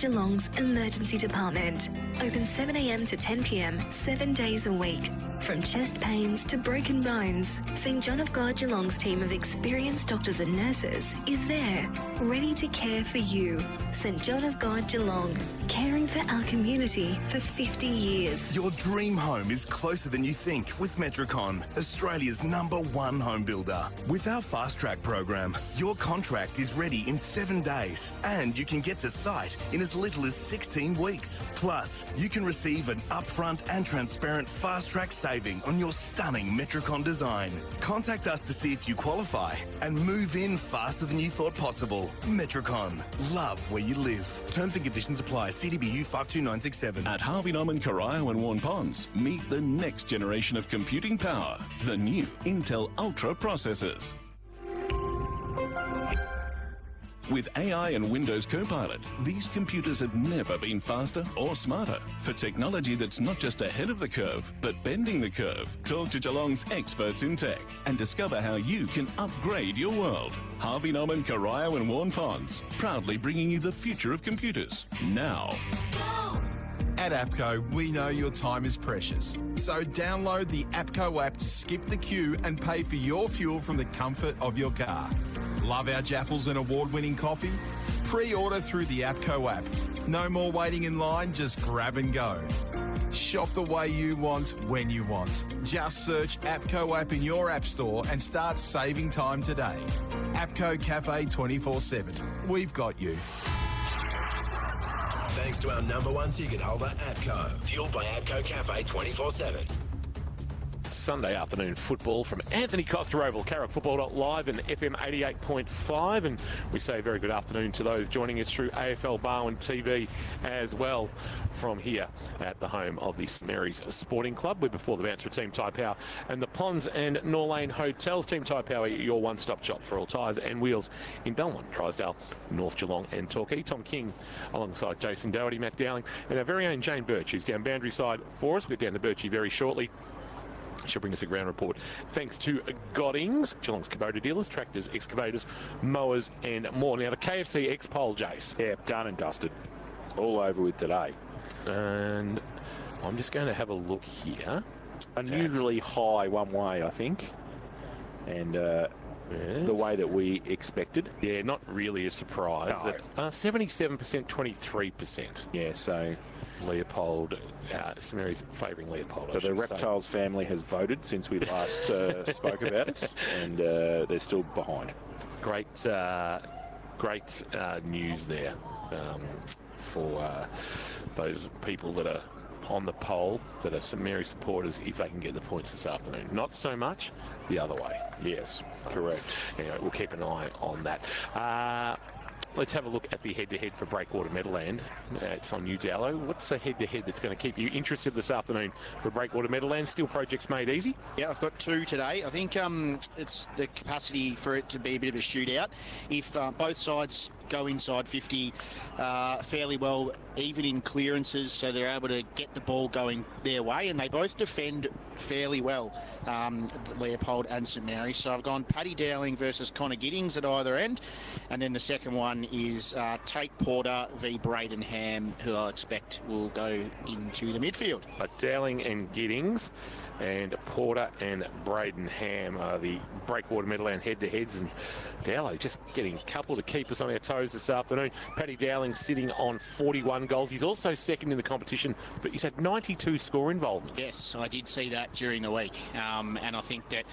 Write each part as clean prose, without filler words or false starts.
Geelong's emergency department. Open 7 a.m. to 10 p.m, 7 days a week. From chest pains to broken bones, St John of God Geelong's team of experienced doctors and nurses is there, ready to care for you. St John of God Geelong, caring for our community for 50 years. Your dream home is closer than you think with Metricon, Australia's #1 home builder. With our Fast Track program, your contract is ready in 7 days and you can get to site in as little as 16 weeks. Plus, you can receive an upfront and transparent Fast Track saving on your stunning Metricon design. Contact us to see if you qualify and move in faster than you thought possible. Metricon, love where you live. Terms and conditions apply. CDBU 52967. At Harvey Norman, Corio and Warren Ponds, meet the next generation of computing power, the new Intel Ultra processors. With AI and Windows Copilot, these computers have never been faster or smarter. For technology that's not just ahead of the curve, but bending the curve, talk to Geelong's experts in tech and discover how you can upgrade your world. Harvey Norman, Corio and Warren Ponds, proudly bringing you the future of computers, now. At APCO, we know your time is precious. So download the APCO app to skip the queue and pay for your fuel from the comfort of your car. Love our Jaffles and award-winning coffee? Pre-order through the APCO app. No more waiting in line, just grab and go. Shop the way you want, when you want. Just search APCO app in your app store and start saving time today. APCO Cafe 24/7. We've got you. Thanks to our #1 ticket holder, APCO. Fueled by APCO Cafe 24/7. Sunday afternoon football from Anthony Costa Oval, Carrick Football Live and FM 88.5, and we say a very good afternoon to those joining us through AFL Barwon TV as well from here at the home of the St Mary's Sporting Club. We're before the bounce for Team Tyre Power and the Ponds and Norlane Hotels. Team Tyre Power, your one-stop shop for all tyres and wheels in Belmont, Drysdale, North Geelong and Torquay. Tom King alongside Jason Doherty, Matt Dowling and our very own Jane Birch, who's down Boundary Side for us. We'll get down to Birchie very shortly. She'll bring us a ground report. Thanks to Goddings, Geelong's Kubota dealers, tractors, excavators, mowers and more. Now the KFC X-Pole, Jace. Yeah, done and dusted. All over with today. And I'm just going to have a look here. Unusually high one way, I think. And the way that we expected. Yeah, not really a surprise. No. 77%, 23%. Yeah, so Leopold, St Mary's favouring Leopold. But the Reptiles family has voted since we last spoke about it, and they're still behind. Great news there for those people that are on the poll that are St Mary's supporters if they can get the points this afternoon. Not so much the other way. Yes, correct. Anyway, we'll keep an eye on that. Let's have a look at the head-to-head for Breakwater Meadowland. It's on you, Dallo. What's a head-to-head that's going to keep you interested this afternoon for Breakwater Meadowland? Still projects made easy? Yeah, I've got two today. I think it's the capacity for it to be a bit of a shootout. If both sides go inside 50 fairly well, even in clearances, so they're able to get the ball going their way, and they both defend fairly well, Leopold and St Mary's. So I've gone Paddy Dowling versus Connor Giddings at either end, and then the second one is Tate Porter v Braden Ham, who I expect will go into the midfield. But Dowling and Giddings and Porter and Braden Ham are the Breakwater Meadowland head-to-heads, and Dowling just getting a couple to keep us on our toes this afternoon. Paddy Dowling sitting on 41 goals. He's also second in the competition, but he's had 92 score involvements. Yes, I did see that during the week, and I think that,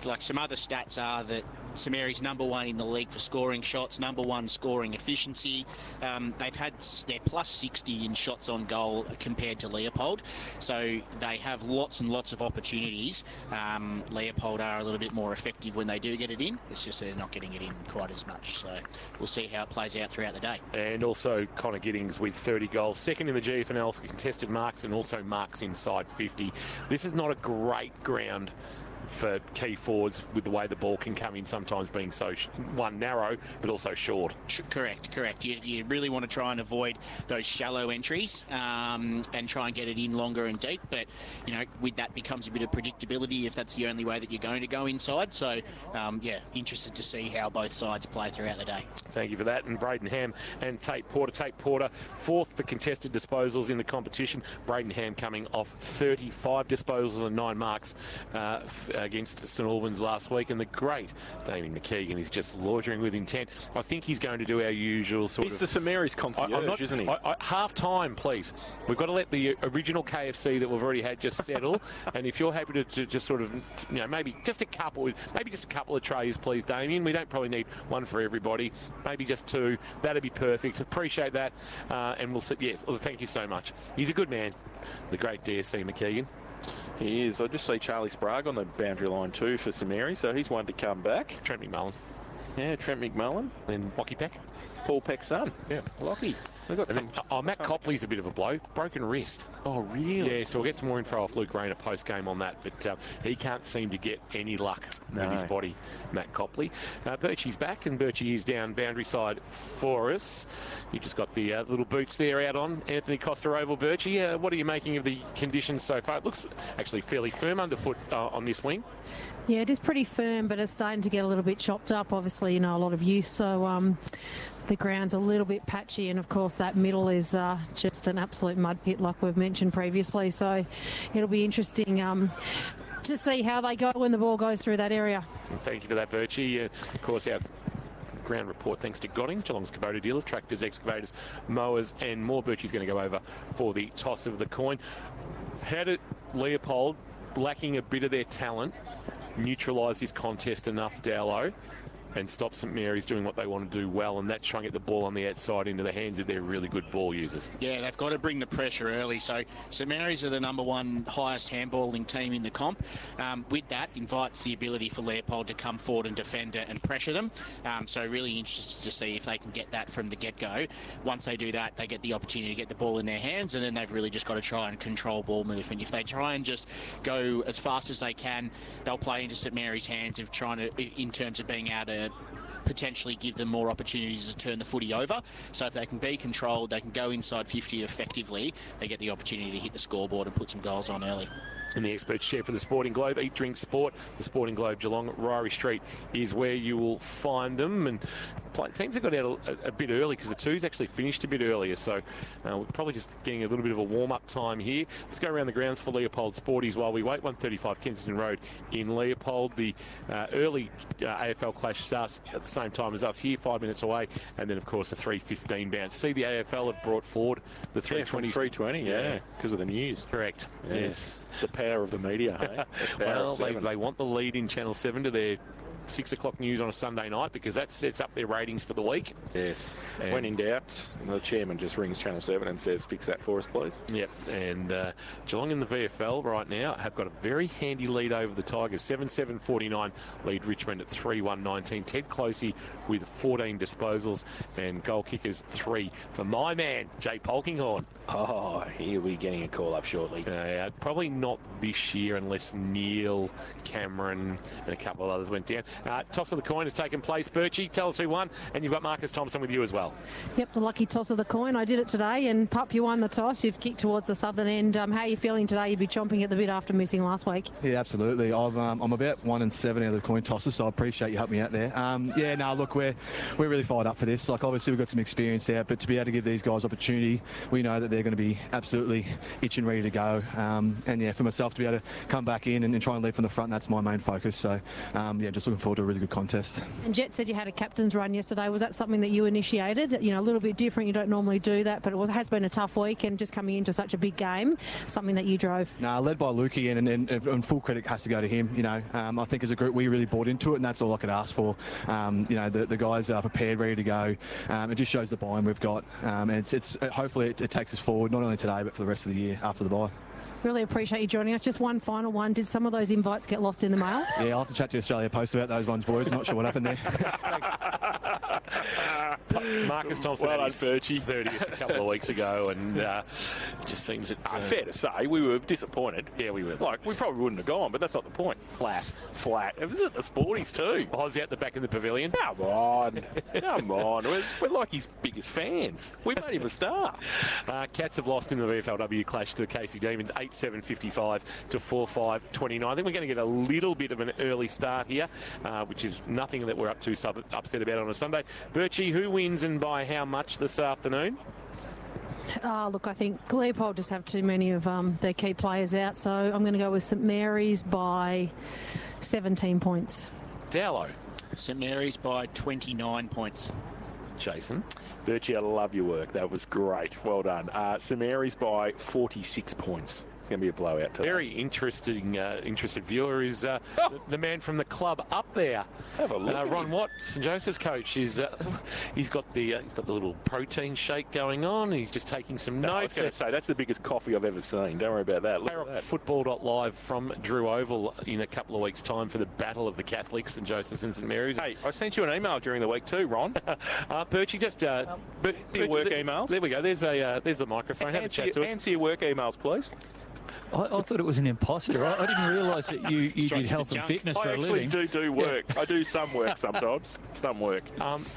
like, some other stats are that St Mary's #1 in the league for scoring shots, #1 scoring efficiency. They've had their plus 60 in shots on goal compared to Leopold, so they have lots and lots of opportunities. Leopold are a little bit more effective when they do get it in. It's just they're not getting it in quite as much, so we'll see how it plays out throughout the day. And also Connor Giddings with 30 goals, second in the GFNL for contested marks and also marks inside 50. This is not a great ground for key forwards with the way the ball can come in, sometimes being so narrow but also short. Correct. You really want to try and avoid those shallow entries and try and get it in longer and deep. But with that becomes a bit of predictability if that's the only way that you're going to go inside. So interested to see how both sides play throughout the day. Thank you for that. And Braden Ham and Tate Porter, fourth for contested disposals in the competition. Braden Ham coming off 35 disposals and 9 marks against St Albans last week. And the great Damien McKeegan is just loitering with intent. I think he's going to do our usual sort of... He's the St Mary's concierge, isn't he? Half time, please. We've got to let the original KFC that we've already had just settle. And if you're happy to just sort of, maybe just a couple of trays, please, Damien. We don't probably need one for everybody. Maybe just 2. That'd be perfect. Appreciate that. And we'll see. Yes, thank you so much. He's a good man, the great DSC McKeegan. He is. I just see Charlie Sprague on the boundary line too for St Mary, so he's one to come back. Trent McMullen. Yeah, Trent McMullen. Then Lockie Peck. Paul Peck's son. Yeah. Lockie. Matt Copley's a bit of a blow. Broken wrist. Oh, really? Yeah, so we'll get some more info off Luke Rayner post-game on that. But he can't seem to get any luck in his body, Matt Copley. Birchie's back, and Birchie is down boundary side for us. You just got the little boots there out on. Anthony Costa-Oval, Birchie. What are you making of the conditions so far? It looks actually fairly firm underfoot on this wing. Yeah, it is pretty firm, but it's starting to get a little bit chopped up. Obviously, a lot of use, so the ground's a little bit patchy, and of course that middle is just an absolute mud pit like we've mentioned previously. So it'll be interesting to see how they go when the ball goes through that area. Thank you for that, Birchie. Of course, our ground report thanks to Goddings, Geelong's Kubota dealers, tractors, excavators, mowers and more. Birchie's going to go over for the toss of the coin. How did Leopold, lacking a bit of their talent, neutralise this contest enough, Dowlow, and stop St Mary's doing what they want to do well, and that's trying to get the ball on the outside into the hands of their really good ball users? Yeah, they've got to bring the pressure early. So St Mary's are the #1 highest handballing team in the comp. With that, invites the ability for Leopold to come forward and defend it and pressure them. So really interested to see if they can get that from the get-go. Once they do that, they get the opportunity to get the ball in their hands, and then they've really just got to try and control ball movement. If they try and just go as fast as they can, they'll play into St Mary's hands of trying to, in terms of being able to potentially give them more opportunities to turn the footy over. So if they can be controlled, they can go inside 50 effectively, they get the opportunity to hit the scoreboard and put some goals on early. And the experts chair for the Sporting Globe, Eat, Drink, Sport, the Sporting Globe Geelong, Ryrie Street is where you will find them. And teams have got out a bit early because the twos actually finished a bit earlier, so we're probably just getting a little bit of a warm-up time here. Let's go around the grounds for Leopold Sporties while we wait. 135 Kensington Road in Leopold. The early AFL clash starts at the same time as us here, 5 minutes away, and then of course a 3:15 bounce. See, the AFL have brought forward the 320s. 320, yeah, because of the news. Correct. Yes. The power of the media, hey? Well, they want the lead in Channel 7 to their 6 o'clock news on a Sunday night, because that sets up their ratings for the week. Yes. And when in doubt, the chairman just rings Channel 7 and says, fix that for us, please. Yep. And Geelong in the VFL right now have got a very handy lead over the Tigers. 7-7-49 lead Richmond at 3-1-19. Ted Closey with 14 disposals, and goal kickers 3 for my man, Jay Polkinghorn. Oh, he'll be getting a call up shortly. Probably not this year unless Neil, Cameron and a couple of others went down. Toss of the coin has taken place. Birchie, tell us who won, and you've got Marcus Thompson with you as well. Yep, the lucky toss of the coin. I did it today, and Pup, you won the toss. You've kicked towards the southern end. How are you feeling today? You'd be chomping at the bit after missing last week. Yeah, absolutely. I'm about 1-7 out of the coin tosses, so I appreciate you helping me out there. Look, we're really fired up for this. Like, obviously we've got some experience out, but to be able to give these guys opportunity, we know that they're going to be absolutely itching, ready to go. For myself to be able to come back in and try and lead from the front, that's my main focus. So, just looking forward to a really good contest. And Jet said you had a captain's run yesterday. Was that something that you initiated? A little bit different. You don't normally do that, but it has been a tough week, and just coming into such a big game, something that you drove. Led by Lukey, and full credit has to go to him. I think as a group we really bought into it, and that's all I could ask for. The guys are prepared, ready to go. It just shows the buy-in we've got, and it's hopefully it takes us forward not only today but for the rest of the year after the bye. Really appreciate you joining us. Just one final one. Did some of those invites get lost in the mail? Yeah, I'll have to chat to Australia Post about those ones, boys. I'm not sure what happened there. Marcus Thompson Well had done, his Birchie. 30th a couple of weeks ago, and it just seems that... Fair to say, we were disappointed. Yeah, we were. Like, we probably wouldn't have gone, but that's not the point. Flat. It was at the Sporties too. Oz out the back in the pavilion. Come on. Come on. We're like his biggest fans. We made him a star. Cats have lost in the VFLW clash to the Casey Demons, 8-7-55 to 4-5-29. I think we're going to get a little bit of an early start here, which is nothing that we're too upset about on a Sunday. Birchie, who wins and by how much this afternoon? Look, I think Leopold just have too many of their key players out, so I'm going to go with St Mary's by 17 points. Dowlow. St Mary's by 29 points. Jason. Birchie, I love your work. That was great. Well done. St Mary's by 46 points. It's going to be a blowout today. Very interested viewer is the man from the club up there. Have a look. Ron Watt, St Joseph's coach. He's got the little protein shake going on. He's just taking some I was notes. going to say, that's the biggest coffee I've ever seen. Don't worry about that. Look at that. Football.live from Drew Oval in a couple of weeks' time for the Battle of the Catholics, St Joseph's and St Mary's. Hey, I sent you an email during the week too, Ron. Birchie, just your work emails. There we go. There's the microphone. Have a chat to us. Answer your work emails, please. I thought it was an imposter. I didn't realise that you did health and fitness for a living. I actually do work. Yeah. I do some work sometimes. Some work.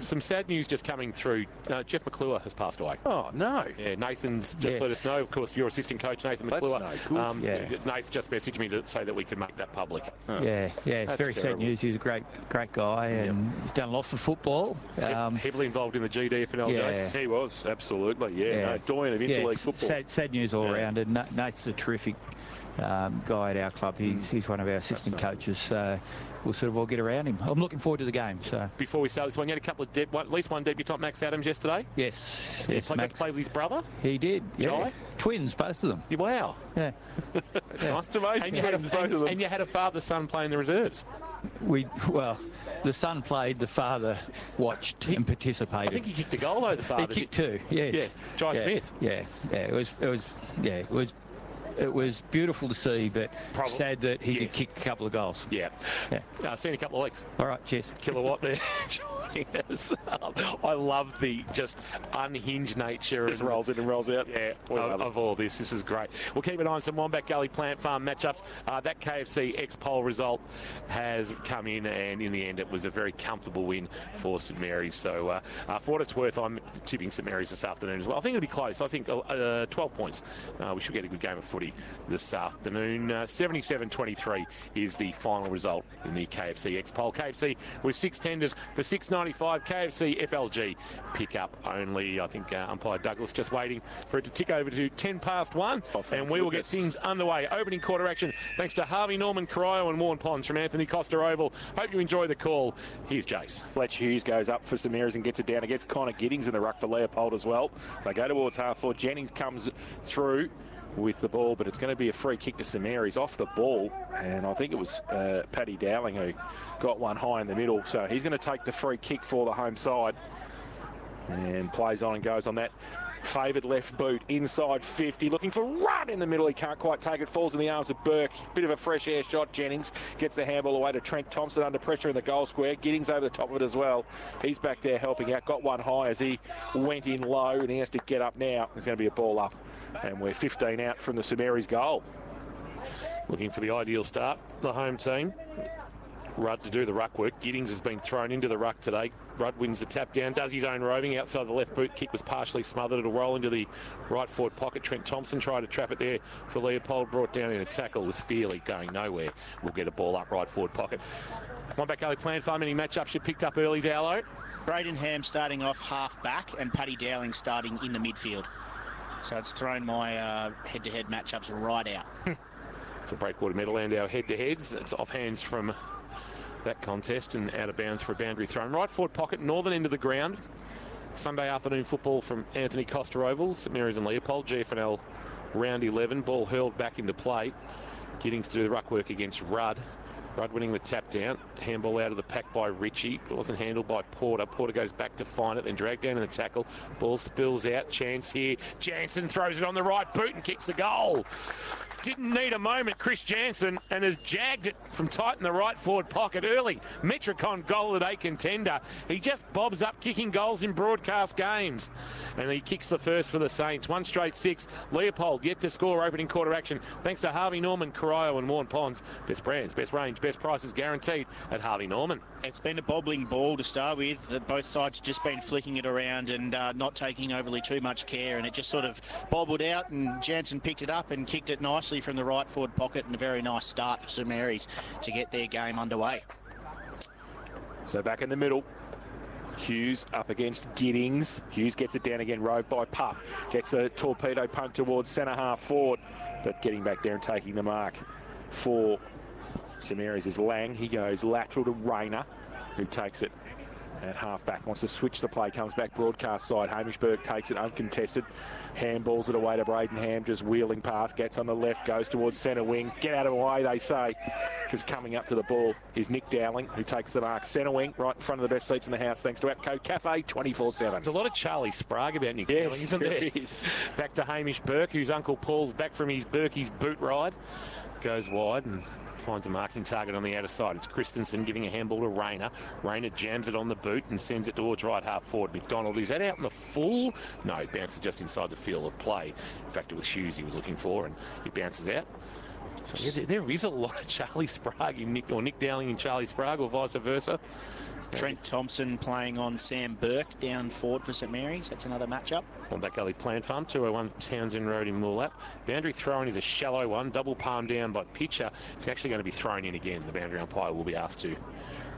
Some sad news just coming through. Jeff McClure has passed away. Oh, no. Yeah, Nathan's just let us know. Of course, your assistant coach, Nathan McClure. That's no good. Nathan just messaged me to say that we could make that public. Oh. Yeah, it's very sad news. He's a great guy, and he's done a lot for football. Heavily involved in the GDFNL, Jace. He was, absolutely. No, doyen of interleague football. Sad news all round, and Nate's a terrific guy at our club. He's one of our assistant coaches, so we'll sort of all get around him. I'm looking forward to the game. So before we start this one, you had a couple of at least one debutant, Max Adams, yesterday. Yes, He got to play with his brother. He did. Yeah, Jai? Twins, both of them. Wow. Yeah, nice. It's amazing. And you had a father-son playing the reserves. The son played, the father watched and participated. I think he kicked a goal though. The father. He kicked two. Yes. Yeah. Jai Smith. Yeah. It was beautiful to see, but sad that he could kick a couple of goals. Yeah. See you in a couple of weeks. All right, cheers. Kilowatt there joining us. I love the just unhinged nature. Just rolls in and rolls out. Yeah, of all this. This is great. We'll keep an eye on some Wombat Gully Plant Farm matchups. That KFC ex-poll result has come in, and in the end it was a very comfortable win for St Mary's. So for what it's worth, I'm tipping St Mary's this afternoon as well. I think it'll be close. I think 12 points. We should get a good game of footy this afternoon. 77-23 is the final result in the KFC ex-poll. KFC with 6 tenders for $6.95. KFC FLG pick up only. I think umpire Douglas just waiting for it to tick over to 1:10, and we will get things underway. Opening quarter action thanks to Harvey Norman, Cryo and Warren Ponds from Anthony Costa Oval. Hope you enjoy the call. Here's Jace. Fletcher Hughes goes up for St Mary's and gets it down against Connor Giddings in the ruck for Leopold as well. They go towards half forward. Jennings comes through with the ball, but it's going to be a free kick to St Mary's off the ball, and I think it was Paddy Dowling who got one high in the middle, so he's going to take the free kick for the home side and plays on and goes on that favoured left boot inside 50, looking for Rudd in the middle. He can't quite take it, falls in the arms of Burke. Bit of a fresh air shot. Jennings gets the handball away to Trent Thompson under pressure in the goal square. Giddings over the top of it as well. He's back there helping out, got one high as he went in low, and he has to get up now. There's going to be a ball up, and we're 15 out from the St Mary's goal. Looking for the ideal start, the home team. Rudd to do the ruck work. Giddings has been thrown into the ruck today. Rudd wins the tap down, does his own roving outside the left boot. Kick was partially smothered. It'll roll into the right forward pocket. Trent Thompson tried to trap it there for Leopold. Brought down in a tackle. Was Feely going nowhere. We'll get a ball up right forward pocket. Wombat Gully Plant Farm, any matchups you picked up early, Dowlow? Braden Ham starting off half back and Paddy Dowling starting in the midfield. So it's thrown my head-to-head matchups right out. For Breakwater Meadowland, our head-to-heads. It's off hands from that contest and out of bounds for a boundary thrown. Right forward pocket, northern end of the ground. Sunday afternoon football from Anthony Costa Oval, St Mary's and Leopold. GFNL round 11. Ball hurled back into play. Giddings to do the ruck work against Rudd. Rudd winning the tap down. Handball out of the pack by Ritchie. It wasn't handled by Porter. Porter goes back to find it, then dragged down in the tackle. Ball spills out. Chance here. Jansen throws it on the right boot and kicks the goal. Didn't need a moment, Chris Jansen, and has jagged it from tight in the right forward pocket early. Metricon goal of the day contender. He just bobs up kicking goals in broadcast games. And he kicks the first for the Saints. 1 straight 6. Leopold yet to score opening quarter action. Thanks to Harvey Norman, Corio and Warren Ponds. Best brands, best range, best prices guaranteed at Harvey Norman. It's been a bobbling ball to start with. Both sides just been flicking it around and not taking overly too much care, and it just sort of bobbled out, and Jansen picked it up and kicked it nicely from the right forward pocket, and a very nice start for St Mary's to get their game underway. So back in the middle, Hughes up against Giddings. Hughes gets it down again, roved by Puff. Gets a torpedo punt towards centre half forward, but getting back there and taking the mark for St Mary's is Lang. He goes lateral to Rayner, who takes it at half-back. Wants to switch the play, comes back broadcast side. Hamish Burke takes it uncontested. Handballs it away to Braden Ham, just wheeling past. Gets on the left, goes towards centre wing. Get out of the way, they say, because coming up to the ball is Nick Dowling, who takes the mark. Centre wing, right in front of the best seats in the house, thanks to APCO Cafe 24/7. There's a lot of Charlie Sprague about Nick Dowling, isn't there? Is. Back to Hamish Burke, whose Uncle Paul's back from his Burkey's boot ride. Goes wide and finds a marking target on the outer side. It's Christensen giving a handball to Rayner. Rayner jams it on the boot and sends it towards right half forward. McDonald, is that out in the full? No, it bounces just inside the field of play. In fact, it was Hughes he was looking for, and he bounces out. So yeah, there is a lot of Charlie Sprague in Nick Dowling and Charlie Sprague, or vice versa. Trent Thompson playing on Sam Burke down forward for St Mary's. That's another matchup. On Back Alley Plant Farm, 201 Townsend Road in Moorlap. Boundary throw-in is a shallow one, double palm down by pitcher. It's actually going to be thrown in again. The boundary umpire will be asked to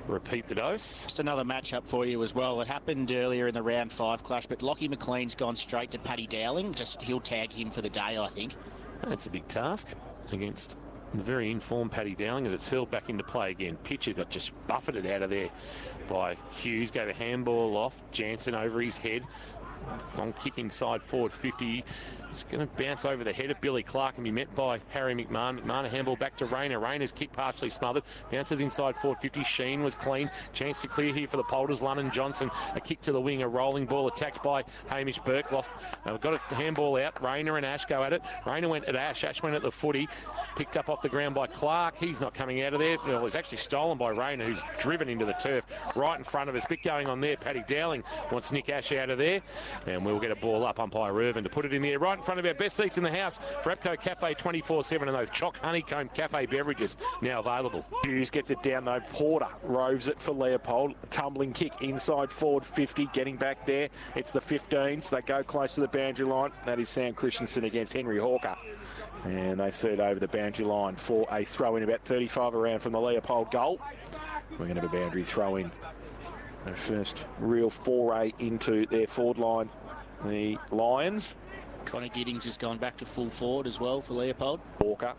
repeat the dose. Just another matchup for you as well. It happened earlier in the round 5 clash, but Lockie McLean's gone straight to Paddy Dowling. He'll tag him for the day, I think. That's a big task against the very informed Paddy Dowling as it's hurled back into play again. Pitcher got just buffeted out of there by Hughes. Gave a handball off. Jansen over his head. Long kick inside forward 50. It's going to bounce over the head of Billy Clark and be met by Harry McMahon. McMahon a handball back to Rayner. Rayner's kick partially smothered. Bounces inside forward 50. Sheen was clean. Chance to clear here for the Polders. Lunnon Johnson. A kick to the wing. A rolling ball attacked by Hamish Burke. Lost. Got a handball out. Rayner and Ash go at it. Rayner went at Ash. Ash went at the footy. Picked up off the ground by Clark. He's not coming out of there. Well, it's actually stolen by Rayner, who's driven into the turf right in front of us. Bit going on there. Paddy Dowling wants Nick Ash out of there. And we'll get a ball up. Umpire Irvin to put it in there right in front of our best seats in the house for APCO Cafe 24/7, and those Choc Honeycomb Cafe beverages now available. Hughes gets it down though. Porter roves it for Leopold. Tumbling kick inside forward 50. Getting back there. It's the 15s. They go close to the boundary line. That is Sam Christensen against Henry Hawker. And they see it over the boundary line for a throw in about 35 around from the Leopold goal. We're going to have a boundary throw in. Their first real foray into their forward line. The Lions. Connor Giddings has gone back to full forward as well for Leopold. Walker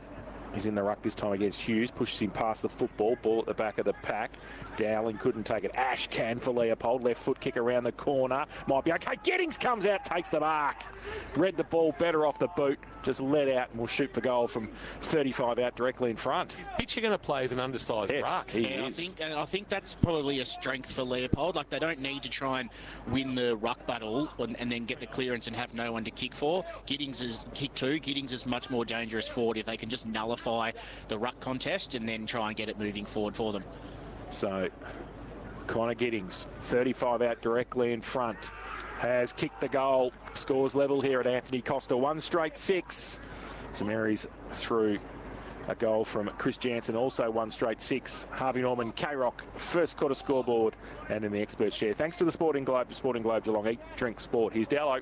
is in the ruck this time against Hughes. Pushes him past the football. Ball at the back of the pack. Dowling couldn't take it. Ash can for Leopold. Left foot kick around the corner. Might be okay. Giddings comes out, takes the mark. Read the ball better off the boot. Just let out and will shoot for goal from 35 out directly in front. Pitcher going to play as an undersized ruck. I think that's probably a strength for Leopold. Like, they don't need to try and win the ruck battle and then get the clearance and have no one to kick for. Giddings is kick 2. Giddings is much more dangerous forward if they can just nullify the ruck contest and then try and get it moving forward for them. So Connor Giddings, 35 out directly in front, has kicked the goal. Scores level here at Anthony Costa. 1 straight 6. St Mary's through a goal from Chris Jansen, also 1 straight 6. Harvey Norman, K-Rock, first quarter scoreboard and in the expert share. Thanks to the Sporting Globe Geelong. Eat, drink, sport. Here's Dallo.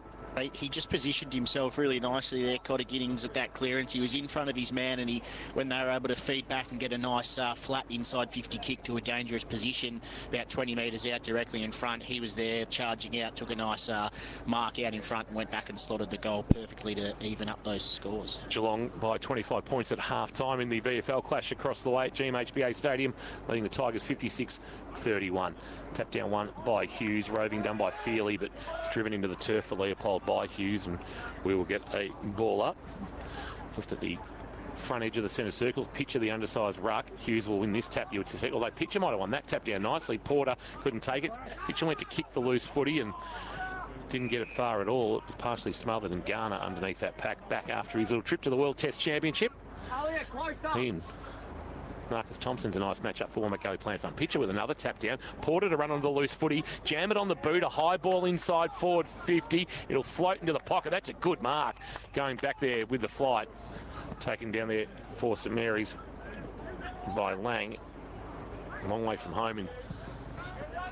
He just positioned himself really nicely there, Connor Giddings, at that clearance. He was in front of his man, and when they were able to feed back and get a nice flat inside 50 kick to a dangerous position about 20 metres out directly in front, he was there charging out, took a nice mark out in front and went back and slotted the goal perfectly to even up those scores. Geelong by 25 points at half-time in the VFL clash across the way at GMHBA Stadium, leading the Tigers 56-31. Tap down one by Hughes, roving done by Feely, but it's driven into the turf for Leopold by Hughes, and we will get a ball up just at the front edge of the centre circles. Pitcher, the undersized ruck. Hughes will win this tap, you would suspect. Although Pitcher might have won that tap down nicely. Porter couldn't take it. Pitcher went to kick the loose footy and didn't get it far at all. It was partially smothered, and Garner underneath that pack back after his little trip to the World Test Championship. He and Marcus Thompson's a nice matchup for Womack Plant Fund. Pitcher with another tap down. Porter to run on the loose footy. Jam it on the boot. A high ball inside forward 50. It'll float into the pocket. That's a good mark. Going back there with the flight. Taken down there for St Mary's by Lang. A long way from home in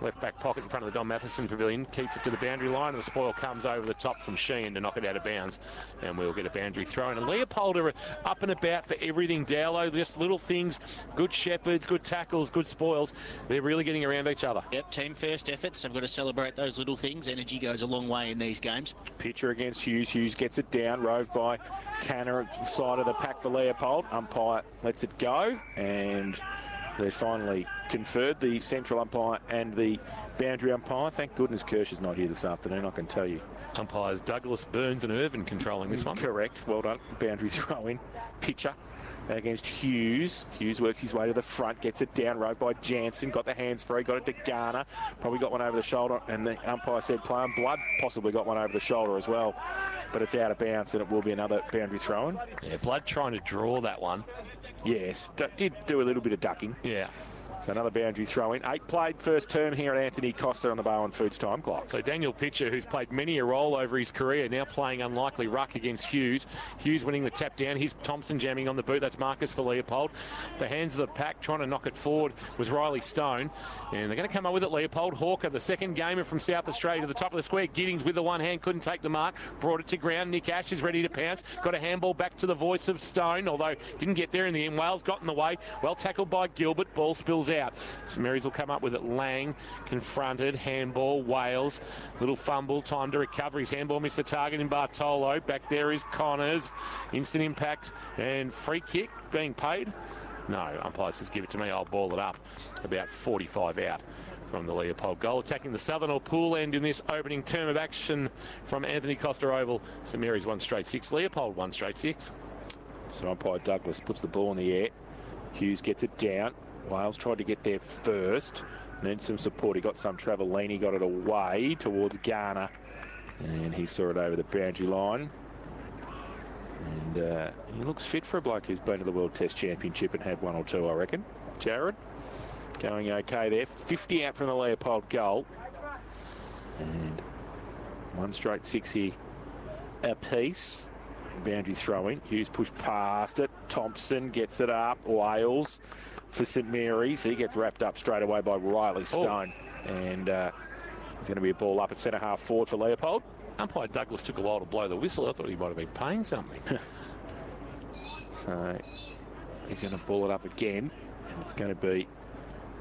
left back pocket in front of the Don Matheson pavilion. Keeps it to the boundary line, and the spoil comes over the top from Sheehan to knock it out of bounds. And we'll get a boundary throw. And Leopold are up and about for everything, Dowlow. Just little things, good shepherds, good tackles, good spoils. They're really getting around each other. Yep, team first efforts. They've got to celebrate those little things. Energy goes a long way in these games. Pitcher against Hughes. Hughes gets it down, roved by Tanner at the side of the pack for Leopold. Umpire lets it go, and they finally conferred, the central umpire and the boundary umpire. Thank goodness Kirsch is not here this afternoon, I can tell you. Umpires Douglas, Burns and Irvin controlling this one. Correct. Well done. Boundary throw in. Pitcher against Hughes. Hughes works his way to the front, gets it down, rode by Jansen, got the hands free, got it to Garner, probably got one over the shoulder, and the umpire said play on. Blood possibly got one over the shoulder as well, but it's out of bounds, and it will be another boundary throw in. Yeah, Blood trying to draw that one. Yes, did do a little bit of ducking. Yeah. So another boundary throw in. 8 played first term here at Anthony Costa on the Bowen Foods time clock. So Daniel Pitcher, who's played many a role over his career, now playing unlikely ruck against Hughes. Hughes winning the tap down. Here's Thompson jamming on the boot. That's Marcus for Leopold. The hands of the pack trying to knock it forward was Riley Stone. And they're going to come up with it, Leopold. Hawker, the second gamer from South Australia, to the top of the square. Giddings with the one hand, couldn't take the mark. Brought it to ground. Nick Ash is ready to pounce. Got a handball back to the voice of Stone, although didn't get there in the end. Wales got in the way. Well tackled by Gilbert. Ball spills out. St Mary's will come up with it. Lang confronted. Handball. Wales. Little fumble. Time to recover. His handball missed the target in Bartolo. Back there is Connors. Instant impact and free kick being paid. No, umpire says give it to me. I'll ball it up. About 45 out from the Leopold goal. Attacking the southern or pool end in this opening term of action from Anthony Costa Oval. St Mary's 1 straight 6. Leopold 1 straight 6. So umpire Douglas puts the ball in the air. Hughes gets it down. Wales tried to get there first. Then some support. He got some Travellini, got it away towards Garner. And he saw it over the boundary line. And he looks fit for a bloke who's been to the World Test Championship and had 1 or 2, I reckon. Jared, going okay there. 50 out from the Leopold goal. And 1 straight 6 here apiece. Boundary throw-in. Hughes pushed past it. Thompson gets it up. Wales for St Mary's. He gets wrapped up straight away by Riley Stone. Oh. And there's going to be a ball up at centre-half forward for Leopold. Umpire Douglas took a while to blow the whistle. I thought he might have been paying something. So he's going to ball it up again. And it's going to be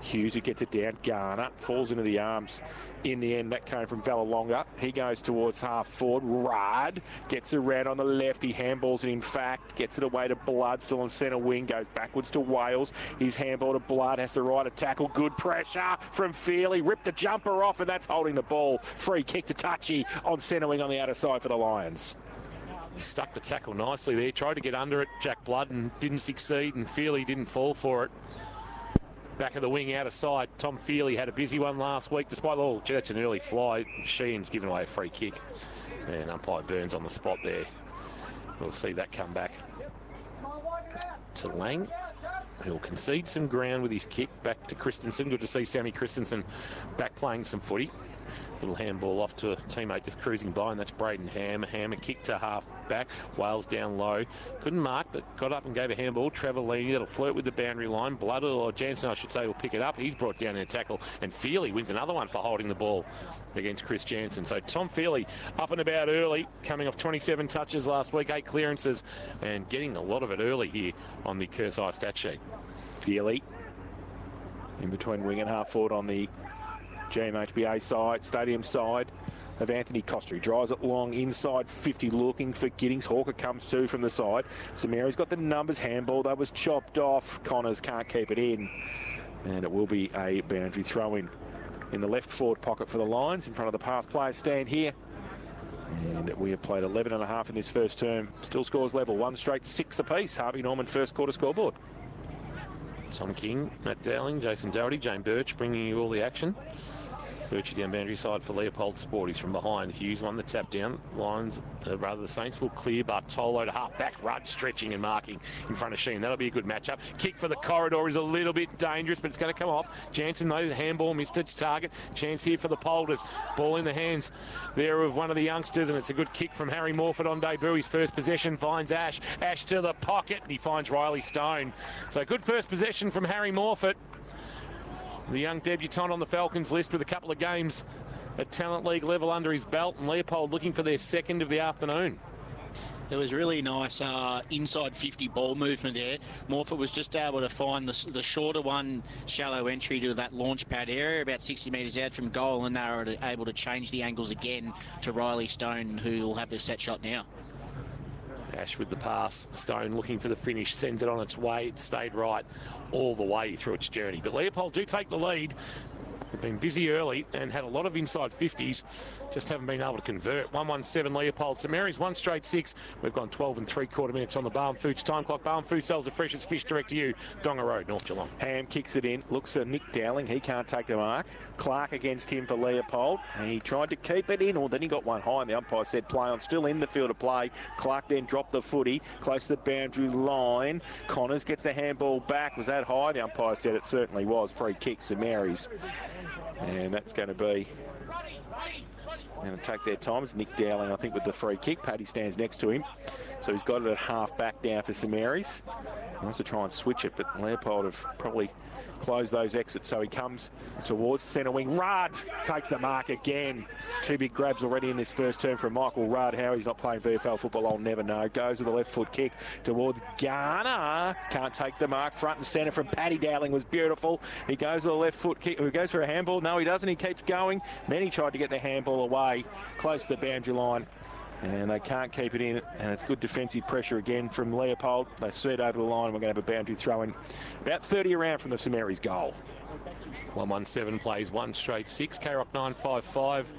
Hughes who gets it down. Garner falls into the arms. In the end, that came from Vallelonga. He goes towards half forward. Rad gets around on the left. He handballs it, in fact. Gets it away to Blood, still on centre wing. Goes backwards to Wales. His handball to Blood. Has to ride a tackle. Good pressure from Feely. Ripped the jumper off, and that's holding the ball. Free kick to Touchy on centre wing on the outer side for the Lions. He stuck the tackle nicely there. Tried to get under it, Jack Blood, and didn't succeed. And Feely didn't fall for it. Back of the wing, out of side. Tom Feely had a busy one last week. Despite all, that's an early fly. Sheehan's given away a free kick. And umpire Burns on the spot there. We'll see that come back to Lang. He'll concede some ground with his kick. Back to Christensen. Good to see Sammy Christensen back playing some footy. Little handball off to a teammate just cruising by, and that's Braden Ham. Ham a kick to half back. Wales down low. Couldn't mark, but got up and gave a handball. Travellini, that'll flirt with the boundary line. Blood, or Jansen, I should say, will pick it up. He's brought down in a tackle, and Feely wins another one for holding the ball against Chris Jansen. So Tom Feely up and about early, coming off 27 touches last week, 8 clearances, and getting a lot of it early here on the Kerseye stat sheet. Feely in between wing and half forward on the GMHBA side, stadium side of Anthony Costa. He drives it long inside 50, looking for Giddings. Hawker comes too from the side. St Mary's got the numbers. Handball, that was chopped off. Connors can't keep it in. And it will be a boundary throw in the left forward pocket for the Lions in front of the pass players stand here And we have played 11.5 in this first term. Still scores level, 1 straight 6 apiece. Harvey Norman first quarter scoreboard. Tom King, Matt Dowling, Jason Doherty, Jane Birch bringing you all the action. Birchie down boundary side for Leopold Sporties from behind. Hughes won the tap down. Lions, rather the Saints will clear. Bartolo to half back. Rudd stretching and marking in front of Sheen. That'll be a good matchup. Kick for the corridor is a little bit dangerous, but it's going to come off. Jansen, though, the handball missed its target. Chance here for the Polders. Ball in the hands there of one of the youngsters, and it's a good kick from Harry Morford on debut. His first possession finds Ash. Ash to the pocket, and he finds Riley Stone. So good first possession from Harry Morford. The young debutant on the Falcons list with a couple of games at Talent League level under his belt, and Leopold looking for their second of the afternoon. There was really nice inside 50 ball movement there. Morford was just able to find the shorter one, shallow entry to that launch pad area, about 60 metres out from goal, and they were able to change the angles again to Riley Stone, who will have the set shot now. Ash with the pass. Stone looking for the finish, sends it on its way. It stayed right all the way through its journey. But Leopold do take the lead. They've been busy early and had a lot of inside 50s. Just haven't been able to convert. 1-1-7 Leopold. St Mary's 1 straight 6. We've gone 12 3/4 minutes on the Barham Foods time clock. Barham Foods sells the freshest fish direct to you. Donga Road, North Geelong. Ham kicks it in. Looks for Nick Dowling. He can't take the mark. Clark against him for Leopold. He tried to keep it in, or then he got one high, and the umpire said play on. Still in the field of play. Clark then dropped the footy close to the boundary line. Connors gets the handball back. Was that high? The umpire said it certainly was. Free kick, St Mary's. And that's going to be going to take their time. It's Nick Dowling, I think, with the free kick. Paddy stands next to him. So he's got it at half back down for St Mary's. He wants to try and switch it, but Leopold have probably closed those exits. So he comes towards centre wing. Rudd takes the mark again. 2 big grabs already in this first term from Michael Rudd. How he's not playing VFL football, I'll never know. Goes with the left foot kick towards Garner. Can't take the mark. Front and centre from Paddy Dowling was beautiful. He goes with the left foot kick. He goes for a handball. No, he doesn't. He keeps going. Then he tried to get the handball away close to the boundary line. And they can't keep it in, and it's good defensive pressure again from Leopold. They see it over the line, and we're going to have a boundary throw in about 30 around from the St Mary's goal. 1-1-7 plays 1 straight 6. K-Rock 955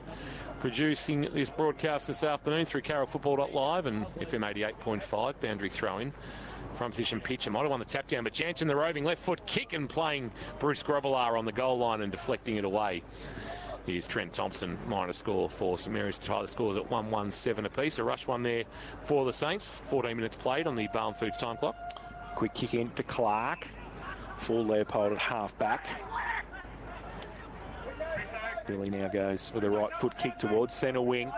producing this broadcast this afternoon through KRockFootball.live and FM 88.5. Boundary throw in. Front position pitch, and might have won the tap down, but Jansen the roving left foot kick and playing Bruce Grobbelaar on the goal line and deflecting it away. Here's Trent Thompson, minor score for St Mary's to tie the scores at 1-1-7 apiece. A rush one there for the Saints. 14 minutes played on the Barham Foods time clock. Quick kick in to Clark. Full Leopold at half back. Billy now goes with a right foot kick towards centre wing.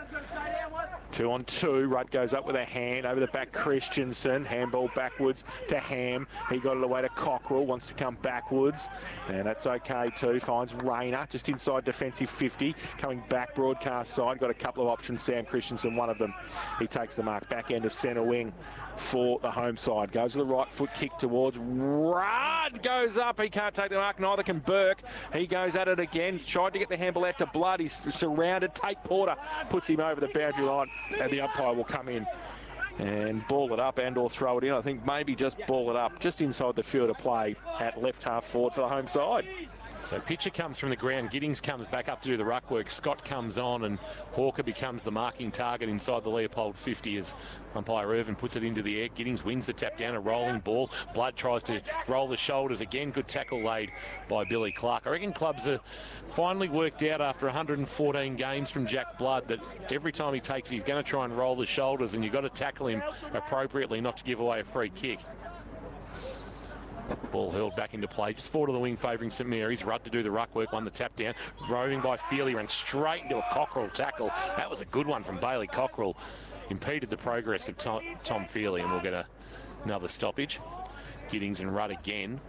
2-on-2. Rudd goes up with a hand over the back. Christensen. Handball backwards to Ham. He got it away to Cockrell. Wants to come backwards. And that's okay too. Finds Rayner just inside defensive 50. Coming back broadcast side. Got a couple of options. Sam Christensen, one of them. He takes the mark. Back end of centre wing for the home side. Goes with the right foot kick towards Rudd. Goes up. He can't take the mark. Neither can Burke. He goes at it again. Tried to get the handball out to Blood. He's surrounded. Tate Porter puts him over the boundary line. And the umpire will come in and ball it up and or throw it in. I think maybe just ball it up just inside the field of play at left half forward for the home side. So Pitcher comes from the ground. Giddings comes back up to do the ruck work. Scott comes on and Hawker becomes the marking target inside the Leopold 50 as umpire Irvin puts it into the air. Giddings wins the tap down, a rolling ball. Blood tries to roll the shoulders again. Good tackle laid by Billy Clark. I reckon clubs are finally worked out after 114 games from Jack Blood that every time he takes, he's going to try and roll the shoulders, and you've got to tackle him appropriately not to give away a free kick. Ball hurled back into play. Just forward of the wing favouring St Mary's. Rudd to do the ruck work, won the tap down. Roving by Feely, ran straight into a Cockrell tackle. That was a good one from Bailey Cockrell. Impeded the progress of Tom Feely, and we'll get another stoppage. Giddings and Rudd again.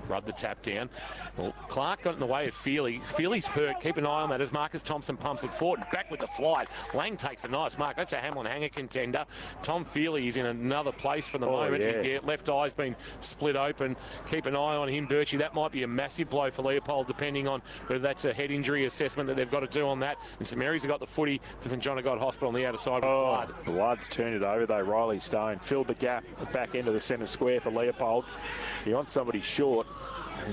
Rudd the tap down. Well, Clark got in the way of Feely. Feely's hurt. Keep an eye on that as Marcus Thompson pumps it forward. Back with the flight. Lang takes a nice mark. That's a Hamlin hanger contender. Tom Feely is in another place for the moment. Yeah. Left eye's been split open. Keep an eye on him, Birchie. That might be a massive blow for Leopold, depending on whether that's a head injury assessment that they've got to do on that. And St Mary's have got the footy for St John of God Hospital on the outer side with Blood. Blood's turned it over though. Riley Stone filled the gap at the back end of the centre square for Leopold. He wants somebody short.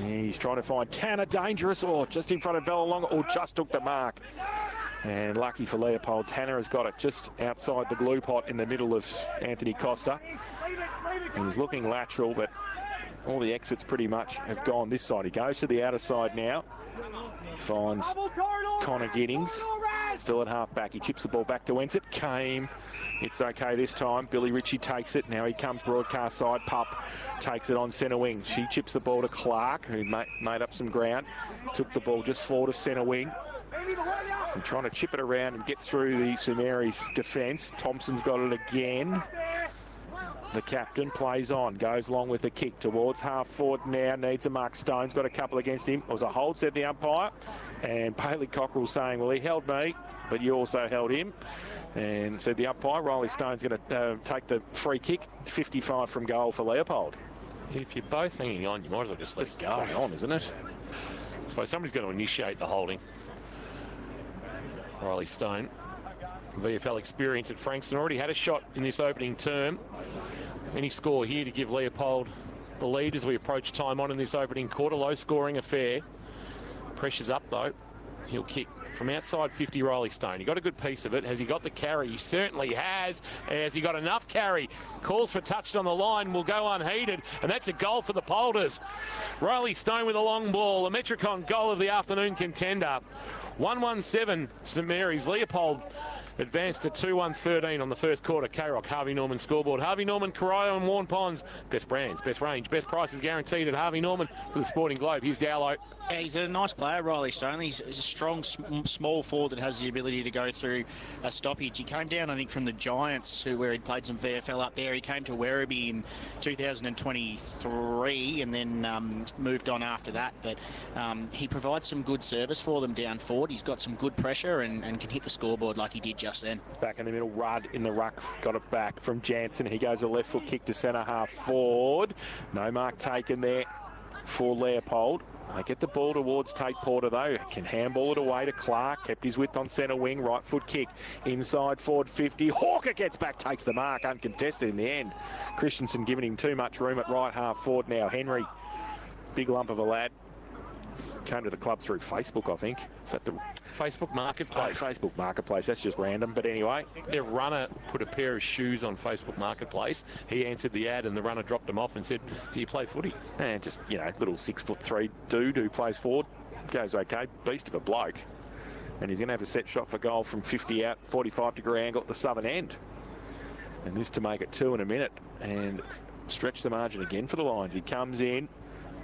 He's trying to find Tanner dangerous, or just in front of Bellalonga, or just took the mark. And lucky for Leopold, Tanner has got it just outside the glue pot in the middle of Anthony Costa. He's looking lateral, but all the exits pretty much have gone this side. He goes to the outer side now. Finds Connor Giddings. Still at half back. He chips the ball back to whence it came. It's okay this time. Billy Ritchie takes it. Now he comes broadcast side. Pup takes it on centre wing. She chips the ball to Clark, who made up some ground. Took the ball just forward of centre wing. And trying to chip it around and get through the St Mary's defence. Thompson's got it again. The captain plays on, goes along with the kick towards half forward now, needs a mark. Stone's got a couple against him. It was a hold, said the umpire. And Bailey Cockrell saying, well, he held me, but you also held him. And said the umpire, Riley Stone's going to take the free kick. 55 from goal for Leopold. If you're both hanging on, you might as well just let it go. Hang on, isn't it? I suppose somebody's going to initiate the holding. Riley Stone, VFL experience at Frankston, already had a shot in this opening term. Any score here to give Leopold the lead as we approach time on in this opening quarter. Low scoring affair. Pressure's up though. He'll kick from outside 50, Riley Stone. He got a good piece of it. Has he got the carry? He certainly has. Has he got enough carry? Calls for touched on the line, will go unheeded, and that's a goal for the Polders. Riley Stone with a long ball, a Metricon goal of the afternoon contender. 1-1-7 St Mary's. Leopold advanced to 2-1-13 on the first quarter. K-Rock, Harvey Norman scoreboard. Harvey Norman, Corio and Warren Ponds. Best brands, best range, best prices guaranteed at Harvey Norman for the Sporting Globe. Here's Dowlow. Yeah, he's a nice player, Riley Stone. He's a strong, small forward that has the ability to go through a stoppage. He came down, I think, from the Giants, where he'd played some VFL up there. He came to Werribee in 2023 and then moved on after that. But he provides some good service for them down forward. He's got some good pressure and can hit the scoreboard like he did just then. Back in the middle, Rudd in the ruck, got it back from Jansen. He goes a left foot kick to centre half forward. No mark taken there for Leopold. They get the ball towards Tate Porter though. Can handball it away to Clark. Kept his width on centre wing. Right foot kick. Inside forward 50. Hawker gets back, takes the mark. Uncontested in the end. Christensen giving him too much room at right half forward now. Henry, big lump of a lad. Came to the club through Facebook, I think. Is that the Facebook Marketplace? Facebook Marketplace. That's just random. But anyway. Their runner put a pair of shoes on Facebook Marketplace. He answered the ad and the runner dropped him off and said, do you play footy? And just, you know, little 6'3" dude who plays forward. Goes okay. Beast of a bloke. And he's going to have a set shot for goal from 50 out, 45-degree angle at the southern end. And this to make it 2 in a minute. And stretch the margin again for the Lions. He comes in.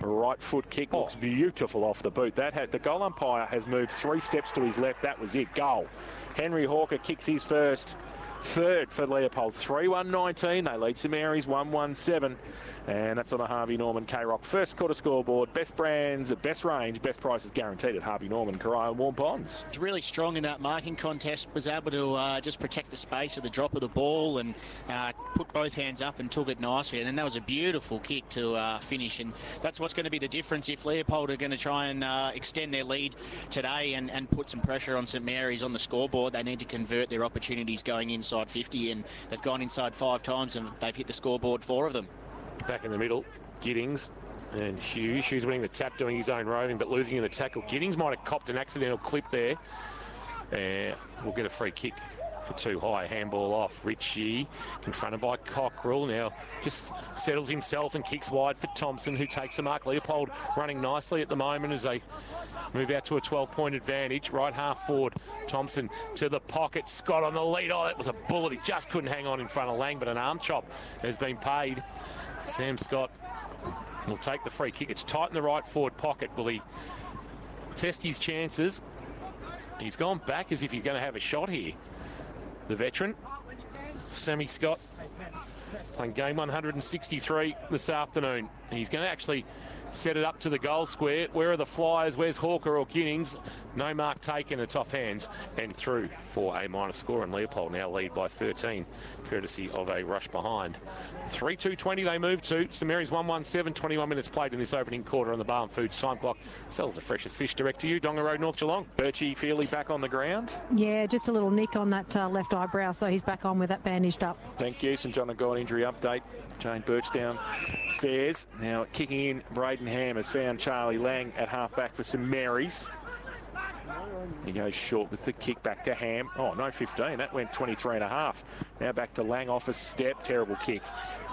Right foot kick looks beautiful off the boot. That had the goal umpire has moved 3 steps to his left. That was it. Goal. Henry Hawker kicks his first. Third for Leopold. 3-1-19. They lead St Mary's 1-1-7. And that's on the Harvey Norman K-Rock first quarter scoreboard. Best brands, best range, best prices guaranteed at Harvey Norman, Corio and Warm Ponds. It's really strong in that marking contest. Was able to just protect the space of the drop of the ball and put both hands up and took it nicely. And then that was a beautiful kick to finish. And that's what's going to be the difference if Leopold are going to try and extend their lead today and put some pressure on St Mary's on the scoreboard. They need to convert their opportunities going inside 50, and they've gone inside 5 times and they've hit the scoreboard 4 of them. Back in the middle, Giddings and Hughes. Hughes winning the tap, doing his own roving, but losing in the tackle. Giddings might have copped an accidental clip there. We'll get a free kick for too high. Handball off. Ritchie confronted by Cockrell. Now just settles himself and kicks wide for Thompson, who takes the mark. Leopold running nicely at the moment as they move out to a 12-point advantage. Right half forward. Thompson to the pocket. Scott on the lead. Oh, that was a bullet. He just couldn't hang on in front of Lang, but an arm chop has been paid. Sam Scott will take the free kick. It's tight in the right forward pocket. Will he test his chances? He's gone back as if he's going to have a shot here. The veteran, Sammy Scott, playing game 163 this afternoon. He's going to actually set it up to the goal square. Where are the flyers? Where's Hawker or Giddings? No mark taken. It's off hands and through for a minor score. And Leopold now lead by 13, courtesy of a rush behind. 3-2-20 they move to. St Mary's 1-1-7, 21 minutes played in this opening quarter on the Barham Foods time clock. Sells the freshest fish direct to you. Donga Road, North Geelong. Birchie Feely back on the ground. Yeah, just a little nick on that left eyebrow, so he's back on with that bandaged up. Thank you. St John got an injury update. Jane Birch downstairs. Now kicking in, Braden Ham has found Charlie Lang at half-back for St Mary's. He goes short with the kick back to Ham. Oh, no 15. That went 23.5. Now back to Lang off a step. Terrible kick.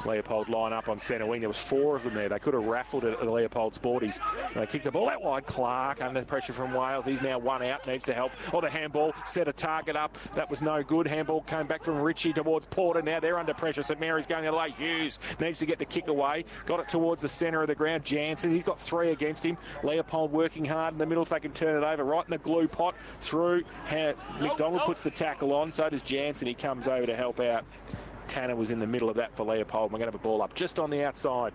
Leopold line up on centre wing. There was 4 of them there. They could have raffled it at the Leopold Sporties. They kicked the ball out wide. Clark under pressure from Wales. He's now 1 out. Needs to help. Oh, the handball set a target up. That was no good. Handball came back from Ritchie towards Porter. Now they're under pressure. St Mary's going the other way. Hughes needs to get the kick away. Got it towards the centre of the ground. Jansen, he's got 3 against him. Leopold working hard in the middle if they can turn it over. Right in the glue pot. Through. McDonald puts the tackle on. So does Jansen. He comes over to help out. Tanner was in the middle of that for Leopold. We're going to have a ball up just on the outside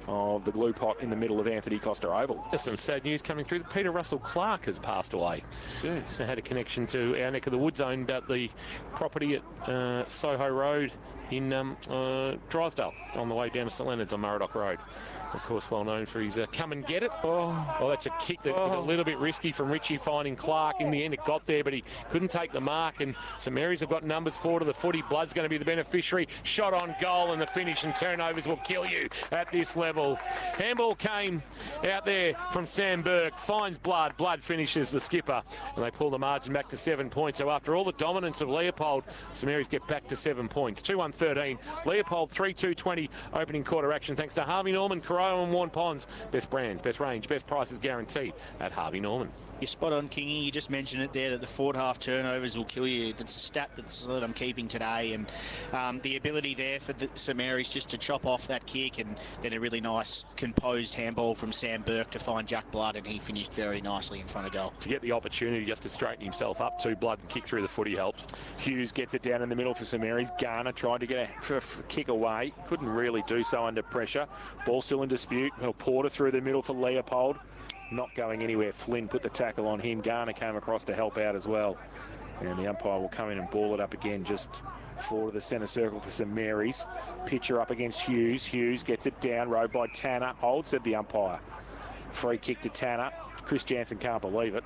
of the glue pot in the middle of Anthony Costa Oval. There's some sad news coming through. Peter Russell Clark has passed away. Jeez. So had a connection to our neck of the woods, owned at the property at Soho Road in Drysdale on the way down to St Leonard's on Murdoch Road. Of course, well known for his come and get it. Oh, that's a kick that was a little bit risky from Ritchie finding Clark. In the end, it got there, but he couldn't take the mark. And St Mary's have got numbers 4 to the footy. Blood's going to be the beneficiary. Shot on goal, and the finish and turnovers will kill you at this level. Handball came out there from Sam Burke. Finds Blood. Blood finishes the skipper, and they pull the margin back to 7 points. So after all the dominance of Leopold, St Mary's get back to 7 points. 2-1-13. Leopold 3-2-20 opening quarter action. Thanks to Harvey Norman, and Warren Ponds. Best brands, best range, best prices guaranteed at Harvey Norman. You're spot on, Kingy. You just mentioned it there that the forward half turnovers will kill you. That's a stat that I'm keeping today, and the ability there for the St Mary's just to chop off that kick, and then a really nice composed handball from Sam Burke to find Jack Blood, and he finished very nicely in front of goal. To get the opportunity just to straighten himself up to Blood and kick through the footy helped. Hughes gets it down in the middle for St Mary's. Garner tried to get a kick away. Couldn't really do so under pressure. Ball still in dispute. Porter through the middle for Leopold. Not going anywhere. Flynn put the tackle on him. Garner came across to help out as well. And the umpire will come in and ball it up again just forward of the centre circle for St Mary's. Pitcher up against Hughes. Hughes gets it down. Rode by Tanner. Hold, said the umpire. Free kick to Tanner. Chris Jansen can't believe it.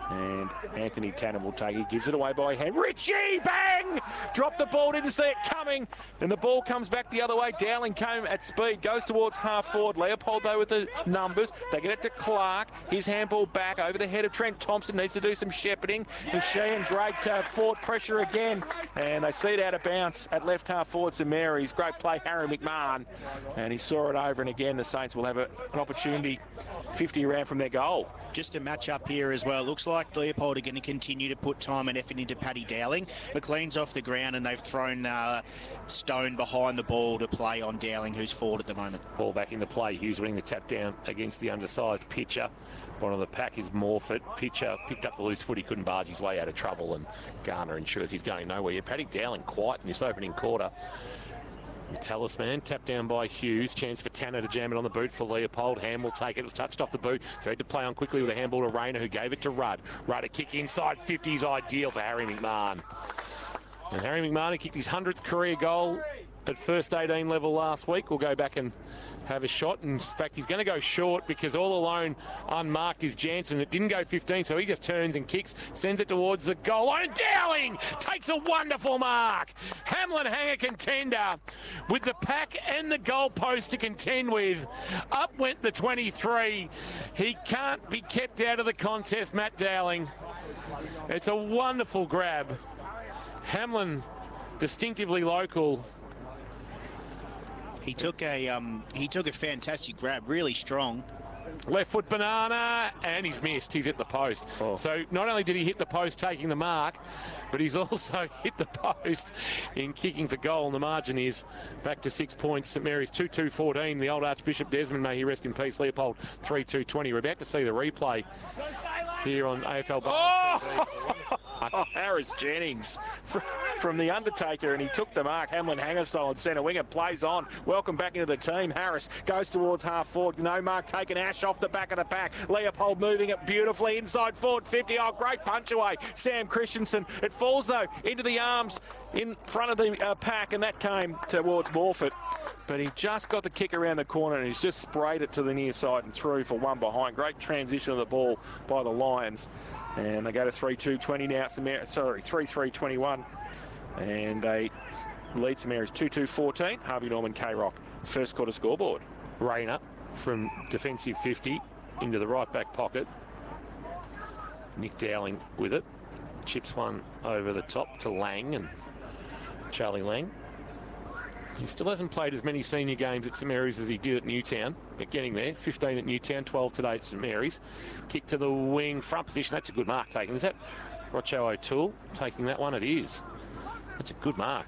And Anthony Tanner will take it. Gives it away by hand. Ritchie! Bang! Dropped the ball. Didn't see it coming. And the ball comes back the other way. Dowling came at speed. Goes towards half forward. Leopold, though, with the numbers. They get it to Clark. His handball back over the head of Trent Thompson. Needs to do some shepherding. And Sheehan, great forward pressure again. And they see it out of bounds at left half forward St Mary's. Great play, Harry McMahon. And he saw it over and again. The Saints will have an opportunity 50 around from their goal. Just a match up here as well. Looks like Leopold are going to continue to put time and effort into Paddy Dowling. McLean's off the ground and they've thrown Stone behind the ball to play on Dowling, who's forward at the moment. Ball back into play. Hughes winning the tap down against the undersized Pitcher. One of the pack is Morford. Pitcher picked up the loose foot. He couldn't barge his way out of trouble, and Garner ensures he's going nowhere. Yeah, Paddy Dowling quiet in this opening quarter. The talisman tapped down by Hughes. Chance for Tanner to jam it on the boot for Leopold. Ham will take it. It was touched off the boot. So he had to play on quickly with a handball to Rayner, who gave it to Rudd. Rudd a kick inside 50 is ideal for Harry McMahon. And Harry McMahon, who kicked his 100th career goal at first 18 level last week, will go back and have a shot. In fact, he's going to go short because all alone unmarked is Jansen. It didn't go 15, so he just turns and kicks, sends it towards the goal line. Dowling takes a wonderful mark. Hamlin Hanger contender with the pack and the goal post to contend with. Up went the 23. He can't be kept out of the contest, Matt Dowling. It's a wonderful grab. Hamlin, distinctively local. He took a fantastic grab, really strong. Left foot banana, and he's missed. He's hit the post. Oh. So not only did he hit the post taking the mark, but he's also hit the post in kicking for goal. And the margin is back to 6 points. St Mary's 2-2-14. The old Archbishop Desmond, may he rest in peace. Leopold 3-2-20. We're about to see the replay here on AFL Bar. Harris Jennings from the Undertaker, and he took the mark. Hamlin Hanger style on centre winger, plays on. Welcome back into the team. Harris goes towards half forward. No mark taken. Ash off the back of the pack. Leopold moving it beautifully inside forward 50. Oh, great punch away. Sam Christensen. It falls though into the arms in front of the pack, and that came towards Morford. But he just got the kick around the corner and he's just sprayed it to the near side and through for one behind. Great transition of the ball by the Lions. And they go to 3-2-20 now. 3-3-21. And they lead St Mary's 2-2-14. Harvey Norman, K-Rock. First quarter scoreboard. Rayner from defensive 50 into the right back pocket. Nick Dowling with it. Chips one over the top to Lang and Charlie Lang. He still hasn't played as many senior games at St Mary's as he did at Newtown. But getting there, 15 at Newtown, 12 today at St Mary's. Kick to the wing, front position. That's a good mark taken. Is that Rocho O'Toole taking that one? It is. That's a good mark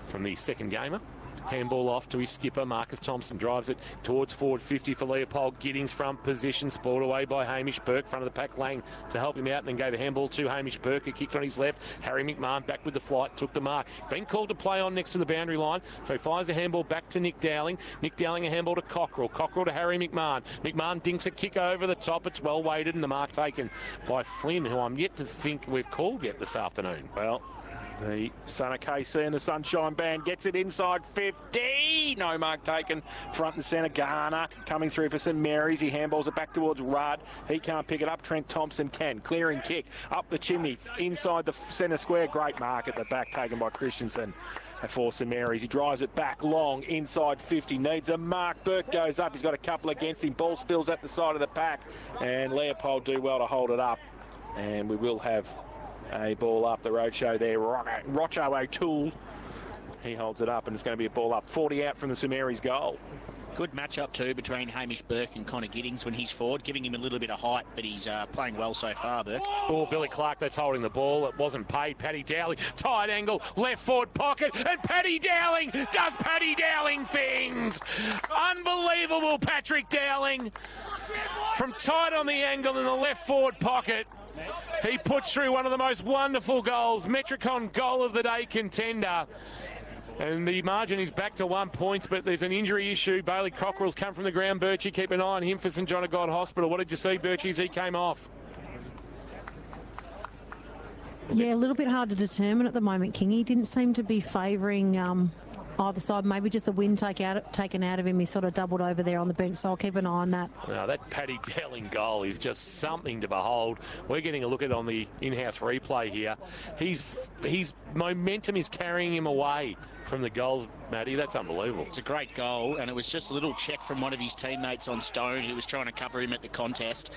from the second gamer. Handball off to his skipper. Marcus Thompson drives it towards forward 50 for Leopold. Giddings front position. Spoiled away by Hamish Burke. Front of the pack, Lang to help him out and then gave a handball to Hamish Burke, who kicked on his left. Harry McMahon back with the flight. Took the mark. Been called to play on next to the boundary line. So he fires a handball back to Nick Dowling. Nick Dowling a handball to Cockrell. Cockrell to Harry McMahon. McMahon dinks a kick over the top. It's well weighted and the mark taken by Flynn, who I'm yet to think we've called yet this afternoon. Well, the son of KC and the Sunshine Band gets it inside 50. No mark taken. Front and centre. Garner coming through for St Mary's. He handballs it back towards Rudd. He can't pick it up. Trent Thompson can. Clearing kick up the chimney inside the centre square. Great mark at the back taken by Christensen for St Mary's. He drives it back long inside 50. Needs a mark. Burke goes up. He's got a couple against him. Ball spills at the side of the pack. And Leopold do well to hold it up. And we will have a ball up the roadshow there. Rocho O'Toole, he holds it up and it's going to be a ball up. 40 out from the St Mary's goal. Good matchup too between Hamish Burke and Connor Giddings when he's forward, giving him a little bit of height, but he's playing well so far, Burke. Oh, Billy Clark, that's holding the ball. It wasn't paid. Paddy Dowling, tight angle, left forward pocket, and Paddy Dowling does Paddy Dowling things. Unbelievable, Patrick Dowling. From tight on the angle in the left forward pocket, he puts through one of the most wonderful goals, Metricon goal of the day contender. And the margin is back to 1 point, but there's an injury issue. Bailey Cockrell's come from the ground. Birchie, keep an eye on him for St John of God Hospital. What did you see, Birchie, as he came off? Yeah, a little bit hard to determine at the moment, King. He didn't seem to be favouring either side. Maybe just the wind taken out of him. He sort of doubled over there on the bench, so I'll keep an eye on that. Now, that Paddy Dowling goal is just something to behold. We're getting a look at it on the in-house replay here. His momentum is carrying him away from the goals, Matty. That's unbelievable. It's a great goal, and it was just a little check from one of his teammates on Stone, who was trying to cover him at the contest,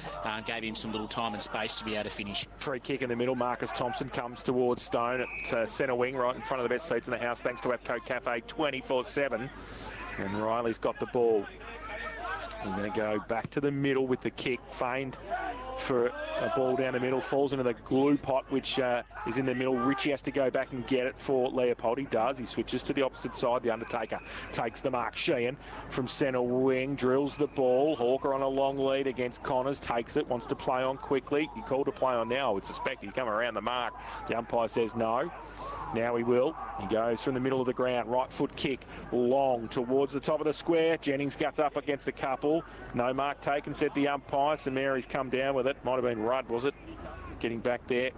gave him some little time and space to be able to finish. Free kick in the middle. Marcus Thompson comes towards Stone at centre wing, right in front of the best seats in the house, thanks to APCO Cafe 24/7. And Riley's got the ball. He's going to go back to the middle with the kick, feigned for a ball down the middle, falls into the glue pot, which is in the middle. Richie has to go back and get it for Leopold. He does. He switches to the opposite side. The Undertaker takes the mark. Sheehan from centre wing drills the ball. Hawker on a long lead against Connors, takes it, wants to play on quickly. He called to play on now. I would suspect he'd come around the mark. The umpire says no. Now he will. He goes from the middle of the ground. Right foot kick long towards the top of the square. Jennings guts up against the couple. No mark taken, said the umpire. St Mary's come down with it. Might have been Rudd, was it? Getting back there,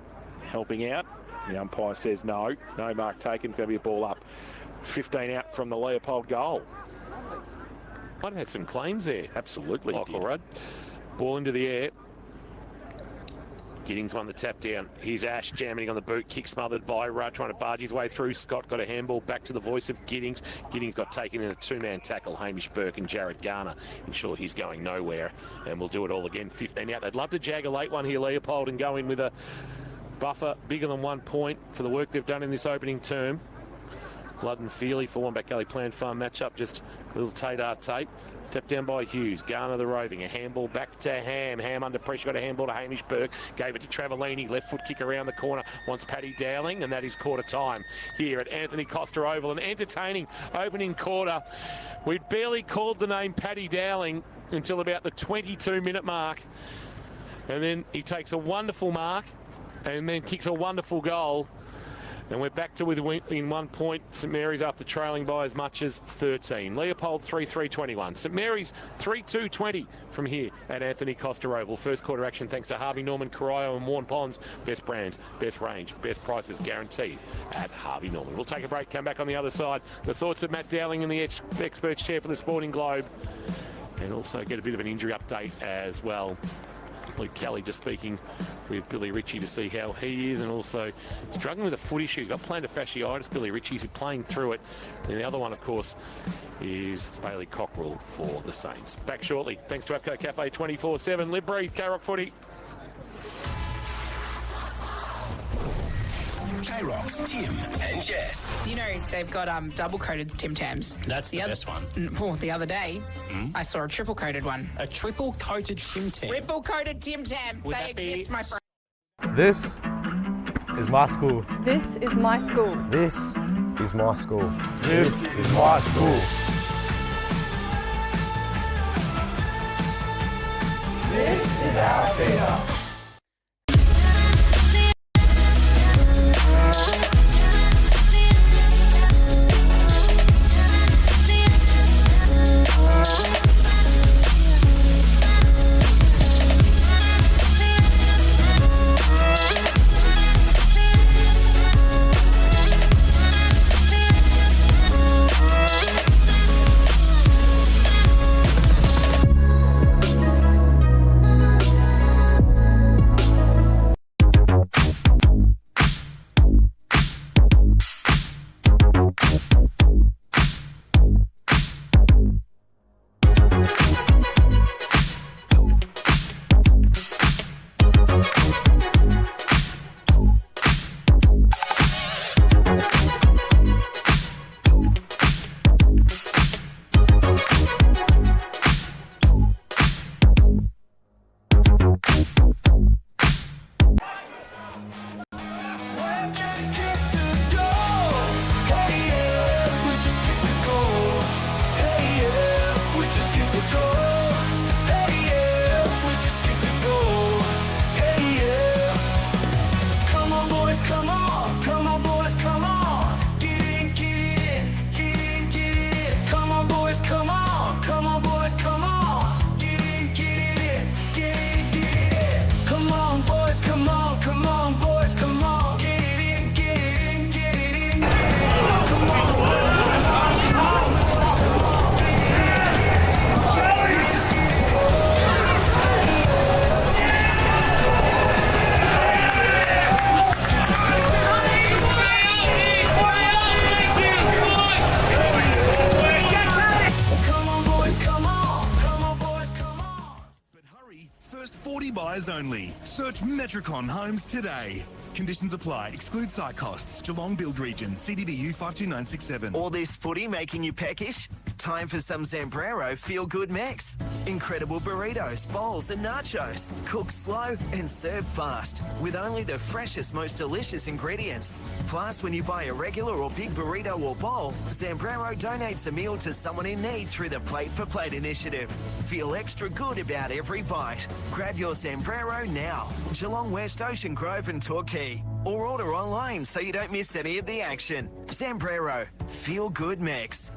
helping out. The umpire says no. No mark taken. It's going to be a ball up. 15 out from the Leopold goal. Might have had some claims there. Absolutely. Michael Rudd. Ball into the air. Giddings won the tap down. Here's Ash jamming on the boot. Kick smothered by Rudd, trying to barge his way through. Scott got a handball back to the voice of Giddings. Giddings got taken in a two-man tackle. Hamish Burke and Jared Garner. In short, he's going nowhere. And we'll do it all again. 15 out. They'd love to jag a late one here, Leopold, and go in with a buffer bigger than 1 point for the work they've done in this opening term. Blood and Feely for Wombat Gully Plan Farm matchup. Just a little Tadar tape. Tapped down by Hughes. Garner the roving. A handball back to Ham. Ham under pressure. Got a handball to Hamish Burke. Gave it to Travellini. Left foot kick around the corner. Wants Paddy Dowling. And that is quarter time here at Anthony Costa Oval. An entertaining opening quarter. We'd barely called the name Paddy Dowling until about the 22-minute mark. And then he takes a wonderful mark and then kicks a wonderful goal. And we're back to within 1 point. St Mary's after trailing by as much as 13. Leopold 3-3-21. St Mary's 3-2-20 from here at Anthony Costa Oval. First quarter action thanks to Harvey Norman, Corio and Warren Ponds. Best brands, best range, best prices guaranteed at Harvey Norman. We'll take a break, come back on the other side. The thoughts of Matt Dowling in the experts chair for the Sporting Globe. And also get a bit of an injury update as well. Luke Kelly just speaking with Billy Ritchie to see how he is, and also struggling with a foot issue. Got plantar fasciitis, Billy Ritchie's playing through it. And the other one, of course, is Bailey Cockrell for the Saints. Back shortly. Thanks to APCO Cafe 24/7. Live, breathe, K-Rock footy. K-Rock's Tim and Jess. You know, they've got double-coated Tim Tams. That's the best one. Well, the other day, I saw a triple-coated one. A triple-coated Tim Tam. Triple-coated Tim Tam. They exist, my friend. This is my school. This is my school. This is my school. This is my school. This is our theatre. Only. Search Metricon Homes today. Conditions apply. Exclude site costs. Geelong Build Region. CDDU 52967. All this footy making you peckish? Time for some Zambrero feel-good mix. Incredible burritos, bowls and nachos. Cook slow and serve fast with only the freshest, most delicious ingredients. Plus, when you buy a regular or big burrito or bowl, Zambrero donates a meal to someone in need through the Plate for Plate initiative. Feel extra good about every bite. Grab your Zambrero now. Geelong West, Ocean Grove and Torquay. Or order online so you don't miss any of the action. Zambrero, feel good mix.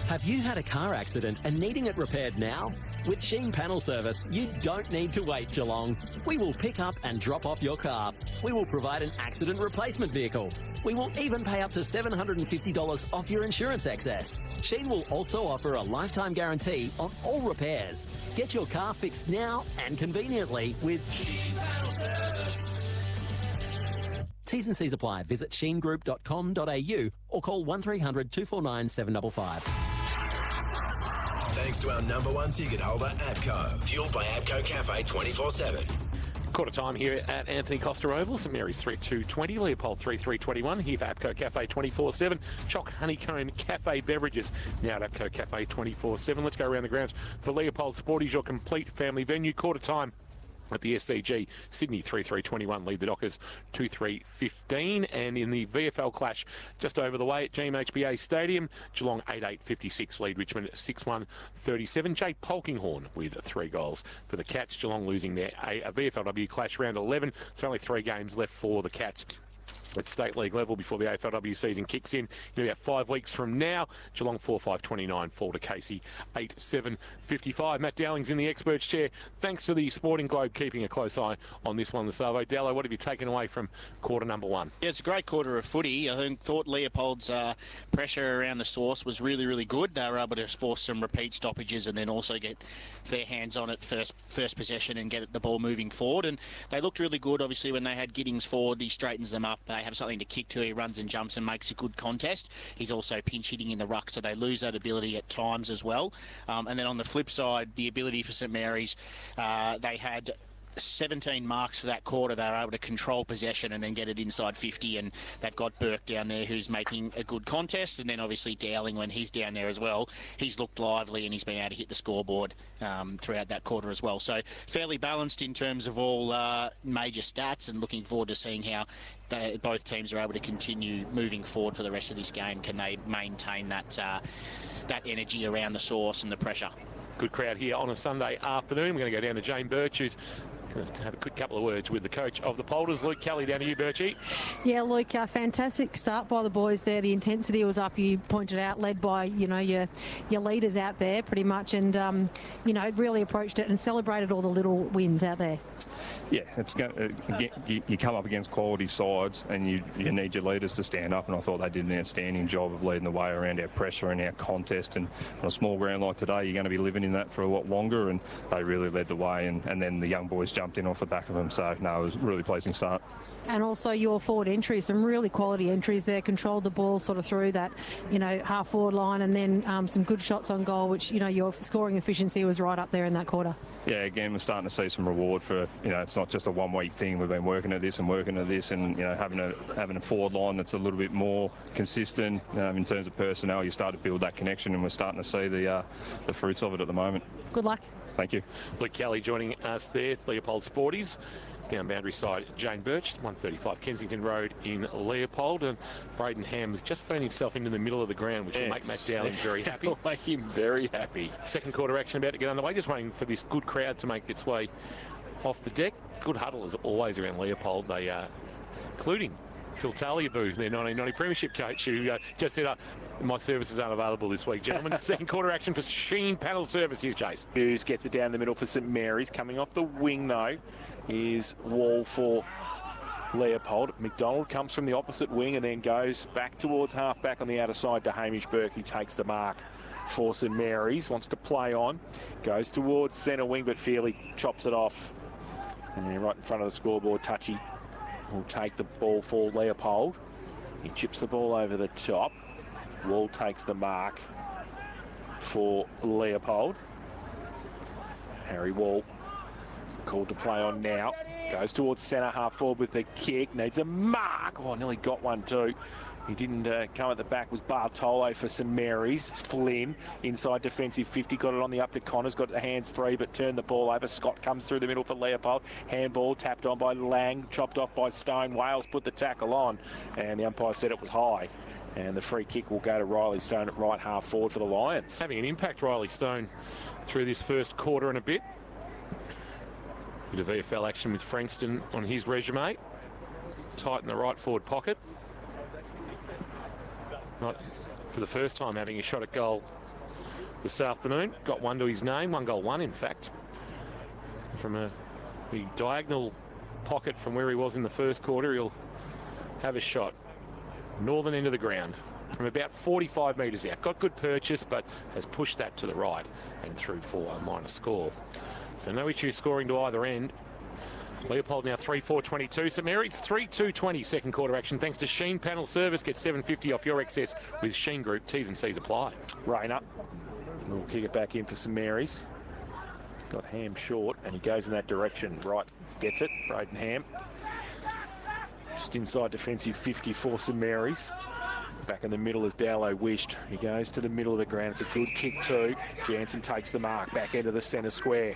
Have you had a car accident and needing it repaired now? With Sheen Panel Service, you don't need to wait, Geelong. We will pick up and drop off your car. We will provide an accident replacement vehicle. We will even pay up to $750 off your insurance excess. Sheen will also offer a lifetime guarantee on all repairs. Get your car fixed now and conveniently with Sheen Panel Service. T's and C's apply. Visit sheengroup.com.au or call 1300 249 755. Thanks to our number one ticket holder, APCO. Fueled by APCO Cafe 24/7. Quarter time here at Anthony Costa Oval. St Mary's 3-2-20, Leopold 3-3-21. Here for APCO Cafe 24/7. Choc Honeycomb Cafe Beverages. Now at APCO Cafe 24/7. Let's go around the grounds for Leopold Sporties, your complete family venue. Quarter time at the SCG. Sydney 3-3-21 lead the Dockers 2-3-15, and in the VFL clash just over the way at GMHBA Stadium, Geelong 8-8-56 lead Richmond 6-1-37. Jay Polkinghorne with 3 goals for the Cats. Geelong losing their VFLW clash round 11. It's only 3 games left for the Cats at state league level before the AFLW season kicks in about 5 weeks from now. Geelong 4-5-29 fall to Casey 8-7-55. Matt Dowling's in the experts chair. Thanks to the Sporting Globe keeping a close eye on this one, the Savo. Dallo, what have you taken away from quarter number 1? Yeah, it's a great quarter of footy. I thought Leopold's pressure around the source was really, really good. They were able to force some repeat stoppages and then also get their hands on it first possession and get the ball moving forward. And they looked really good, obviously, when they had Giddings forward. He straightens them up. They have something to kick to. He runs and jumps and makes a good contest. He's also pinch hitting in the ruck, so they lose that ability at times as well. And then on the flip side, the ability for St Mary's, they had 17 marks for that quarter. They were able to control possession and then get it inside 50, and they've got Burke down there who's making a good contest, and then obviously Dowling, when he's down there as well, he's looked lively and he's been able to hit the scoreboard throughout that quarter as well. So fairly balanced in terms of all major stats, and looking forward to seeing how both teams are able to continue moving forward for the rest of this game. Can they maintain that energy around the source and the pressure? Good crowd here on a Sunday afternoon. We're going to go down to Jane Birch, who's going to have a quick couple of words with the coach of the Polders, Luke Kelly. Down to you, Birchie. Yeah, Luke, fantastic start by the boys there. The intensity was up, you pointed out, led by, your leaders out there pretty much, and, really approached it and celebrated all the little wins out there. Yeah, it's going you come up against quality sides, and you need your leaders to stand up, and I thought they did an outstanding job of leading the way around our pressure and our contest. And on a small ground like today, you're going to be living in that for a lot longer, and they really led the way, and then the young boys jumped in off the back of them. So, no, it was a really pleasing start. And also your forward entries, some really quality entries there, controlled the ball sort of through that, half forward line, and then some good shots on goal, which, your scoring efficiency was right up there in that quarter. Yeah, again, we're starting to see some reward for, it's not just a one-week thing. We've been working at this, and having a forward line that's a little bit more consistent in terms of personnel. You start to build that connection, and we're starting to see the fruits of it at the moment. Good luck. Thank you. Luke Kelly joining us there, Leopold Sporties. Down boundary side, Jane Birch, 135 Kensington Road in Leopold, and Braden Ham has just found himself into the middle of the ground, which will make Matt Dowling very happy. Will make him very happy. Second quarter action about to get underway, just waiting for this good crowd to make its way off the deck. Good huddle as always around Leopold. They are including Phil Taliaboo, their 1990 Premiership coach, who just said, my services aren't available this week, gentlemen. Second quarter action for Sheen Panel Service. Here's Chase. Hughes gets it down the middle for St Mary's. Coming off the wing, though, is Wall for Leopold. McDonald comes from the opposite wing and then goes back towards half-back on the outer side to Hamish Burke. He takes the mark for St Mary's. Wants to play on. Goes towards centre wing, but Feely chops it off. And right in front of the scoreboard, Touchy will take the ball for Leopold. He chips the ball over the top. Wall takes the mark for Leopold. Harry Wall called to play on now. Goes towards centre half forward with the kick. Needs a mark. Oh, nearly got one too. He didn't come at the back. Was Bartolo for St Mary's. Flynn inside defensive 50. Got it on the up to Connors. Got the hands free but turned the ball over. Scott comes through the middle for Leopold. Handball tapped on by Lang. Chopped off by Stone. Wales put the tackle on. And the umpire said it was high. And the free kick will go to Riley Stone at right half forward for the Lions. Having an impact, Riley Stone, through this first quarter and a bit. Bit of VFL action with Frankston on his resume. Tight in the right forward pocket. Not for the first time having a shot at goal this afternoon. Got one to his name, 1 goal, 1 in fact. From the diagonal pocket from where he was in the first quarter, he'll have a shot. Northern end of the ground from about 45 metres out. Got good purchase, but has pushed that to the right and through for a minor score. So no issue scoring to either end. Leopold now 3-4-22. St Mary's 3-2-20 second quarter action. Thanks to Sheen Panel Service. Get $7.50 off your excess with Sheen Group. T's and C's apply. Rayner will kick it back in for St Mary's. Got Ham short and he goes in that direction. Right, gets it. Braden Ham. Just inside defensive 50 for St Mary's. Back in the middle as Dowlow wished. He goes to the middle of the ground. It's a good kick too. Jansen takes the mark. Back into the centre square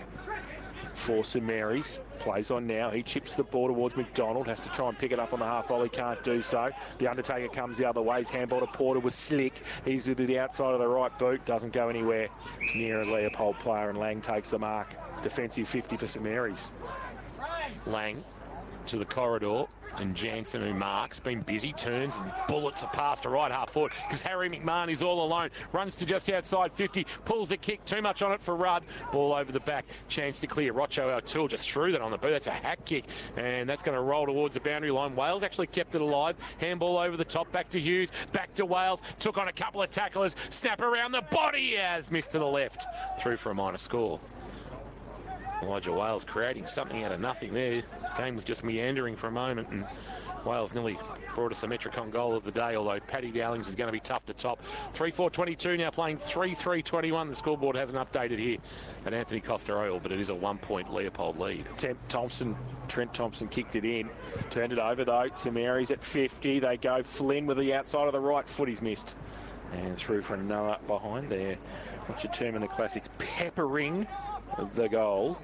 for St Mary's. Plays on now. He chips the ball towards McDonald. Has to try and pick it up on the half volley. Can't do so. The Undertaker comes the other way. His handball to Porter was slick. He's with the outside of the right boot. Doesn't go anywhere near a Leopold player, and Lang takes the mark. Defensive 50 for St Mary's. Lang to the corridor. And Jansen, who marks, been busy, turns and bullets a pass to right half forward because Harry McMahon is all alone. Runs to just outside 50, pulls a kick, too much on it for Rudd. Ball over the back, chance to clear. Rocho O'Toole just threw that on the boot. That's a hack kick, and that's going to roll towards the boundary line. Wales actually kept it alive. Handball over the top, back to Hughes, back to Wales. Took on a couple of tacklers. Snap around the body, has missed to the left. Through for a minor score. Elijah Wales creating something out of nothing there. Game was just meandering for a moment, and Wales nearly brought us a Metricon goal of the day, although Paddy Dowlings is going to be tough to top. 3-4-22 now playing 3-3-21. The scoreboard hasn't updated here at Anthony Costa Oil, but it is a 1-point Leopold lead. Trent Thompson kicked it in. Turned it over though. St Mary's at 50. They go Flynn with the outside of the right foot. He's missed. And through for another behind there. What you term in the classics, peppering the goal.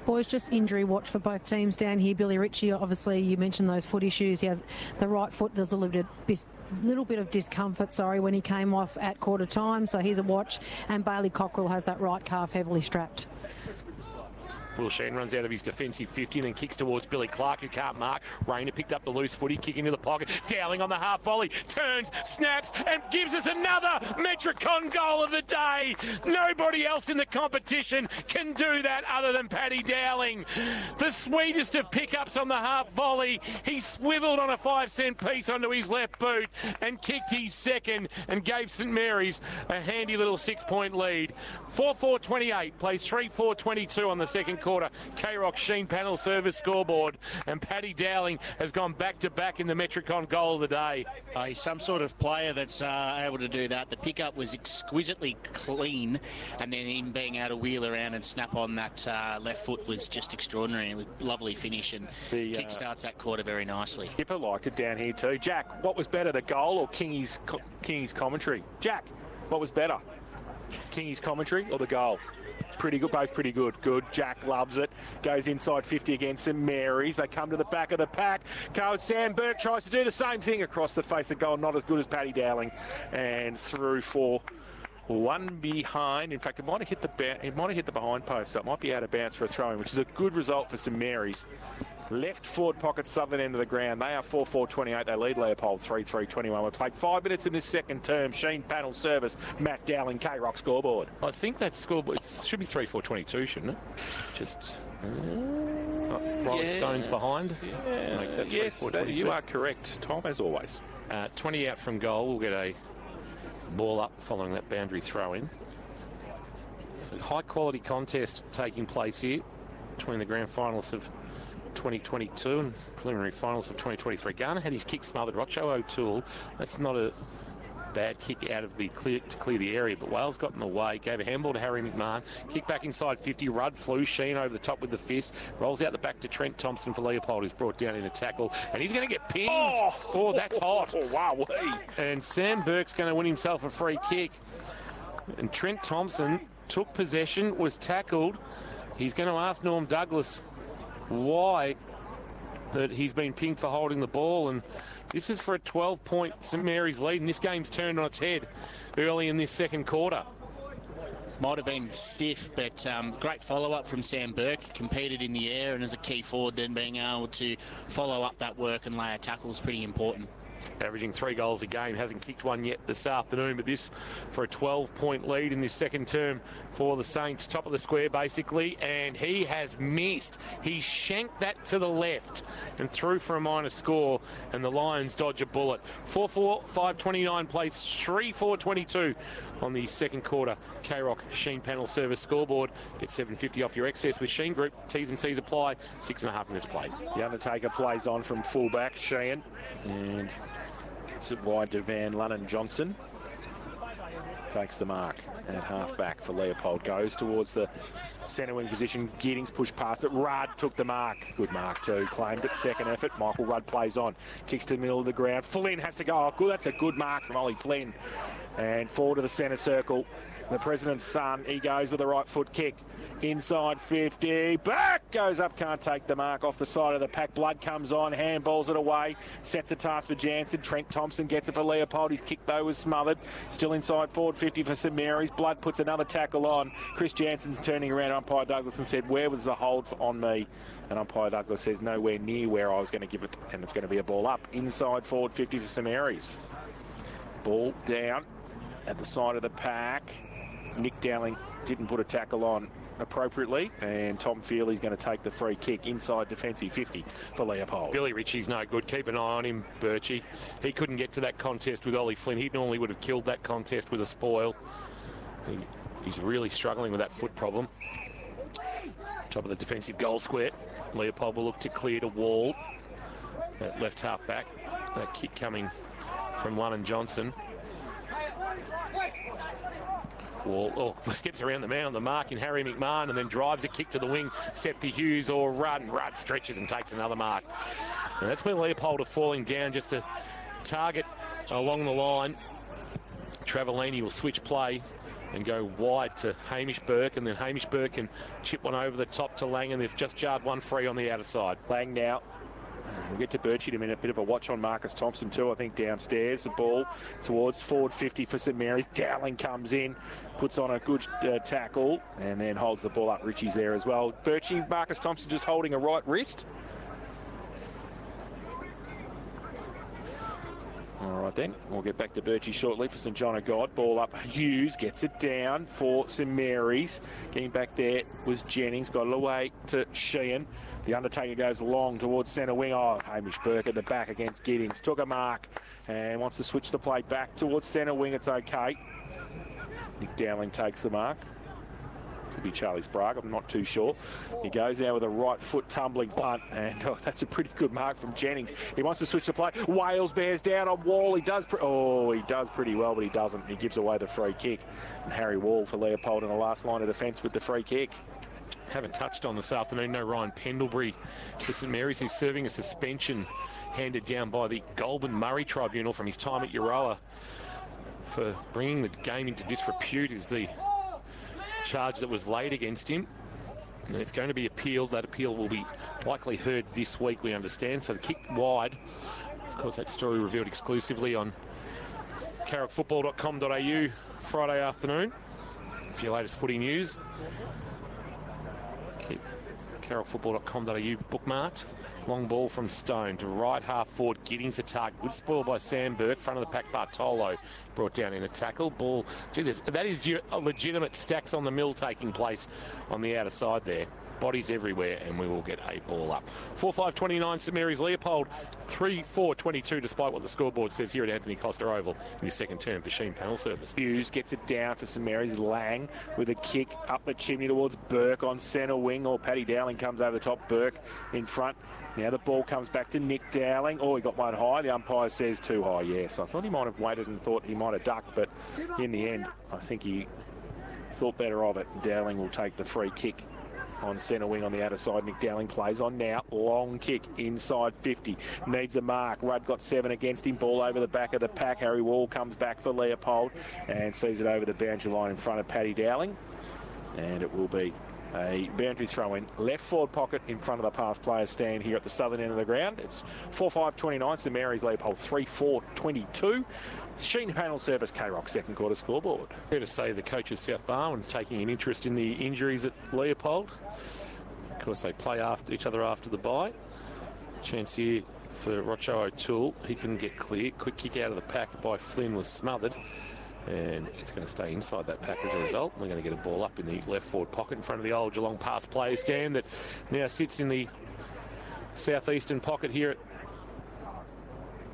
Boys, just injury watch for both teams down here. Billy Ritchie, obviously, you mentioned those foot issues. He has the right foot. There's a little bit of discomfort, when he came off at quarter time. So here's a watch. And Bailey Cockrell has that right calf heavily strapped. Will Sheen runs out of his defensive 50 and then kicks towards Billy Clark, who can't mark. Rayner picked up the loose footy, kick into the pocket. Dowling on the half volley, turns, snaps, and gives us another Metricon goal of the day. Nobody else in the competition can do that other than Paddy Dowling. The sweetest of pickups on the half volley. He swiveled on a 5-cent piece onto his left boot and kicked his second and gave St Mary's a handy little 6-point lead. 4-4-28, plays 3-4-22 on the second quarter. K-Rock Sheen panel service scoreboard, and Paddy Dowling has gone back-to-back in the Metricon goal of the day. He's some sort of player that's able to do that. The pickup was exquisitely clean, and then him being able to wheel around and snap on that left foot was just extraordinary. It was a lovely finish, and kick starts that quarter very nicely. Skipper liked it down here too. Jack, what was better, the goal or Kingy's commentary? Jack, what was better? Kingy's commentary or the goal? Pretty good, both pretty good. Good. Jack loves it. Goes inside 50 against St Mary's. They come to the back of the pack. Sam Burke tries to do the same thing across the face of goal. Not as good as Paddy Dowling. And through for one behind. In fact, it might have hit the behind post, so it might be out of bounds for a throw-in, which is a good result for St Mary's. Left forward pocket, southern end of the ground. They are 4-4-28. They lead Leopold 3-3-21. We've played 5 minutes in this second term. Sheen panel service. Matt Dowling, K-Rock scoreboard. I think that scoreboard, it should be 3-4-22, shouldn't it? Just Rolling Stones behind. Yeah. Makes that 3-4-22. Yes, you are correct, Tom, as always. 20 out from goal. We'll get a ball up following that boundary throw-in. So high-quality contest taking place here between the grand finalists of 2022 and preliminary finals of 2023. Garner had his kick smothered. Rocho O'Toole, that's not a bad kick out of the to clear the area, but Wales got in the way, gave a handball to Harry McMahon, kick back inside 50, Rudd flew, Sheen over the top with the fist, rolls out the back to Trent Thompson for Leopold, who's brought down in a tackle, and he's going to get pinned. Oh, that's hot. Wow. And Sam Burke's going to win himself a free kick. And Trent Thompson took possession, was tackled. He's going to ask Norm Douglas why that he's been pinged for holding the ball, and this is for a 12-point St Mary's lead, and this game's turned on its head early in this second quarter. Might have been stiff, but great follow-up from Sam Burke. Competed in the air and as a key forward, then being able to follow up that work and lay a tackle is pretty important. Averaging 3 goals a game, hasn't kicked one yet this afternoon, but this for a 12-point lead in this second term for the Saints. Top of the square, basically, and he has missed. He shanked that to the left and threw for a minor score, and the Lions dodge a bullet. 4-4-5-29 plays 3-4-22 on the second quarter. K-Rock Sheen panel service scoreboard. Get $7.50 off your excess with Sheen Group. T's and C's apply. 6.5 minutes played. The Undertaker plays on from fullback, Sheen, and gets it wide to Van Lunnan Johnson. Takes the mark at half-back for Leopold. Goes towards the centre wing position. Giddings pushed past it. Rudd took the mark. Good mark too. Claimed it. Second effort. Michael Rudd plays on. Kicks to the middle of the ground. Flynn has to go. Oh, good. That's a good mark from Ollie Flynn. And forward to the centre circle. The President's son. He goes with the right foot kick. Inside 50. Back goes up. Can't take the mark off the side of the pack. Blood comes on. Handballs it away. Sets a task for Jansen. Trent Thompson gets it for Leopold. His kick though was smothered. Still inside forward 50 for St Mary's. Blood puts another tackle on. Chris Jansen's turning around umpire Douglas and said, where was the hold on me? And umpire Douglas says, nowhere near where I was going to give it. And it's going to be a ball up. Inside forward 50 for St Mary's. Ball down at the side of the pack. Nick Dowling didn't put a tackle on appropriately, and Tom Feely's going to take the free kick inside defensive 50 for Leopold. Billy Ritchie's no good. Keep an eye on him, Birchie. He couldn't get to that contest with Ollie Flynn. He normally would have killed that contest with a spoil. He's really struggling with that foot problem. Top of the defensive goal square. Leopold will look to clear to Wall. at left half back. That kick coming from Lunnon Johnson. Wall steps around the man on the mark in Harry McMahon and then drives a kick to the wing, set for Hughes or Rudd. Rudd stretches and takes another mark. And that's when Leopold are falling down just to target along the line. Travellini will switch play and go wide to Hamish Burke, and then Hamish Burke can chip one over the top to Lang, and they've just jarred one free on the outer side. Lang now. We'll get to Birchie in a minute. Bit of a watch on Marcus Thompson too, I think, downstairs. The ball towards forward 50 for St Mary's. Dowling comes in, puts on a good tackle, and then holds the ball up. Richie's there as well. Birchie, Marcus Thompson just holding a right wrist. All right then, we'll get back to Birchie shortly for St John of God. Ball up, Hughes gets it down for St Mary's. Getting back there was Jennings, got it away to Sheehan. The Undertaker goes long towards centre wing. Oh, Hamish Burke at the back against Giddings. Took a mark and wants to switch the play back towards centre wing. It's okay. Nick Dowling takes the mark. Could be Charlie Sprague, I'm not too sure. He goes there with a right foot tumbling punt, and that's a pretty good mark from Jennings. He wants to switch the play. Wales bears down on Wall. He does pretty well, but he doesn't. He gives away the free kick. And Harry Wall for Leopold in the last line of defence with the free kick. Haven't touched on this afternoon, no Ryan Pendlebury for St Mary's, who's serving a suspension handed down by the Goulburn Murray Tribunal from his time at Euroa for bringing the game into disrepute is the charge that was laid against him. And it's going to be appealed. That appeal will be likely heard this week, we understand. So the kick wide. Of course, that story revealed exclusively on carrickfootball.com.au Friday afternoon for your latest footy news. Keep carrickfootball.com.au bookmarked. Long ball from Stone to right half forward. Giddings a target. Good spoil by Sam Burke. Front of the pack, Bartolo brought down in a tackle. Ball. Gee, that is a legitimate stacks on the mill taking place on the outer side there. Bodies everywhere, and we will get a ball up. 4-5-29 St Mary's Leopold. 3-4-22 despite what the scoreboard says here at Anthony Costa Oval in his second term for Sheen Panel Service. Hughes gets it down for St Mary's. Lang with a kick up the chimney towards Burke on centre wing, or Paddy Dowling comes over the top. Burke in front. Now the ball comes back to Nick Dowling. Oh, he got one high. The umpire says too high, yes. I thought he might have waited and thought he might have ducked, but in the end, I think he thought better of it. Dowling will take the free kick on centre wing on the outer side. Nick Dowling plays on now. Long kick inside 50. Needs a mark. Rudd got 7 against him. Ball over the back of the pack. Harry Wall comes back for Leopold and sees it over the boundary line in front of Paddy Dowling. And it will be a boundary throw in. Left forward pocket in front of the pass players stand here at the southern end of the ground. It's 4-5-29. St Mary's Leopold 3-4-22. Sheen Panel Service, K-Rock second quarter scoreboard. Fair to say the coach of South Barwon's taking an interest in the injuries at Leopold. Of course, they play after each other after the bye. Chance here for Rocho O'Toole. He couldn't get clear. Quick kick out of the pack by Flynn was smothered. And it's going to stay inside that pack as a result. We're going to get a ball up in the left forward pocket in front of the old Geelong pass player stand that now sits in the southeastern pocket here at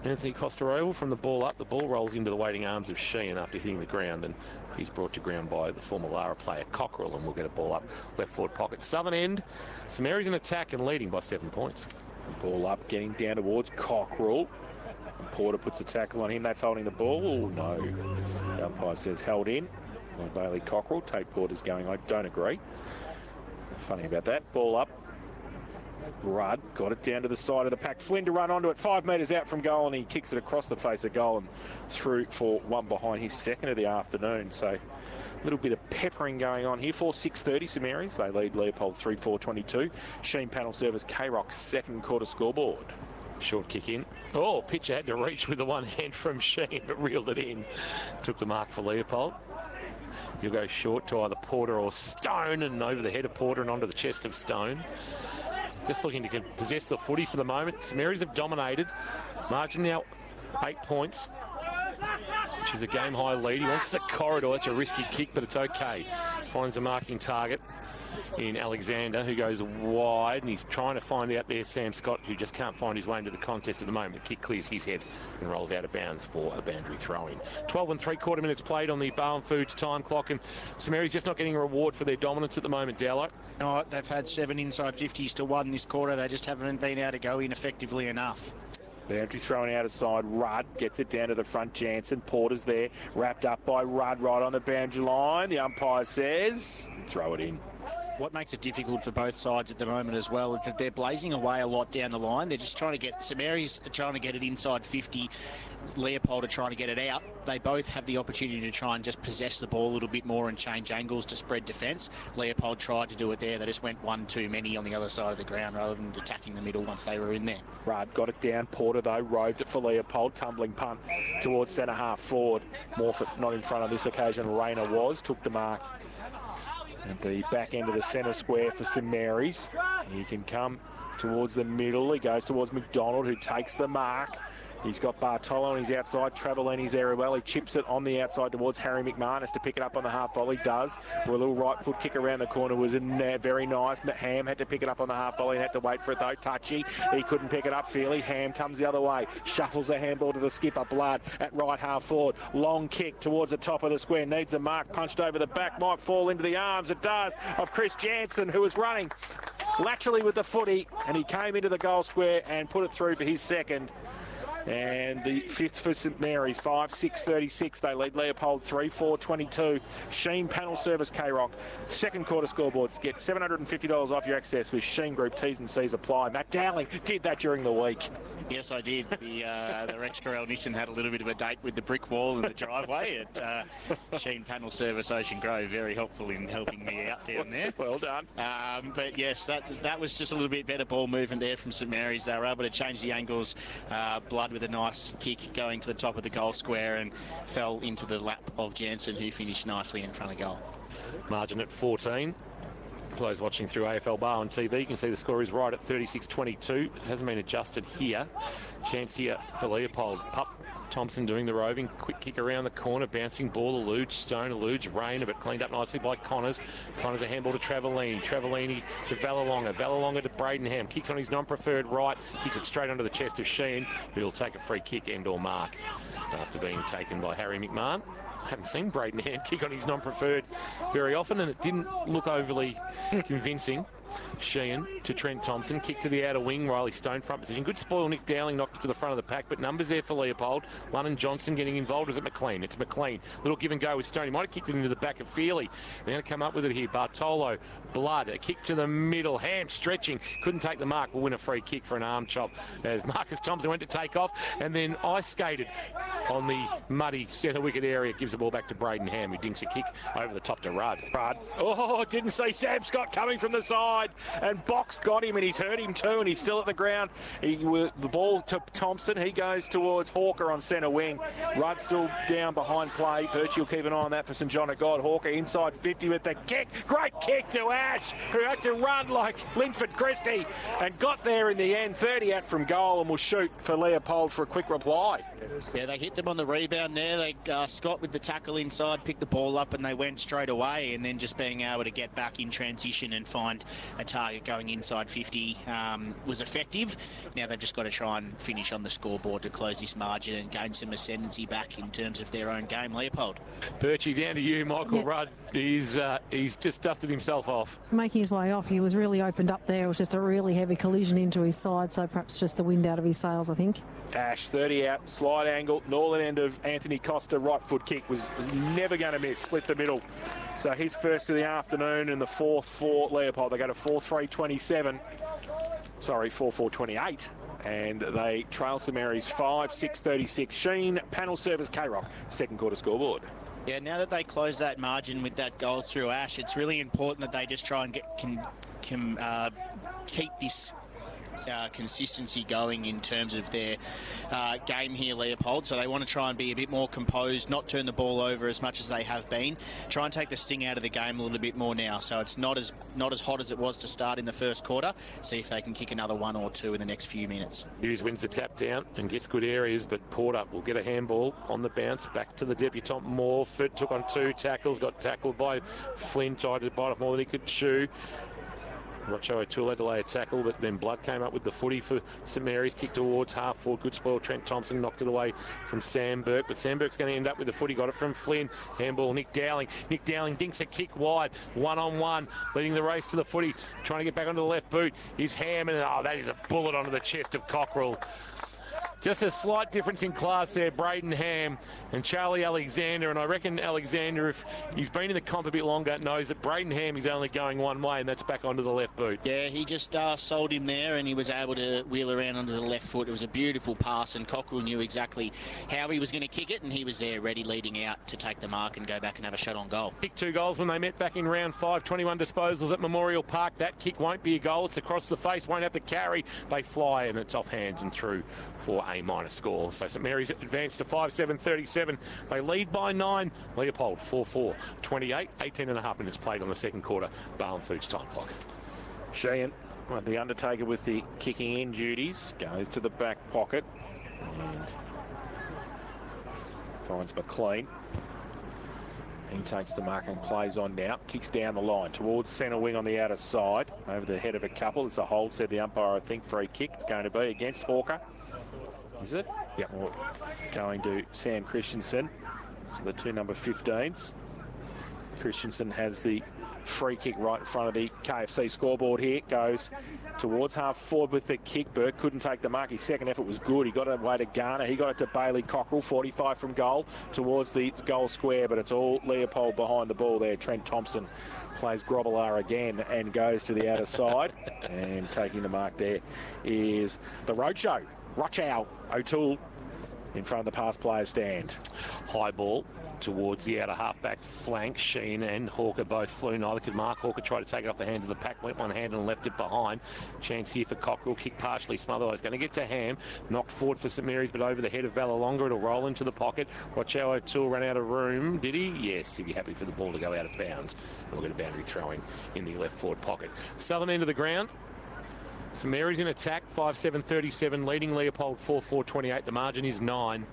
Anthony Costa Oval. From the ball up, the ball rolls into the waiting arms of Sheehan after hitting the ground, and he's brought to ground by the former Lara player Cockrell, and we'll get a ball up left forward pocket. Southern end, St Mary's in attack and leading by 7 points. Ball up, getting down towards Cockrell. Porter puts the tackle on him. That's holding the ball. Oh, no. The umpire says held in by Bailey Cockrell. Tate Porter's going, I don't agree. Funny about that. Ball up. Rudd got it down to the side of the pack. Flynn to run onto it, 5 metres out from goal, and he kicks it across the face of goal and through for one behind, his second of the afternoon. So a little bit of peppering going on here. 4-6-30 St Mary's. They lead Leopold 3-4-22. Sheen Panel Service, K-Rock second quarter scoreboard. Short kick in. Oh, pitcher had to reach with the one hand from Sheen, but reeled it in. Took the mark for Leopold. He'll go short to either Porter or Stone, and over the head of Porter and onto the chest of Stone. Just looking to possess the footy for the moment. St Mary's have dominated. Margin now 8 points, which is a game-high lead. He wants the corridor. It's a risky kick, but it's okay. Finds a marking target in Alexander, who goes wide, and he's trying to find out there Sam Scott, who just can't find his way into the contest at the moment. The kick clears his head and rolls out of bounds for a boundary throw-in. 12 3/4 minutes played on the Barwon Foods time clock, and St Mary's just not getting a reward for their dominance at the moment, Dowlo. No, they've had 7 inside 50s to 1 this quarter. They just haven't been able to go in effectively enough. Boundary thrown out aside. Rudd gets it down to the front. Jansen. Porter's there. Wrapped up by Rudd right on the boundary line. The umpire says, throw it in. What makes it difficult for both sides at the moment as well is that they're blazing away a lot down the line. They're just trying to get, St Mary's are trying to get it inside 50. Leopold are trying to get it out. They both have the opportunity to try and just possess the ball a little bit more and change angles to spread defence. Leopold tried to do it there. They just went one too many on the other side of the ground rather than attacking the middle once they were in there. Rudd got it down. Porter, though, roved it for Leopold. Tumbling punt towards centre half forward. Morfitt not in front on this occasion. Rayner took the mark at the back end of the centre square for St Mary's. He can come towards the middle. He goes towards McDonald, who takes the mark. He's got Bartolo on his outside. Travellini's there as well. He chips it on the outside towards Harry McMahon to pick it up on the half volley. Does. A little right foot kick around the corner was in there. Very nice. Ham had to pick it up on the half volley and had to wait for it though. Touchy. He couldn't pick it up. Feely. Ham comes the other way. Shuffles the handball to the skipper. Blood at right half forward. Long kick towards the top of the square. Needs a mark. Punched over the back. Might fall into the arms. It does. Of Chris Jansen, who was running laterally with the footy. And he came into the goal square and put it through for his second. And the fifth for St Mary's, 5-6-36. They lead Leopold 3-4-22. Sheen Panel Service K-Rock. Second quarter scoreboards. Get $750 off your access with Sheen Group. T's and C's apply. Matt Dowling did that during the week. Yes, I did. The Rex Corral Nissan had a little bit of a date with the brick wall in the driveway at Sheen Panel Service Ocean Grove. Very helpful in helping me out down there. Well done. But yes, that was just a little bit better ball movement there from St Mary's. They were able to change the angles. Blood with a nice kick going to the top of the goal square and fell into the lap of Jansen, who finished nicely in front of goal. Margin at 14. For those watching through AFL Bar on TV, you can see the score is right at 36-22. It hasn't been adjusted here. Chance here for Leopold. Pup Thompson doing the roving. Quick kick around the corner. Bouncing ball. Stone eludes Rayner, but cleaned up nicely by Connors. Connors a handball to Travellini. Travellini to Vallelonga. Vallelonga to Bradenham. Kicks on his non-preferred right. Kicks it straight under the chest of Sheen, who'll take a free kick and or mark after being taken by Harry McMahon. I haven't seen Bradenham kick on his non-preferred very often, and it didn't look overly convincing. Sheehan to Trent Thompson, kick to the outer wing. Riley Stone front position. Good spoil. Nick Dowling knocked it to the front of the pack, but numbers there for Leopold. Lunnon Johnson getting involved. Is it McLean? It's McLean. Little give and go with Stone. He might have kicked it into the back of Feely. They're going to come up with it here. Bartolo, Blood, a kick to the middle. Ham stretching. Couldn't take the mark. Will win a free kick for an arm chop as Marcus Thompson went to take off and then ice skated on the muddy centre wicket area. Gives the ball back to Braden Ham, who dinks a kick over the top to Rudd. Oh, didn't see Sam Scott coming from the side. And Box got him, and he's hurt him too, and he's still at the ground. The ball to Thompson. He goes towards Hawker on centre wing. Rudd still down behind play. Birchie will keep an eye on that for St John of God. Hawker inside 50 with the kick. Great kick to Ash, who had to run like Linford Christie and got there in the end. 30 out from goal and will shoot for Leopold for a quick reply. Yeah, they hit them on the rebound there. Scott with the tackle inside picked the ball up and they went straight away, and then just being able to get back in transition and find a target going inside 50 was effective. Now they've just got to try and finish on the scoreboard to close this margin and gain some ascendancy back in terms of their own game. Leopold. Birchie, down to you. Michael Rudd, he's just dusted himself off. Making his way off, he was really opened up there. It was just a really heavy collision into his side, so perhaps just the wind out of his sails, I think. Ash, 30 out, slide angle, northern end of Anthony Costa, right foot kick, was never going to miss, split the middle. So his first of the afternoon and the fourth for Leopold. They go to 4-3-27. Sorry, 4-4-28. And they trail St Mary's 5-6-36. Sheen, Panel Service, K-Rock, second quarter scoreboard. Yeah, now that they close that margin with that goal through Ash, it's really important that they just try and keep this consistency going in terms of their game here, Leopold. So they want to try and be a bit more composed, not turn the ball over as much as they have been. Try and take the sting out of the game a little bit more now. So it's not as hot as it was to start in the first quarter. See if they can kick another one or two in the next few minutes. Hughes wins the tap down and gets good areas, but Porter will get a handball on the bounce back to the debutant Morfitt. Took on two tackles, got tackled by Flynn, tried to bite off more than he could chew. Rocho O'Toole had to lay a tackle, but then Blood came up with the footy for St Mary's, kick towards half forward. Good spoil. Trent Thompson knocked it away from Sam Burke, but Sam Burke's going to end up with the footy. Got it from Flynn. Handball, Nick Dowling. Nick Dowling dinks a kick wide, one-on-one, leading the race to the footy, trying to get back onto the left boot. His Ham, and that is a bullet onto the chest of Cockrell. Just a slight difference in class there, Braden Ham and Charlie Alexander. And I reckon Alexander, if he's been in the comp a bit longer, knows that Braden Ham is only going one way, and that's back onto the left boot. Yeah, he just sold him there, and he was able to wheel around onto the left foot. It was a beautiful pass, and Cockrell knew exactly how he was going to kick it, and he was there ready leading out to take the mark and go back and have a shot on goal. Kicked 2 goals when they met back in round 5, 21 disposals at Memorial Park. That kick won't be a goal. It's across the face, won't have to carry. They fly, and it's off hands and through for a minor score. So St Mary's advanced to 5-7-37. They lead by 9. Leopold 4-4, 28, 18.5 minutes played on the second quarter. Barwon Foods time clock. Sheehan, the undertaker with the kicking in duties, goes to the back pocket and finds McLean. He takes the mark and plays on now. Kicks down the line towards centre wing on the outer side. Over the head of a couple. It's a hold, said the umpire, I think. Free kick. It's going to be against Hawker. Is it? Yep. Or going to Sam Christensen. So the 2 number 15s. Christensen has the free kick right in front of the KFC scoreboard here. Goes towards half forward with the kick. Burke couldn't take the mark. His second effort was good. He got it away to Garner. He got it to Bailey Cockrell, 45 from goal towards the goal square, but it's all Leopold behind the ball there. Trent Thompson plays Grobbelaar again and goes to the outer side. And taking the mark there is the Roadshow. Rochow O'Toole in front of the pass player stand. High ball towards the outer half-back flank. Sheen and Hawker both flew. Neither could mark. Hawker tried to take it off the hands of the pack. Went one hand and left it behind. Chance here for Cockrell. Kick partially smothered. It's going to get to Ham. Knocked forward for St Mary's, but over the head of Vallelonga. It'll roll into the pocket. Rochow O'Toole ran out of room. Did he? Yes. He'd be happy for the ball to go out of bounds. And we'll get a boundary throwing in the left forward pocket. Southern end of the ground. St Mary's in attack, 5-7-37, leading Leopold 4-4-28. The margin is 9,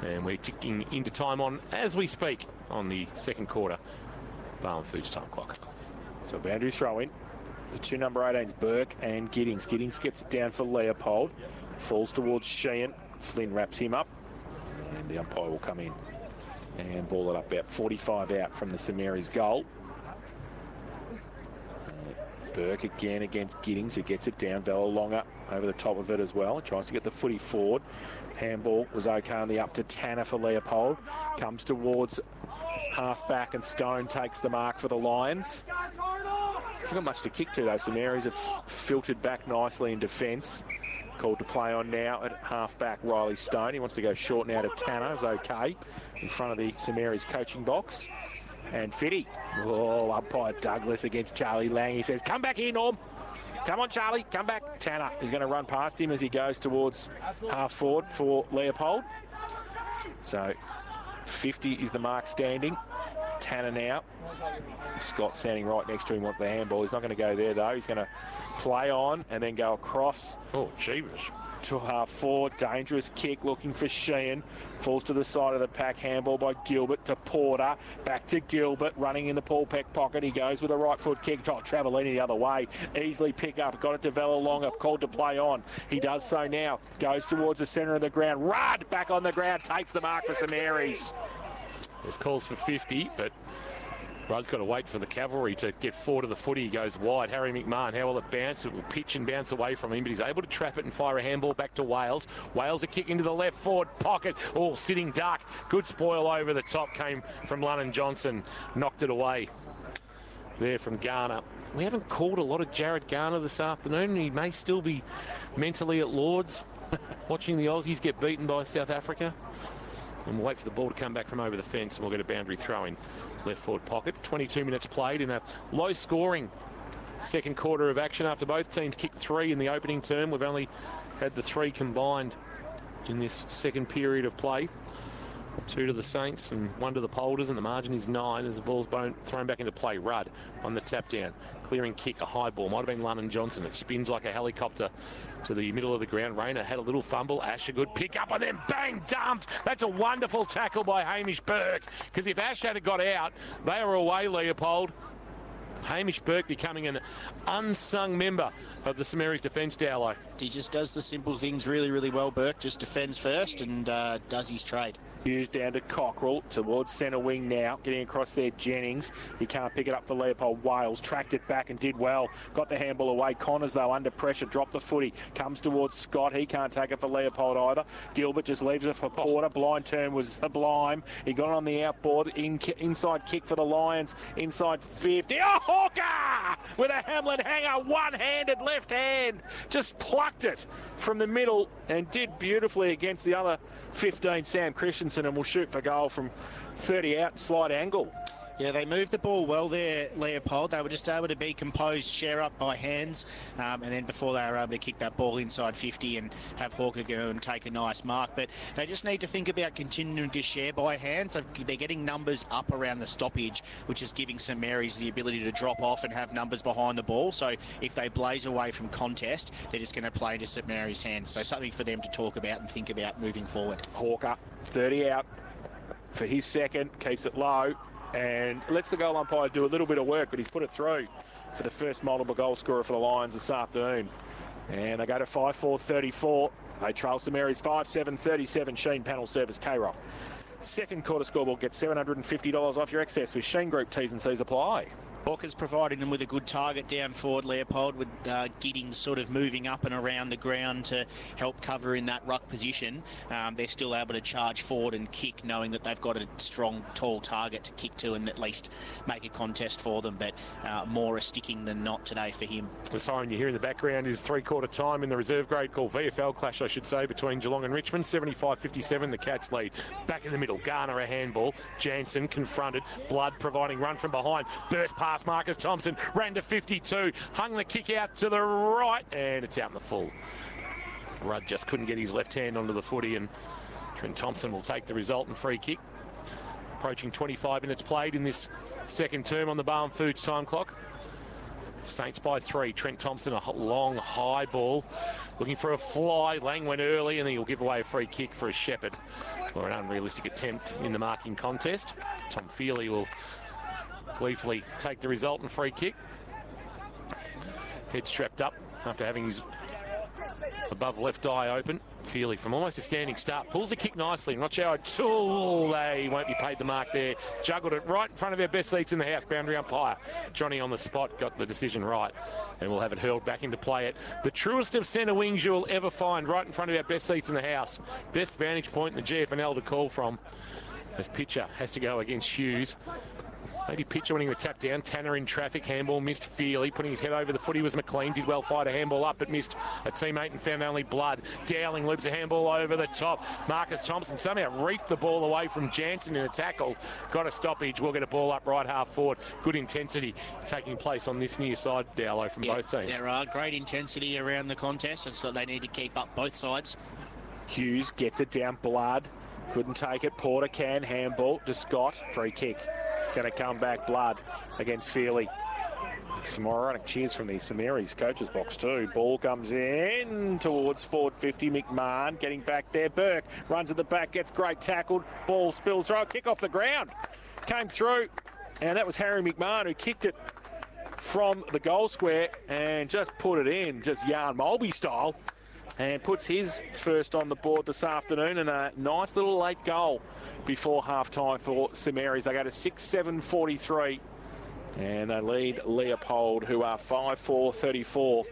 and we're ticking into time on as we speak on the second quarter. Barwon Foods time clock. So boundary throw in. The 2 number 18s, Burke and Giddings. Giddings gets it down for Leopold. Falls towards Sheehan. Flynn wraps him up, and the umpire will come in and ball it up about 45 out from the St Mary's goal. Burke again against Giddings, who gets it down. Vallelonga over the top of it as well. Tries to get the footy forward. Handball was okay on the up to Tanner for Leopold. Comes towards half-back, and Stone takes the mark for the Lions. Hasn't got much to kick to, though. St Mary's have filtered back nicely in defence. Called to play on now at half-back, Riley Stone. He wants to go short now to Tanner. It's okay in front of the St Mary's coaching box. And Fitty. Oh, umpire Douglas against Charlie Lang. He says, come back here, Norm. Come on, Charlie. Come back. Tanner is going to run past him as he goes towards half forward for Leopold. So 50 is the mark standing. Tanner now. Scott standing right next to him wants the handball. He's not going to go there, though. He's going to play on and then go across. Oh, jeebus. To half forward, dangerous kick looking for Sheehan, falls to the side of the pack, handball by Gilbert to Porter, back to Gilbert, running in the Paul Peck pocket. He goes with a right foot kick. Travellini the other way, easily pick up, got it to Vallelonga, called to play on. He does so now, goes towards the centre of the ground. Rudd back on the ground, takes the mark for St Mary's. There's calls for 50, but Rudd's got to wait for the cavalry to get forward of the footy. He goes wide. Harry McMahon, how will it bounce? It will pitch and bounce away from him, but he's able to trap it and fire a handball back to Wales. Wales a kick into the left forward pocket. Oh, sitting duck. Good spoil over the top came from Lunnon Johnson. Knocked it away there from Garner. We haven't called a lot of Jared Garner this afternoon. He may still be mentally at Lord's watching the Aussies get beaten by South Africa. And we'll wait for the ball to come back from over the fence, and we'll get a boundary throw in left forward pocket. 22 minutes played in a low scoring second quarter of action after both teams kicked 3 in the opening term. We've only had the 3 combined in this second period of play. 2 to the Saints and 1 to the Polders, and the margin is 9 as the ball's thrown back into play. Rudd on the tap down, clearing kick, a high ball, might have been Lunnon Johnson. It spins like a helicopter to the middle of the ground. Rayner had a little fumble. Ash a good pick up, and then bang, dumped. That's a wonderful tackle by Hamish Burke, because if Ash had got out, they were away, Leopold. Hamish Burke becoming an unsung member of the St Mary's defence, Dowlo. He just does the simple things really, really well, Burke. Just defends first and does his trade. Hughes down to Cockrell, towards centre wing now, getting across there, Jennings. He can't pick it up for Leopold. Wales tracked it back and did well. Got the handball away. Connors, though, under pressure, dropped the footy. Comes towards Scott. He can't take it for Leopold either. Gilbert just leaves it for Porter. Blind turn was sublime. He got on the outboard. Inside kick for the Lions. Inside 50. Oh, Hawker! With a Hamlin hanger, one-handed left hand. Just plucked it from the middle and did beautifully against the other 15, Sam Christensen, and will shoot for goal from 30 out, slide angle. Yeah, they moved the ball well there, Leopold. They were just able to be composed, share up by hands, and then before they were able to kick that ball inside 50 and have Hawker go and take a nice mark. But they just need to think about continuing to share by hands. They're getting numbers up around the stoppage, which is giving St Mary's the ability to drop off and have numbers behind the ball. So if they blaze away from contest, they're just going to play into St Mary's hands. So something for them to talk about and think about moving forward. Hawker, 30 out for his second, keeps it low. And lets the goal umpire do a little bit of work, but he's put it through for the first multiple goal scorer for the Lions this afternoon. And they go to 5-4-34. They trail St Mary's 5-7-37. Sheen Panel Service K-Rock. Second quarter scoreboard gets $750 off your excess with Sheen Group. T's and C's apply. Hawker's providing them with a good target down forward, Leopold, with Giddings sort of moving up and around the ground to help cover in that ruck position. They're still able to charge forward and kick, knowing that they've got a strong, tall target to kick to and at least make a contest for them. But more a sticking than not today for him. The siren you hear in the background is three-quarter time in the reserve grade called VFL clash, I should say, between Geelong and Richmond. 75-57, the Cats lead. Back in the middle, Garner a handball. Jansen confronted. Blood providing run from behind. Burst past Marcus Thompson, ran to 52, hung the kick out to the right, and it's out in the full. Rudd just couldn't get his left hand onto the footy, and Trent Thompson will take the resultant free kick. Approaching 25 minutes played in this second term on the Barham Foods time clock. Saints by 3. Trent Thompson, a long, high ball. Looking for a fly. Lang went early, and then he'll give away a free kick for a Shepherd, or an unrealistic attempt in the marking contest. Tom Feely will gleefully take the resultant free kick. Head strapped up after having his above left eye open. Feely from almost a standing start pulls the kick nicely. Rochow O'Toole, they won't be paid the mark there. Juggled it right in front of our best seats in the house. Boundary umpire Johnny on the spot got the decision right, and we'll have it hurled back into play at the truest of centre wings you'll ever find, right in front of our best seats in the house. Best vantage point in the GFNL to call from. As pitcher has to go against Hughes. Maybe pitcher winning the tap down. Tanner in traffic. Handball missed. Feely putting his head over the footy was McLean. Did well, fired a handball up, but missed a teammate and found only Blood. Dowling loops a handball over the top. Marcus Thompson somehow reefed the ball away from Jansen in a tackle. Got a stoppage. We'll get a ball up right half forward. Good intensity taking place on this near side, Dowlow, from both teams. There are great intensity around the contest. That's what they need to keep up, both sides. Hughes gets it down. Blood couldn't take it. Porter can. Handball to Scott. Free kick. Going to come back. Blood against Feely. Some ironic cheers from the St Mary's coach's box too. Ball comes in towards forward 50. McMahon getting back there. Burke runs at the back, gets great tackled. Ball spills through. Kick off the ground. Came through, and that was Harry McMahon who kicked it from the goal square and just put it in, just Yarn Mulby style, and puts his first on the board this afternoon, and a nice little late goal before half-time for St Mary's. They go to 6-7-43, and they lead Leopold, who are 5-4-34.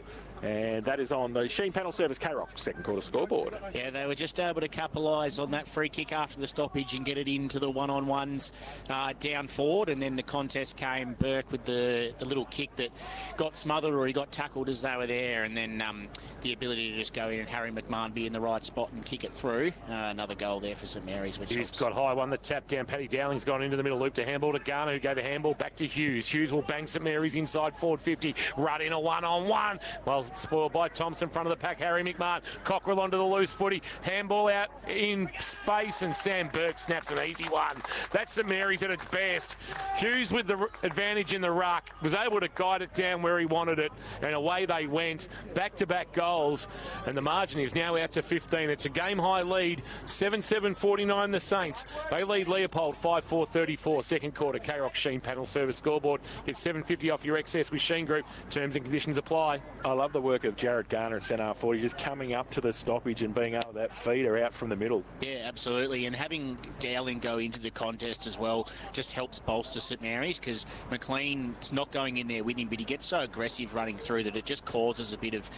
And that is on the Sheen Panel Service K-Rock second quarter scoreboard. Yeah, they were just able to capitalise on that free kick after the stoppage and get it into the one-on-ones down forward. And then the contest came. Burke with the little kick that got smothered, or he got tackled as they were there. And then the ability to just go in and Harry McMahon be in the right spot and kick it through. Another goal there for St Mary's. He's got high one, the tap down. Paddy Dowling's gone into the middle loop to handball to Garner, who gave a handball back to Hughes. Hughes will bang St Mary's inside forward 50. Rudd in a one-on-one. Well, spoiled by Thompson, front of the pack. Harry McMahon. Cockrell onto the loose footy. Handball out in space, and Sam Burke snaps an easy one. That's St Mary's at its best. Hughes with the advantage in the ruck was able to guide it down where he wanted it, and away they went. Back-to-back goals, and the margin is now out to 15. It's a game-high lead. 7-7-49 the Saints. They lead Leopold 5-4-34. Second quarter. K-Rock Sheen Panel Service scoreboard. It's $750 off your excess with Sheen Group. Terms and conditions apply. I love the work of Jared Garner at centre half forward, just coming up to the stoppage and being able to that feeder out from the middle. Yeah, absolutely. And having Dowling go into the contest as well just helps bolster St Mary's, because McLean's not going in there with him, but he gets so aggressive running through that it just causes a bit of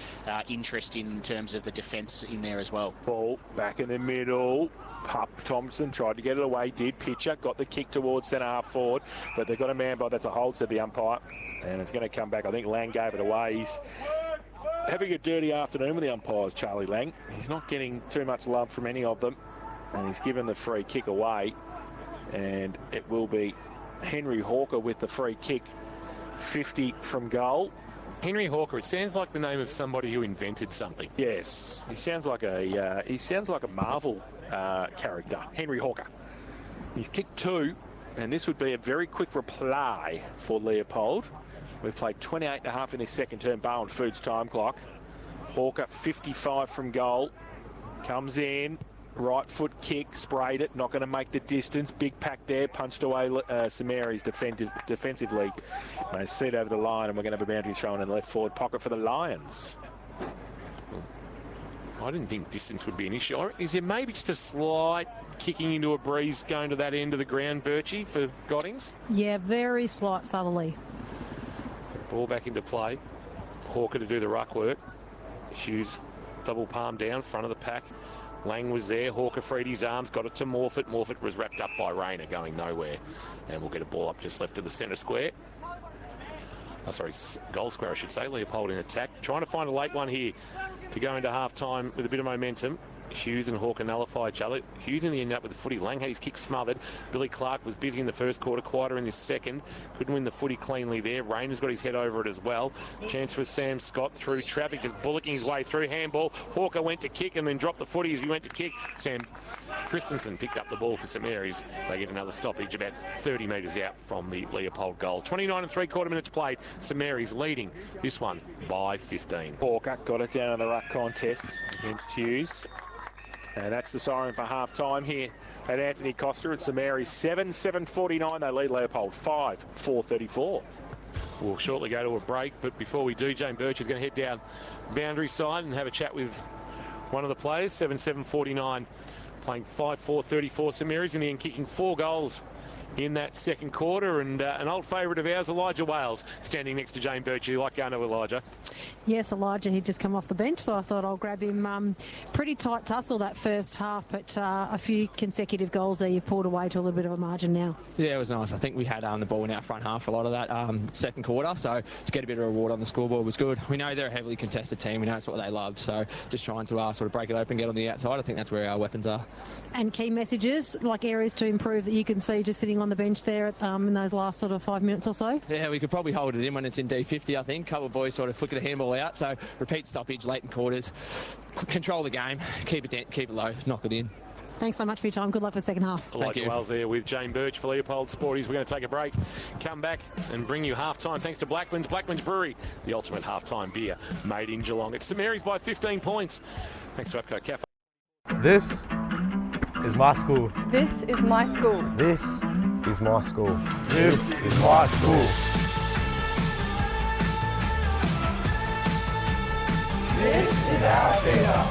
interest in terms of the defence in there as well. Ball back in the middle. Pup Thompson tried to get it away, did. Pitcher got the kick towards centre half forward, but they've got a man by, that's a hold, said the umpire, and it's going to come back. I think Lang gave it away. He's having a dirty afternoon with the umpires, Charlie Lang. He's not getting too much love from any of them, and he's given the free kick away, and it will be Henry Hawker with the free kick, 50 from goal. Henry Hawker, it sounds like the name of somebody who invented something. Yes, he sounds like a Marvel character, Henry Hawker. He's kicked 2, and this would be a very quick reply for Leopold. We've played 28.5 in this second term, Barwon Foods time clock. Hawker, 55 from goal, comes in, right foot kick, sprayed it, not going to make the distance. Big pack there, punched away St Mary's defensively. They see it over the line, and we're going to have a boundary thrown in the left forward pocket for the Lions. I didn't think distance would be an issue. Is there maybe just a slight kicking into a breeze going to that end of the ground, Birchie, for Goddings? Yeah, very slight southerly. Ball back into play. Hawker to do the ruck work. Hughes double palm down, front of the pack. Lang was there. Hawker freed his arms, got it to Morfitt. Morfitt was wrapped up by Rayner, going nowhere. And we'll get a ball up just left of the centre square. Oh, sorry, goal square, I should say. Leopold in attack. Trying to find a late one here to go into half-time with a bit of momentum. Hughes and Hawker nullify each other. Hughes in the end up with the footy. Lang had his kick smothered. Billy Clark was busy in the first quarter, quieter in this second. Couldn't win the footy cleanly there. Rayner's got his head over it as well. Chance for Sam Scott through traffic, just bullocking his way through. Handball. Hawker went to kick and then dropped the footy as he went to kick. Sam Christensen picked up the ball for St Mary's. They get another stoppage about 30 metres out from the Leopold goal. 29 3/4 minutes played. St Mary's leading this one by 15. Hawker got it down in the ruck contest against Hughes. And that's the siren for half-time here at Anthony Costa at St Mary's. 7:49. They lead Leopold 5:34. We'll shortly go to a break, but before we do, Jane Birch is going to head down boundary side and have a chat with one of the players. 7:49, playing 5-4-34. St Mary's in the end kicking 4 goals in that second quarter, and an old favourite of ours, Elijah Wales, standing next to Jane Birch. You like going to Elijah? Yes, Elijah, he'd just come off the bench, so I thought I'll grab him. Pretty tight tussle that first half, but a few consecutive goals there. You've pulled away to a little bit of a margin now. Yeah, it was nice. I think we had the ball in our front half for a lot of that second quarter, so to get a bit of reward on the scoreboard was good. We know they're a heavily contested team. We know it's what they love, so just trying to sort of break it open, get on the outside. I think that's where our weapons are. And key messages, like areas to improve that you can see just sitting on the bench there in those last sort of 5 minutes or so? Yeah, we could probably hold it in when it's in D50, I think. A couple of boys sort of flicker the handball out, so repeat stoppage, late in quarters, control the game, keep it low, knock it in. Thanks so much for your time. Good luck for the second half. Elijah Wales there with Jane Birch for Leopold Sporties. We're going to take a break, come back and bring you half-time thanks to Blackman's Brewery, the ultimate half-time beer made in Geelong. It's St Mary's by 15 points. Thanks to APCO Cafe. This is my school. This is my school. This is my school. This is my school. This is our stadium.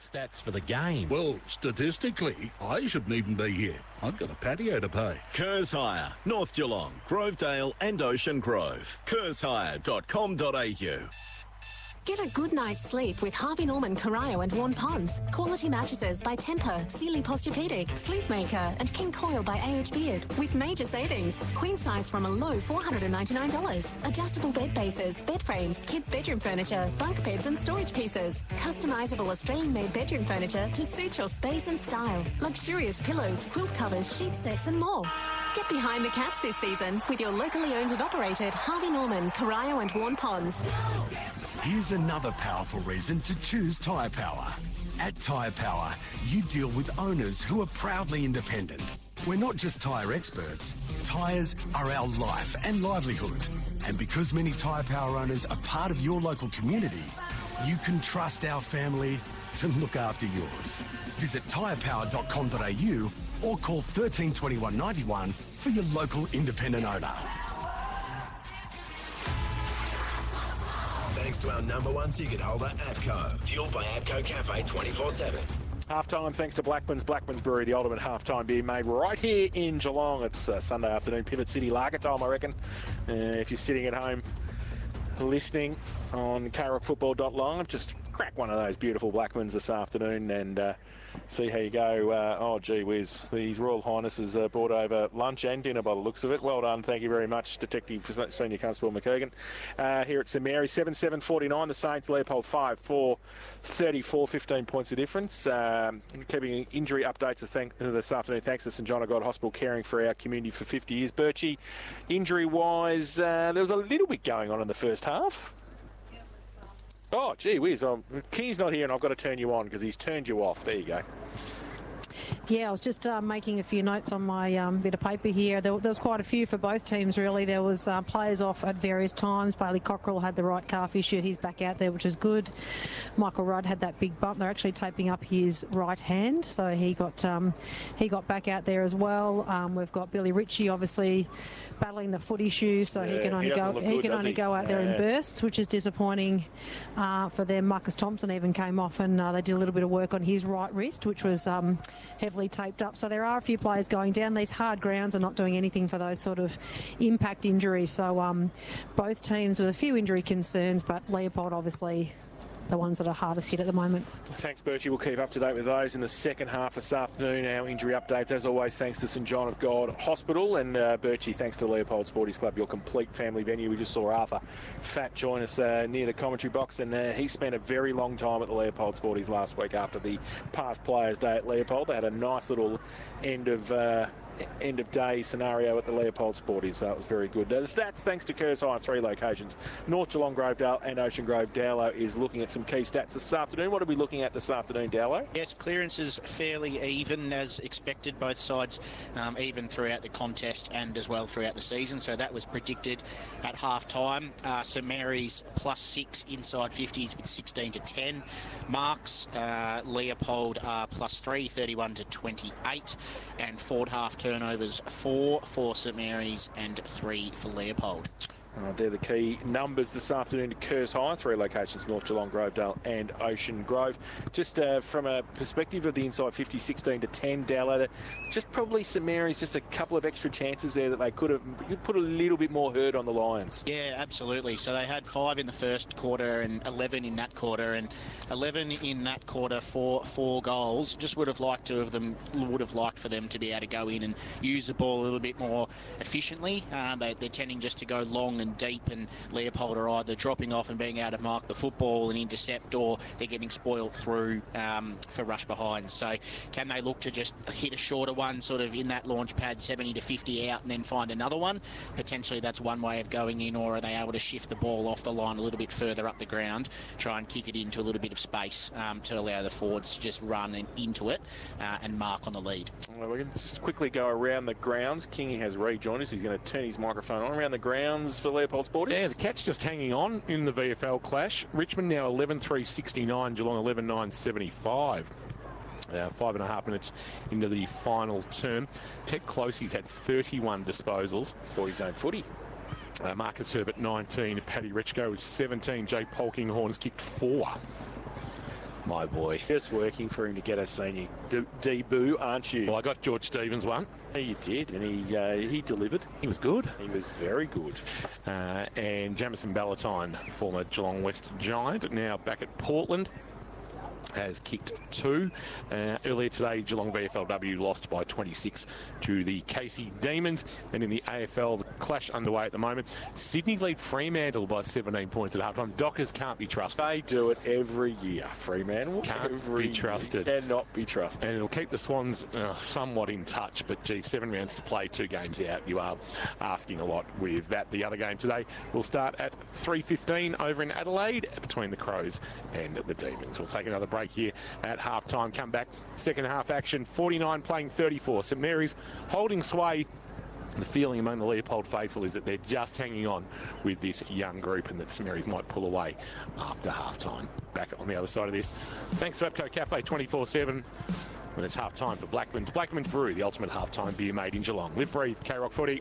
stats for the game. Well, statistically, I shouldn't even be here. I've got a patio to pay. Kerrs Hire, North Geelong, Grovedale and Ocean Grove. KerrsHire.com.au. Get a good night's sleep with Harvey Norman, Corio and Warn Ponds. Quality mattresses by Tempur, Sealy Posturepedic, Sleepmaker and King Coil by A.H. Beard with major savings. Queen size from a low $499. Adjustable bed bases, bed frames, kids' bedroom furniture, bunk beds and storage pieces. Customisable Australian-made bedroom furniture to suit your space and style. Luxurious pillows, quilt covers, sheet sets and more. Get behind the cats this season with your locally owned and operated Harvey Norman, Corio and Warn Ponds. Here's another powerful reason to choose Tyre Power. At Tyre Power, you deal with owners who are proudly independent. We're not just tyre experts. Tyres are our life and livelihood. And because many Tyre Power owners are part of your local community, you can trust our family to look after yours. Visit tyrepower.com.au or call 13 21 91 for your local independent owner. Thanks to our number one ticket holder, APCO. Fueled by APCO Cafe 24/7. Half-time thanks to Blackman's Brewery, the ultimate half-time beer made right here in Geelong. It's Sunday afternoon, Pivot City lager time, I reckon. If you're sitting at home listening on KRockFootball.live, just crack one of those beautiful Blackmans this afternoon and see how you go. Oh, gee whiz. These Royal Highnesses brought over lunch and dinner by the looks of it. Well done. Thank you very much, Detective Senior Constable McKeegan. Here at St Mary's, 7-7-49. The Saints, Leopold 5-4-34, 15 points of difference. Keeping injury updates this afternoon. Thanks to St John of God Hospital, caring for our community for 50 years. Birchie, injury-wise, there was a little bit going on in the first half. Oh, gee whiz. Key's not here and I've got to turn you on because he's turned you off. There you go. Yeah, I was just making a few notes on my bit of paper here. There was quite a few for both teams, really. There was players off at various times. Bailey Cockrell had the right calf issue. He's back out there, which is good. Michael Rudd had that big bump. They're actually taping up his right hand, so he got back out there as well. We've got Billy Ritchie, obviously, battling the foot issue, so he can only go out there in bursts, which is disappointing for them. Marcus Thompson even came off and they did a little bit of work on his right wrist, which was heavily taped up. So there are a few players going down. These hard grounds are not doing anything for those sort of impact injuries. So both teams with a few injury concerns, but Leopold obviously the ones that are hardest hit at the moment. Thanks, Birchie. We'll keep up to date with those in the second half this afternoon. Our injury updates, as always, thanks to St John of God Hospital. And Birchie, thanks to Leopold Sporties Club, your complete family venue. We just saw Arthur Fat join us near the commentary box, and he spent a very long time at the Leopold Sporties last week after the past Players' Day at Leopold. They had a nice little end of day scenario at the Leopold Sporties, so it was very good. The stats, thanks to Kerrs Hire, 3 locations, North Geelong, Grovedale and Ocean Grove. Dowlo is looking at some key stats this afternoon. What are we looking at this afternoon, Dowlo? Yes, clearances fairly even as expected, both sides even throughout the contest and as well throughout the season, so that was predicted at half-time. St Mary's +6 inside 50s with 16-10. Marks, Leopold +3, 31-28, and forward half turnovers 4 for St Mary's and 3 for Leopold. They're the key numbers this afternoon to Kerrs Hire, 3 locations, North Geelong, Grovedale and Ocean Grove. Just from a perspective of the inside 50, 16-10, Dowler, just probably St Mary's, just a couple of extra chances there that they could have put a little bit more hurt on the Lions. Yeah, absolutely. So they had 5 in the first quarter and 11 in that quarter, and 11 in that quarter for 4 goals. Just would have liked for them to be able to go in and use the ball a little bit more efficiently. They're tending just to go long and deep, and Leopold are either dropping off and being able to mark the football and intercept, or they're getting spoiled through for rush behind. So can they look to just hit a shorter one sort of in that launch pad, 70 to 50 out, and then find another one? Potentially that's one way of going in, or are they able to shift the ball off the line a little bit further up the ground, try and kick it into a little bit of space to allow the forwards to just run into it and mark on the lead? Well, we can just quickly go around the grounds. Kingy has rejoined us. He's going to turn his microphone on around the grounds for Leopold Sporties. Yeah, the Cats just hanging on in the VFL clash. Richmond now 11-3-69, Geelong 11-9-75. 5.5 minutes into the final term. Ted Closey's had 31 disposals. For his own footy. Marcus Herbert 19, Paddy Richko was 17, Jay Polkinghorn has kicked 4. my boy. Just working for him to get a senior debut, aren't you? Well, I got George Stevens one. Yeah, you did, and he delivered. He was good. He was very good. And Jamison Ballantyne, former Geelong West Giant, now back at Portland, has kicked 2. Earlier today, Geelong VFLW lost by 26 to the Casey Demons. And in the AFL, the clash underway at the moment. Sydney lead Fremantle by 17 points at halftime. Dockers can't be trusted. They do it every year. Fremantle can't be trusted. Cannot be trusted. And it'll keep the Swans somewhat in touch. But, gee, 7 rounds to play, 2 games out. You are asking a lot with that. The other game today will start at 3:15 over in Adelaide between the Crows and the Demons. We'll take another break here at halftime. Come back, second half action, 49 playing 34. St Mary's holding sway. The feeling among the Leopold faithful is that they're just hanging on with this young group and that St Mary's might pull away after halftime. Back on the other side of this. Thanks to APCO Cafe 24/7. When it's halftime for Blackman's Brew, the ultimate halftime beer made in Geelong. Live, breathe, K-Rock footy.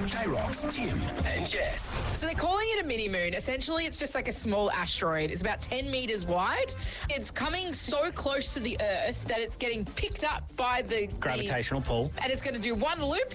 K-Rock's Tim and Jess. So they're calling it a mini moon. Essentially, it's just like a small asteroid. It's about 10 metres wide. It's coming so close to the Earth that it's getting picked up by the gravitational pull. And it's going to do one loop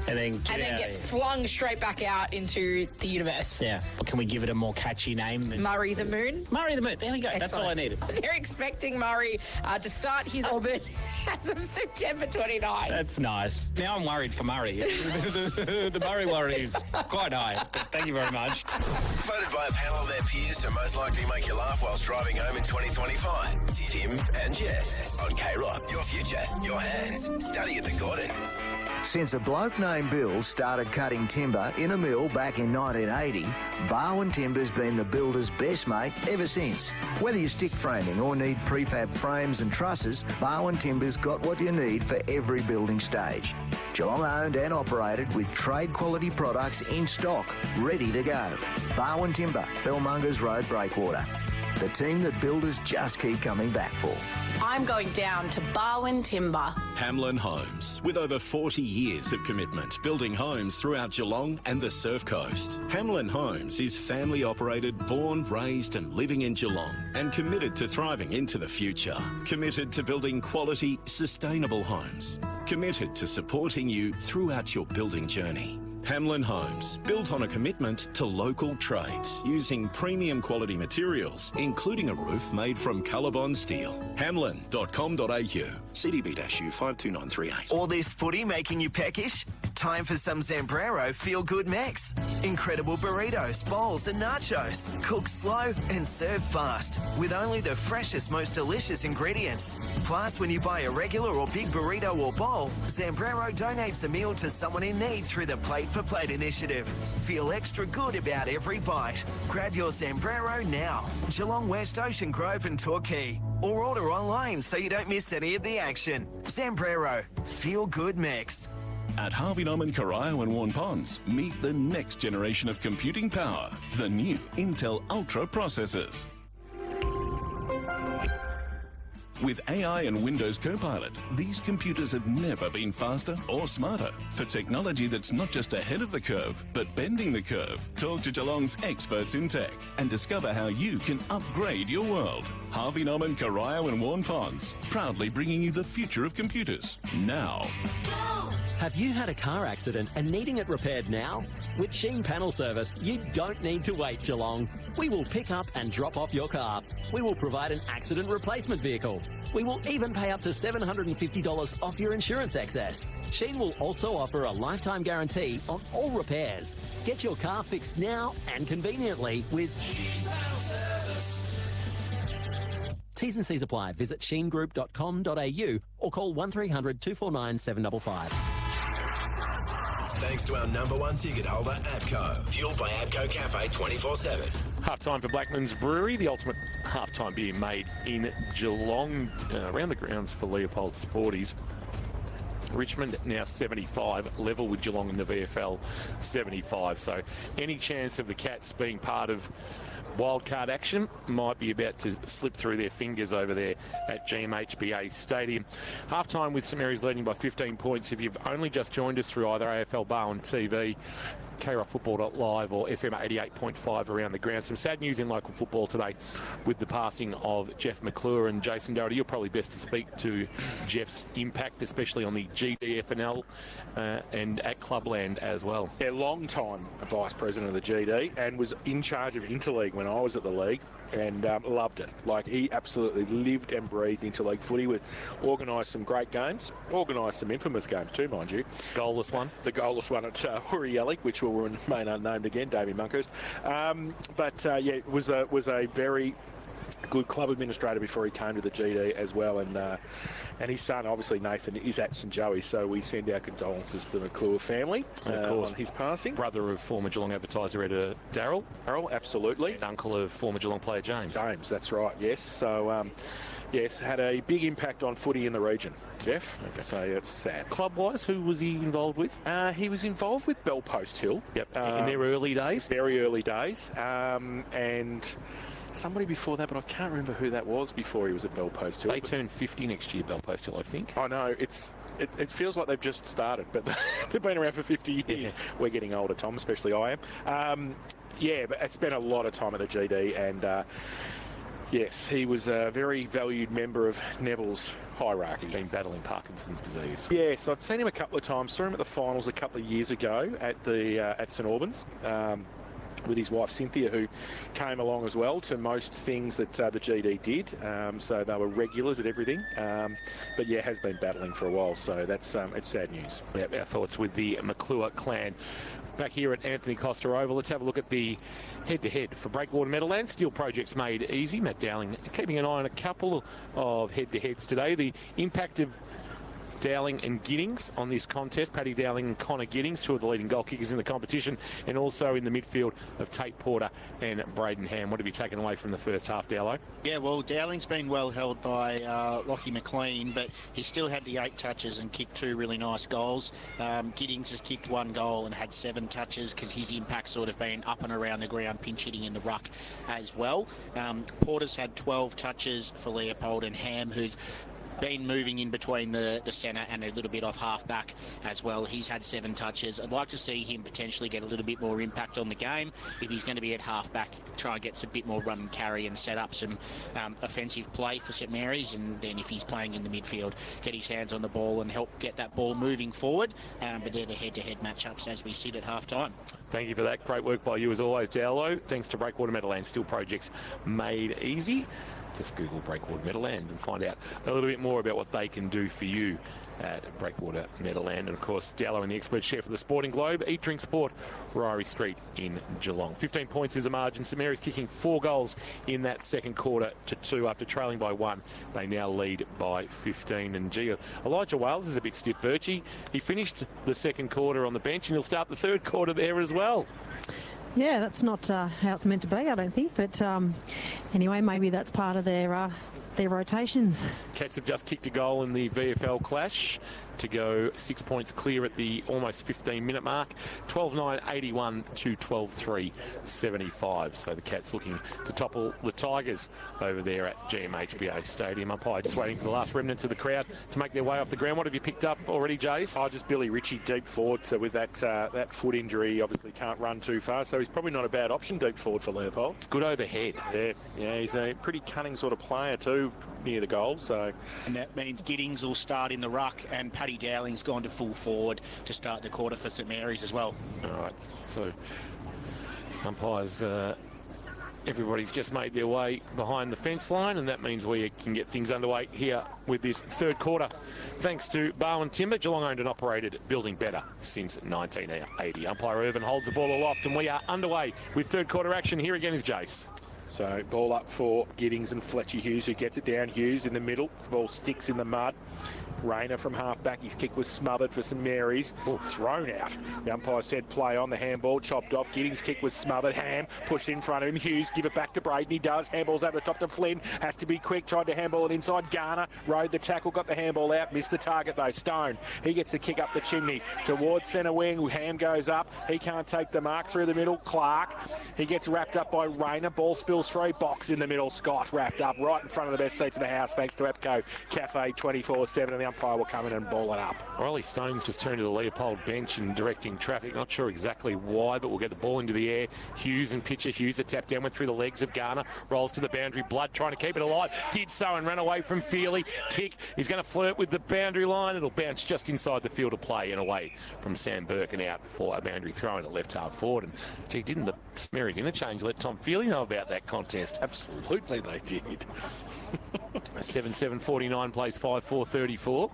and then get flung straight back out into the universe. Yeah. Can we give it a more catchy name? Murray the Moon. Murray the Moon. There we go. Excellent. That's all I needed. They're expecting Murray to start his orbit as of September 29. That's nice. Now I'm worried for Murray. The Murray worry is quite high. But thank you very much. Voted by a panel of their peers to most likely make you laugh whilst driving home in 2025. Tim and Jess on K-Rock. Your future, your hands. Study at the Gordon. Since a bloke named Bill started cutting timber in a mill back in 1980, Barwon Timber's been the builder's best mate ever since. Whether you're stick framing or need prefab frames and trusses, Barwon Timber's got what you need for every building stage. Geelong owned and operated with trade quality products in stock, ready to go. Barwon Timber, Fellmongers Road, Breakwater. The team that builders just keep coming back for. I'm going down to Barwon Timber. Hamlin Homes, with over 40 years of commitment building homes throughout Geelong and the Surf Coast. Hamlin Homes is family operated, born, raised and living in Geelong and committed to thriving into the future. Committed to building quality, sustainable homes. Committed to supporting you throughout your building journey. Hamlin Homes, built on a commitment to local trades using premium quality materials, including a roof made from Colorbond steel. Hamlin.com.au, CDB-U 52938. All this footy making you peckish? Time for some Zambrero feel-good mix. Incredible burritos, bowls and nachos. Cook slow and serve fast with only the freshest, most delicious ingredients. Plus, when you buy a regular or big burrito or bowl, Zambrero donates a meal to someone in need through the Plate for Plate initiative. Feel extra good about every bite. Grab your Zambrero now. Geelong West, Ocean Grove and Torquay. Or order online so you don't miss any of the action. Zambrero, feel good mix. At Harvey Norman, Corio and Warren Ponds, meet the next generation of computing power, the new Intel Ultra processors. With AI and Windows Copilot, these computers have never been faster or smarter. For technology that's not just ahead of the curve, but bending the curve, talk to Geelong's experts in tech and discover how you can upgrade your world. Harvey Norman, Corio and Warren Ponds, proudly bringing you the future of computers, now. Have you had a car accident and needing it repaired now? With Sheen Panel Service, you don't need to wait, Geelong. We will pick up and drop off your car. We will provide an accident replacement vehicle. We will even pay up to $750 off your insurance excess. Sheen will also offer a lifetime guarantee on all repairs. Get your car fixed now and conveniently with Sheen Panel Service. T's and C's apply. Visit sheengroup.com.au or call 1300 249 755. Thanks to our #1 ticket holder, APCO. Fueled by APCO Cafe 24/7. Half-time for Blackman's Brewery, the ultimate half-time beer made in Geelong, around the grounds for Leopold Sporties. Richmond now 75, level with Geelong in the VFL 75. So any chance of the Cats being part of wildcard action might be about to slip through their fingers over there at GMHBA Stadium. Half-time with St Mary's leading by 15 points. If you've only just joined us through either AFL Bar on TV, KRockFootball.live or FM 88.5 around the ground. Some sad news in local football today with the passing of Jeff McClure and Jason Doherty. You're probably best to speak to Jeff's impact, especially on the GD FNL and at Clubland as well. Yeah, long time vice president of the GD and was in charge of Interleague when I was at the league, and loved it. Like, he absolutely lived and breathed Interleague footy. With organised some great games, organised some infamous games too, mind you. Goalless one. The goalless one at Hurrielli, which will remain unnamed again, Damien Monkhurst. It was a very good club administrator before he came to the GD as well, and his son, obviously Nathan, is at St Joey, so we send our condolences to the McClure family on his passing. Brother of former Geelong advertiser editor Darryl. Darryl, absolutely. Uncle of former Geelong player James. James, that's right, yes. So, yes, had a big impact on footy in the region, Jeff. Okay. So it's sad. Club-wise, who was he involved with? He was involved with Bellpost Hill. Yep, in their early days? Very early days. And somebody before that, but I can't remember who that was before he was at Bellpost Hill. They turn 50 next year, Bellpost Hill, I think. I know, it feels like they've just started, but they've been around for 50 years. Yeah. We're getting older, Tom, especially I am. But it's been a lot of time at the GD, and yes, he was a very valued member of Neville's hierarchy. Been battling Parkinson's disease. Yes, I'd seen him a couple of times. Saw him at the finals a couple of years ago at St Albans. With his wife Cynthia, who came along as well to most things that the GD did. So they were regulars at everything. But yeah, has been battling for a while. So that's it's sad news. Yeah, our thoughts with the McClure clan. Back here at Anthony Costa Oval, let's have a look at the head-to-head for Breakwater Meadowlands. Steel Projects made easy. Matt Dowling keeping an eye on a couple of head-to-heads today. The impact of Dowling and Giddings on this contest. Paddy Dowling and Connor Giddings, two of the leading goal kickers in the competition, and also in the midfield of Tate Porter and Braden Ham. What have you taken away from the first half, Dowlo? Yeah, well, Dowling's been well held by Lockie McLean, but he still had the 8 touches and kicked 2 really nice goals. Giddings has kicked 1 goal and had 7 touches because his impact's sort of been up and around the ground, pinch hitting in the ruck as well. Porter's had 12 touches for Leopold, and Ham, who's been moving in between the centre and a little bit off half-back as well. He's had 7 touches. I'd like to see him potentially get a little bit more impact on the game. If he's going to be at half-back, try and get some bit more run and carry and set up some offensive play for St Mary's, and then if he's playing in the midfield, get his hands on the ball and help get that ball moving forward. But they're the head-to-head matchups as we sit at half-time. Thank you for that. Great work by you as always, Dowlo. Thanks to Breakwater Meadowlands Steel Projects made easy. Just Google Breakwater Meadowland and find out a little bit more about what they can do for you at Breakwater Meadowland. And of course, Dowlo and the expert chef of the Sporting Globe, Eat Drink Sport, Ryrie Street in Geelong. 15 points is a margin. St Mary's kicking 4 goals in that second quarter to 2 after trailing by 1. They now lead by 15. And gee, Elijah Wales is a bit stiff, Birchie. He finished the second quarter on the bench and he'll start the third quarter there as well. Yeah, that's not how it's meant to be, I don't think. But anyway, maybe that's part of their rotations. Cats have just kicked a goal in the VFL clash to go 6 points clear at the almost 15-minute mark. 12-9, 81 to 12-3, 75. So the Cats looking to topple the Tigers over there at GMHBA Stadium. Umpire just waiting for the last remnants of the crowd to make their way off the ground. What have you picked up already, Jace? Oh, just Billy Ritchie deep forward. So with that foot injury, obviously can't run too far. So he's probably not a bad option deep forward for Leopold. It's good overhead. Yeah, he's a pretty cunning sort of player too near the goal. So, and that means Giddings will start in the ruck, and Paddy Dowling's gone to full forward to start the quarter for St Mary's as well. All right, so umpires, everybody's just made their way behind the fence line, and that means we can get things underway here with this third quarter. Thanks to Barwon Timber, Geelong owned and operated, building better since 1980. Umpire Irvin holds the ball aloft, and we are underway with third quarter action. Here again is Jace. So ball up for Giddings and Fletcher Hughes, who gets it down. Hughes in the middle. The ball sticks in the mud. Rayner from half-back. His kick was smothered for St Mary's. Thrown out. The umpire said play on. The handball chopped off. Giddings' kick was smothered. Ham pushed in front of him. Hughes give it back to Braden. He does. Handball's over the top to Flynn. Has to be quick. Tried to handball it inside. Garner rode the tackle. Got the handball out. Missed the target though. Stone. He gets the kick up the chimney towards centre wing. Ham goes up. He can't take the mark through the middle. Clark. He gets wrapped up by Rayner. Ball spills free. Box in the middle. Scott wrapped up right in front of the best seats of the house thanks to Epco Cafe 24/7. And the umpire will come in and ball it up. Riley Stone's just turned to the Leopold bench and directing traffic. Not sure exactly why, but we'll get the ball into the air. Hughes and pitcher. Hughes, a tap down, went through the legs of Garner. Rolls to the boundary. Blood trying to keep it alive. Did so and ran away from Feely. Kick. He's going to flirt with the boundary line. It'll bounce just inside the field of play and away from Sam Burke and out for a boundary throw in at left half forward. And gee, didn't the Smeary's interchange let Tom Feely know about that contest? Absolutely they did. 7-7-49 plays 5-4-34.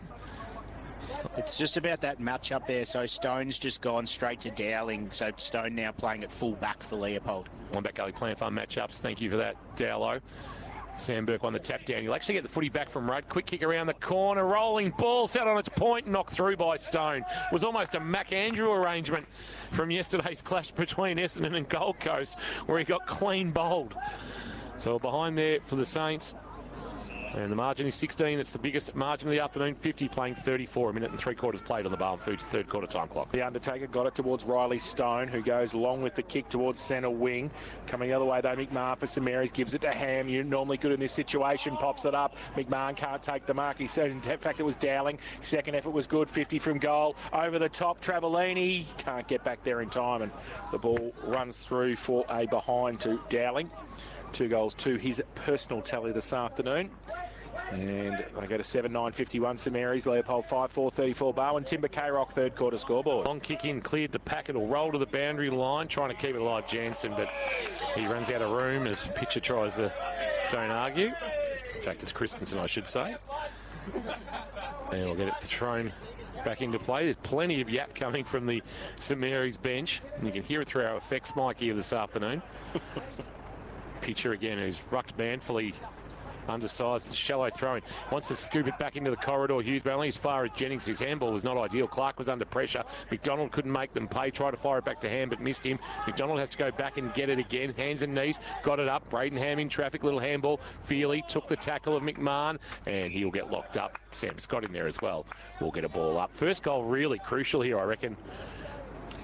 It's just about that match up there. So Stone's just gone straight to Dowling. So Stone now playing at full back for Leopold. One back gully plant farm matchups. Thank you for that, Dowlow. Sam Burke on the tap down. He'll actually get the footy back from Rudd. Quick kick around the corner. Rolling ball set on its point. Knocked through by Stone. It was almost a Mac Andrew arrangement from yesterday's clash between Essendon and Gold Coast, where he got clean bowled. So behind there for the Saints. And the margin is 16. It's the biggest margin of the afternoon. 50 playing 34. A minute and 3/4 played on the Barwon Foods third quarter time clock. The Undertaker got it towards Riley Stone, who goes long with the kick towards centre wing. Coming the other way, though, McMahon for St Mary's gives it to Ham. You're normally good in this situation. Pops it up. McMahon can't take the mark. He said, in fact, it was Dowling. Second effort was good. 50 from goal. Over the top, Travellini can't get back there in time. And the ball runs through for a behind to Dowling. 2 goals to his personal tally this afternoon. And I go to 7-9-51 St Mary's. Leopold 5-4-34 Barwon. Timber K-Rock third quarter scoreboard. Long kick in, cleared the pack. It'll roll to the boundary line, trying to keep it alive, Jansen, but he runs out of room as pitcher tries to don't argue. In fact, it's Christensen, I should say. And we'll get it thrown back into play. There's plenty of yap coming from the St Mary's bench. And you can hear it through our effects mic here this afternoon. Pitcher again, who's rucked manfully, undersized, shallow throwing. Wants to scoop it back into the corridor. Hughes, but only as far as Jennings. His handball was not ideal. Clark was under pressure. McDonald couldn't make them pay. Tried to fire it back to Ham, but missed him. McDonald has to go back and get it again. Hands and knees. Got it up. Braden Ham in traffic. Little handball. Feely took the tackle of McMahon, and he'll get locked up. Sam Scott in there as well. We'll get a ball up. First goal really crucial here, I reckon,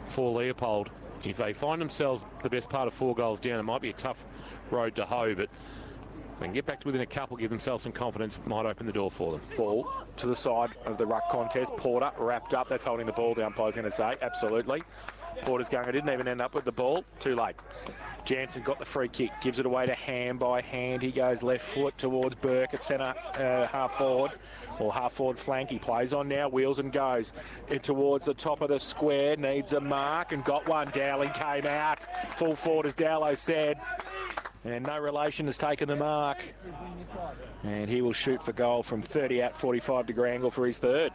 for Leopold. If they find themselves the best part of 4 goals down, it might be a tough road to hoe, but if they can get back to within a couple, give themselves some confidence, it might open the door for them. Ball to the side of the ruck contest. Porter wrapped up. That's holding the ball, the umpire's going to say. Absolutely. Porter's going, I didn't even end up with the ball. Too late. Jansen got the free kick, gives it away to Ham by hand. He goes left foot towards Burke at centre, half forward, or half forward flank. He plays on now, wheels and goes towards the top of the square. Needs a mark and got one. Dowling came out. Full forward, as Dowlow said. And no relation has taken the mark. And he will shoot for goal from 30 out, 45 to Grangle for his third.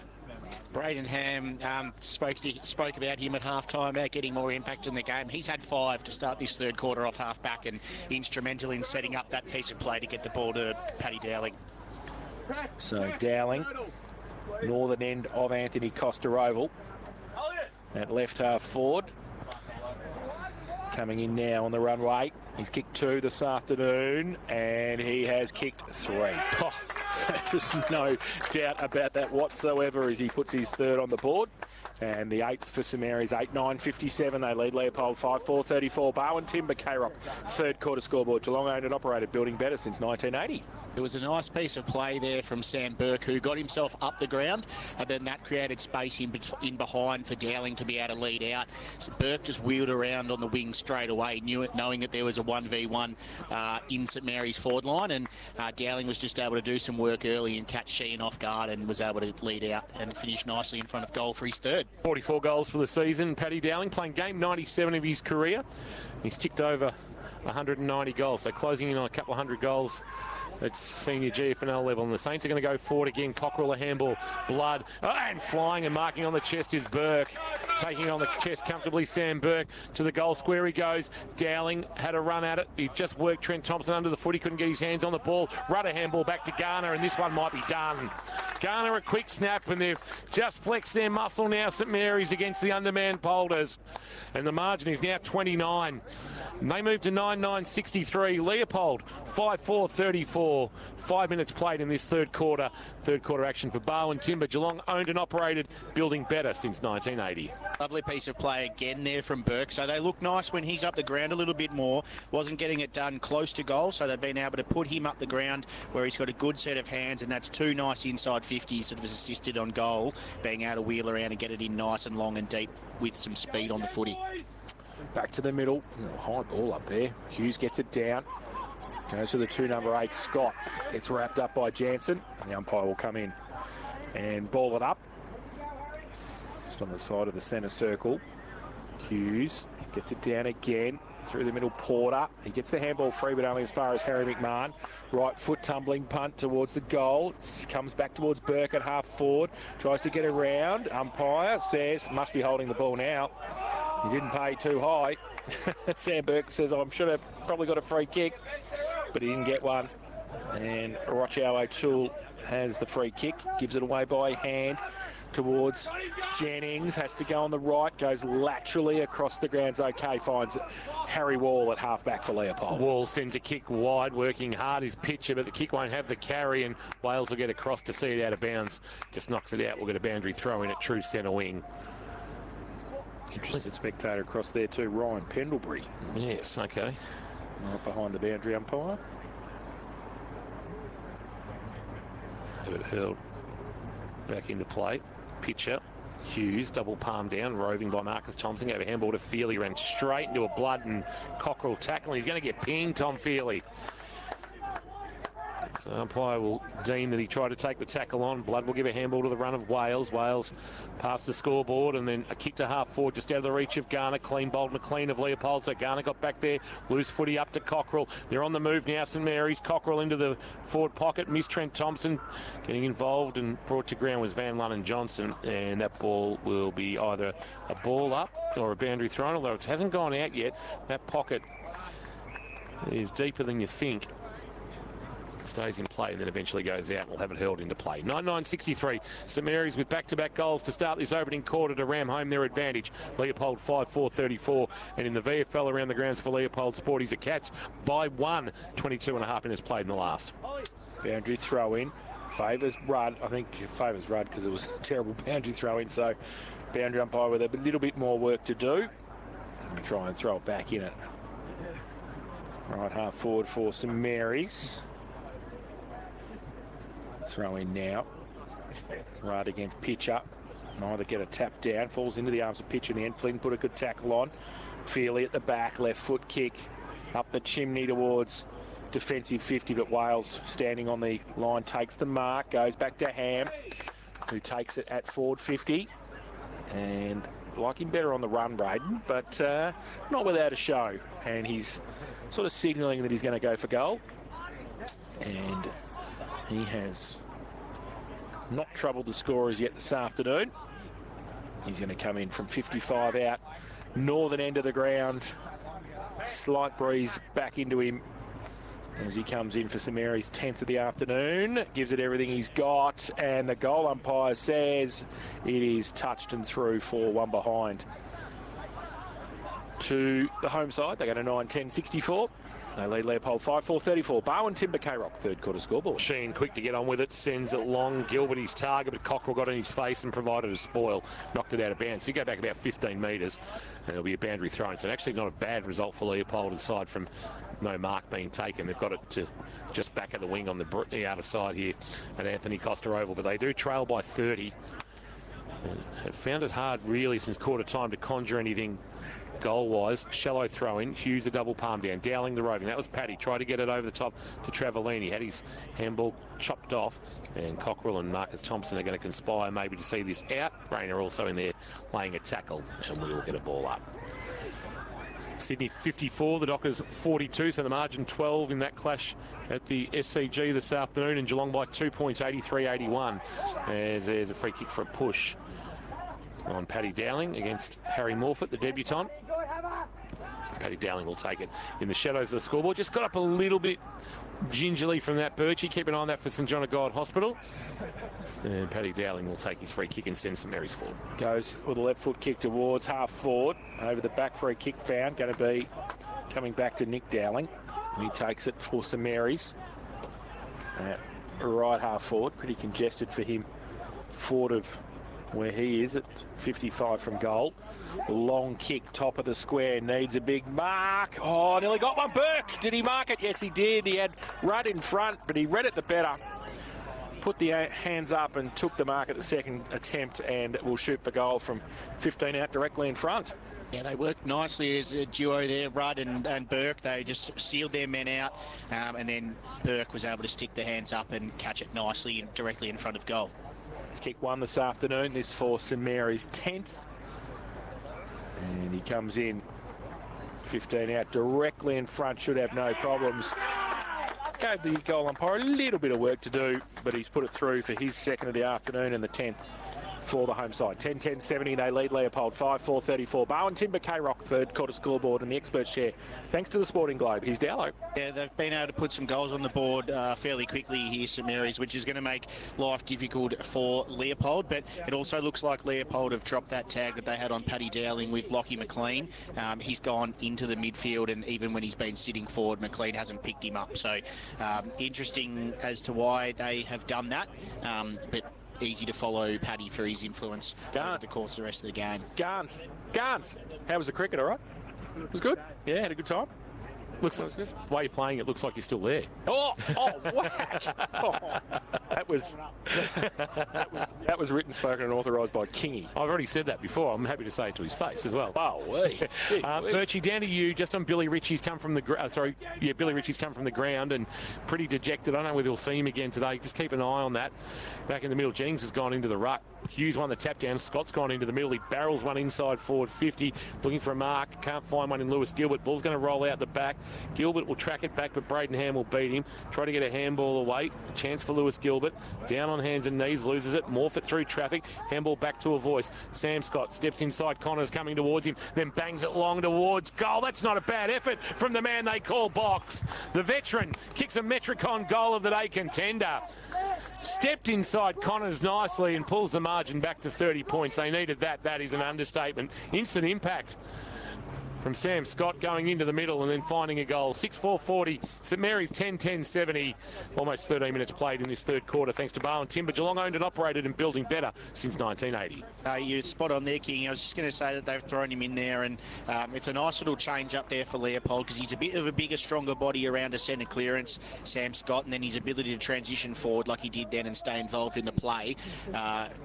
Braden Ham spoke about him at half-time about getting more impact in the game. He's had 5 to start this third quarter off half-back and instrumental in setting up that piece of play to get the ball to Paddy Dowling. So Dowling, northern end of Anthony Costa Oval, at left half forward. Coming in now on the runway. He's kicked 2 this afternoon, and he has kicked 3. Oh, there's no doubt about that whatsoever as he puts his third on the board. And the 8th for St Mary's, 8-9-57. They lead Leopold 5-4-34. Barwon Timber K-Rock, third quarter scoreboard. Geelong owned and operated, building better since 1980. It was a nice piece of play there from Sam Burke, who got himself up the ground, and then that created space in behind for Dowling to be able to lead out. So Burke just wheeled around on the wing straight away, knowing that there was a 1v1 in St Mary's forward line, and Dowling was just able to do some work early and catch Sheehan off guard and was able to lead out and finish nicely in front of goal for his third. 44 goals for the season. Paddy Dowling playing game 97 of his career. He's ticked over 190 goals, so closing in on a couple of 100 goals at senior GFNL level. And the Saints are going to go forward again. Cockerell, a handball, Blood, and flying and marking on the chest is Burke. Taking on the chest comfortably, Sam Burke. To the goal square he goes. Dowling had a run at it. He just worked Trent Thompson under the foot. He couldn't get his hands on the ball. Rudder handball back to Garner, and this one might be done. Garner a quick snap, and they've just flexed their muscle now, St Mary's, against the undermanned Polders. And the margin is now 29. And they move to 9-9-63. Leopold 5-4-34. 4. 5 minutes played in this third quarter. Third quarter action for Barwon Timber. Geelong owned and operated, building better since 1980. Lovely piece of play again there from Burke. So they look nice when he's up the ground a little bit more. Wasn't getting it done close to goal, so they've been able to put him up the ground where he's got a good set of hands, and that's 2 nice inside 50s that have assisted on goal, being able to wheel around and get it in nice and long and deep with some speed on the footy. Back to the middle. High ball up there. Hughes gets it down. Goes to the 2 number 8, Scott. It's wrapped up by Jansen, and the umpire will come in and ball it up. Just on the side of the centre circle. Hughes gets it down again. Through the middle, Porter. He gets the handball free, but only as far as Harry McMahon. Right foot tumbling punt towards the goal. Comes back towards Burke at half forward. Tries to get around. Umpire says, must be holding the ball now. He didn't pay too high. Sam Burke says, I should have probably got a free kick, but he didn't get one. And Rochow O'Toole has the free kick, gives it away by hand towards Jennings, has to go on the right, goes laterally across the grounds, okay, finds Harry Wall at half-back for Leopold. Wall sends a kick wide, working hard his pitcher, but the kick won't have the carry, and Wales will get across to see it out of bounds. Just knocks it out. We'll get a boundary throw in at true centre wing. Interested spectator across there too, Ryan Pendlebury. Yes, okay. Right behind the boundary umpire. Have it hurled back into play. Pitcher, Hughes, double palm down, roving by Marcus Thompson. Gave a handball to Feely, ran straight into a Blood and Cockrell tackle. He's going to get pinged, Tom Feely. So umpire will deem that he tried to take the tackle on. Blood will give a handball to the run of Wales. Wales past the scoreboard, and then a kick to half forward just out of the reach of Garner. Clean bowled McLean of Leopold. So Garner got back there. Loose footy up to Cockrell. They're on the move now, St Mary's. Cockrell into the forward pocket. Miss Trent Thompson getting involved, and brought to ground was Van Lunn and Johnson. And that ball will be either a ball up or a boundary thrown, although it hasn't gone out yet. That pocket is deeper than you think. Stays in play and then eventually goes out. We'll have it hurled into play. 9-9-63. St Mary's with back-to-back goals to start this opening quarter to ram home their advantage. Leopold 5-4-34. And in the VFL around the grounds for Leopold, Sporties are Cats by 1. 22.5 minutes played in the last. Boundary throw in. Favours Rudd. I think favours Rudd because it was a terrible boundary throw in. So boundary umpire with a little bit more work to do. And try and throw it back in it. Right half forward for St Mary's. Throw in now. Rudd against Pitcher. Neither get a tap down. Falls into the arms of Pitcher in the end. Flynn put a good tackle on. Feely at the back. Left foot kick. Up the chimney towards defensive 50. But Wales standing on the line takes the mark. Goes back to Ham, who takes it at forward 50. And like him better on the run, Braden. But not without a show. And he's sort of signalling that he's going to go for goal. And he has not troubled the scorers yet this afternoon. He's going to come in from 55 out, northern end of the ground. Slight breeze back into him as he comes in for St Mary's 10th of the afternoon. Gives it everything he's got, and the goal umpire says it is touched and through for one behind. To the home side, they go to 9-10-64. They lead Leopold 5-4-34. Barwon Timber K-Rock, third quarter scoreboard. Sheen quick to get on with it, sends it long. Gilbert his target, but Cockrell got in his face and provided a spoil. Knocked it out of bounds. So you go back about 15 metres and there'll be a boundary thrown. So actually not a bad result for Leopold, aside from no mark being taken. They've got it to just back of the wing on the outer side here at Anthony Costa Oval, but they do trail by 30. Have found it hard really since quarter time to conjure anything goal-wise. Shallow throw-in. Hughes a double palm down. Dowling the roving. That was Paddy. Tried to get it over the top to Travellini. Had his handball chopped off. And Cockrell and Marcus Thompson are going to conspire maybe to see this out. Rayner also in there laying a tackle. And we will get a ball up. Sydney 54, the Dockers 42, so the margin 12 in that clash at the SCG this afternoon, and Geelong by 2 points, 83-81. As there's a free kick for a push on Paddy Dowling against Harry Morfitt, the debutant. Paddy Dowling will take it in the shadows of the scoreboard. Just got up a little bit gingerly from that Birchie. Keep an eye on that for St John of God Hospital. And Paddy Dowling will take his free kick and send St Mary's forward. Goes with a left foot kick towards half forward. Over the back, free kick found. Going to be coming back to Nick Dowling. He takes it for St Mary's. right half forward, pretty congested for him. Forward of where he is at 55 from goal. Long kick, top of the square, needs a big mark. Oh, nearly got one. Burke, did he mark it? Yes, he did. He had Rudd in front, but he read it the better. Put the hands up and took the mark at the second attempt, and will shoot for goal from 15 out directly in front. Yeah, they worked nicely as a duo there, Rudd and Burke. They just sealed their men out, and then Burke was able to stick the hands up and catch it nicely directly in front of goal. He's kicked one this afternoon, this for St Mary's 10th. And he comes in 15 out directly in front, should have no problems. Gave the goal umpire a little bit of work to do, but he's put it through for his second of the afternoon and the 10th for the home side. 10-10-70, they lead Leopold 5-4-34. Bowen Timber, K-Rock third quarter scoreboard and the expert share. Thanks to the Sporting Globe. Here's Dallo. Yeah, they've been able to put some goals on the board fairly quickly here, St Mary's, which is going to make life difficult for Leopold. But it also looks like Leopold have dropped that tag that they had on Paddy Dowling with Lockie McLean. He's gone into the midfield, and even when he's been sitting forward, McLean hasn't picked him up. So interesting as to why they have done that. But easy to follow Paddy for his influence over the course of the rest of the game. Garns, how was the cricket, all right? It was good? Yeah, had a good time? Looks like good. The way you're playing it looks like you're still there. Oh, whack! Oh, that was written, spoken and authorised by Kingy. I've already said that before. I'm happy to say it to his face as well. Oh, wee. Birchie, down to you. Just on Billy Ritchie's come from the Billy Ritchie's come from the ground and pretty dejected. I don't know whether we'll see him again today. Just keep an eye on that. Back in the middle, Jennings has gone into the ruck. Hughes won the tap down. Scott's gone into the middle. He barrels one inside forward 50, looking for a mark. Can't find one in Lewis Gilbert. Ball's going to roll out the back. Gilbert will track it back, but Braden Ham will beat him. Try to get a handball away. Chance for Lewis Gilbert. Down on hands and knees, loses it. Morph it through traffic. Handball back to a voice. Sam Scott steps inside. Connors coming towards him, then bangs it long towards goal. That's not a bad effort from the man they call Box. The veteran kicks a Metricon goal of the day contender. Stepped inside Connors nicely and pulls the margin back to 30 points. They needed that. That is an understatement. Instant impact from Sam Scott going into the middle and then finding a goal. 6-4-40. St Mary's 10-10-70. Almost 13 minutes played in this third quarter thanks to Bowen Timber. Geelong owned and operated and building better since 1980. You're spot on there, King. I was just going to say that they've thrown him in there, and it's a nice little change up there for Leopold because he's a bit of a bigger, stronger body around a centre clearance, Sam Scott, and then his ability to transition forward like he did then and stay involved in the play.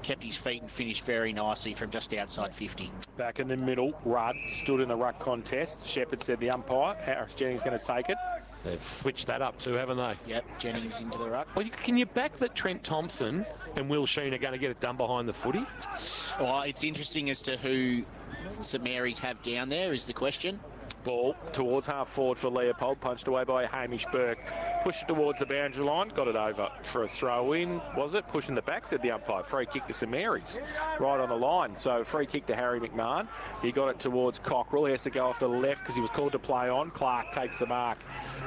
Kept his feet and finished very nicely from just outside 50. Back in the middle, Rudd stood in the ruck contest. Shepherd said the umpire. Harris Jennings going to take it. They've switched that up too, haven't they? Yep, Jennings into the ruck. Well, can you back that Trent Thompson and Will Sheen are going to get it done behind the footy? Well, it's interesting as to who St Mary's have down there is the question. Ball towards half forward for Leopold, punched away by Hamish Burke. Pushed it towards the boundary line, got it over for a throw in, was it? Pushing the back, said the umpire. Free kick to St Mary's, right on the line. So free kick to Harry McMahon. He got it towards Cockrell. He has to go off to the left because he was called to play on. Clark takes the mark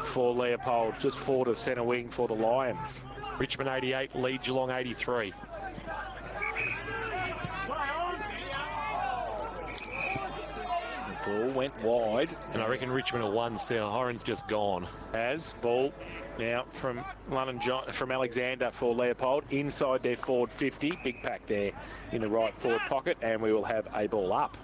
for Leopold, just forward to centre wing for the Lions. Richmond 88, lead Geelong 83. Ball went wide, and I reckon Richmond are one. So Horan's just gone. As ball now from from Alexander for Leopold inside their forward 50. Big pack there in the right forward pocket, and we will have a ball up.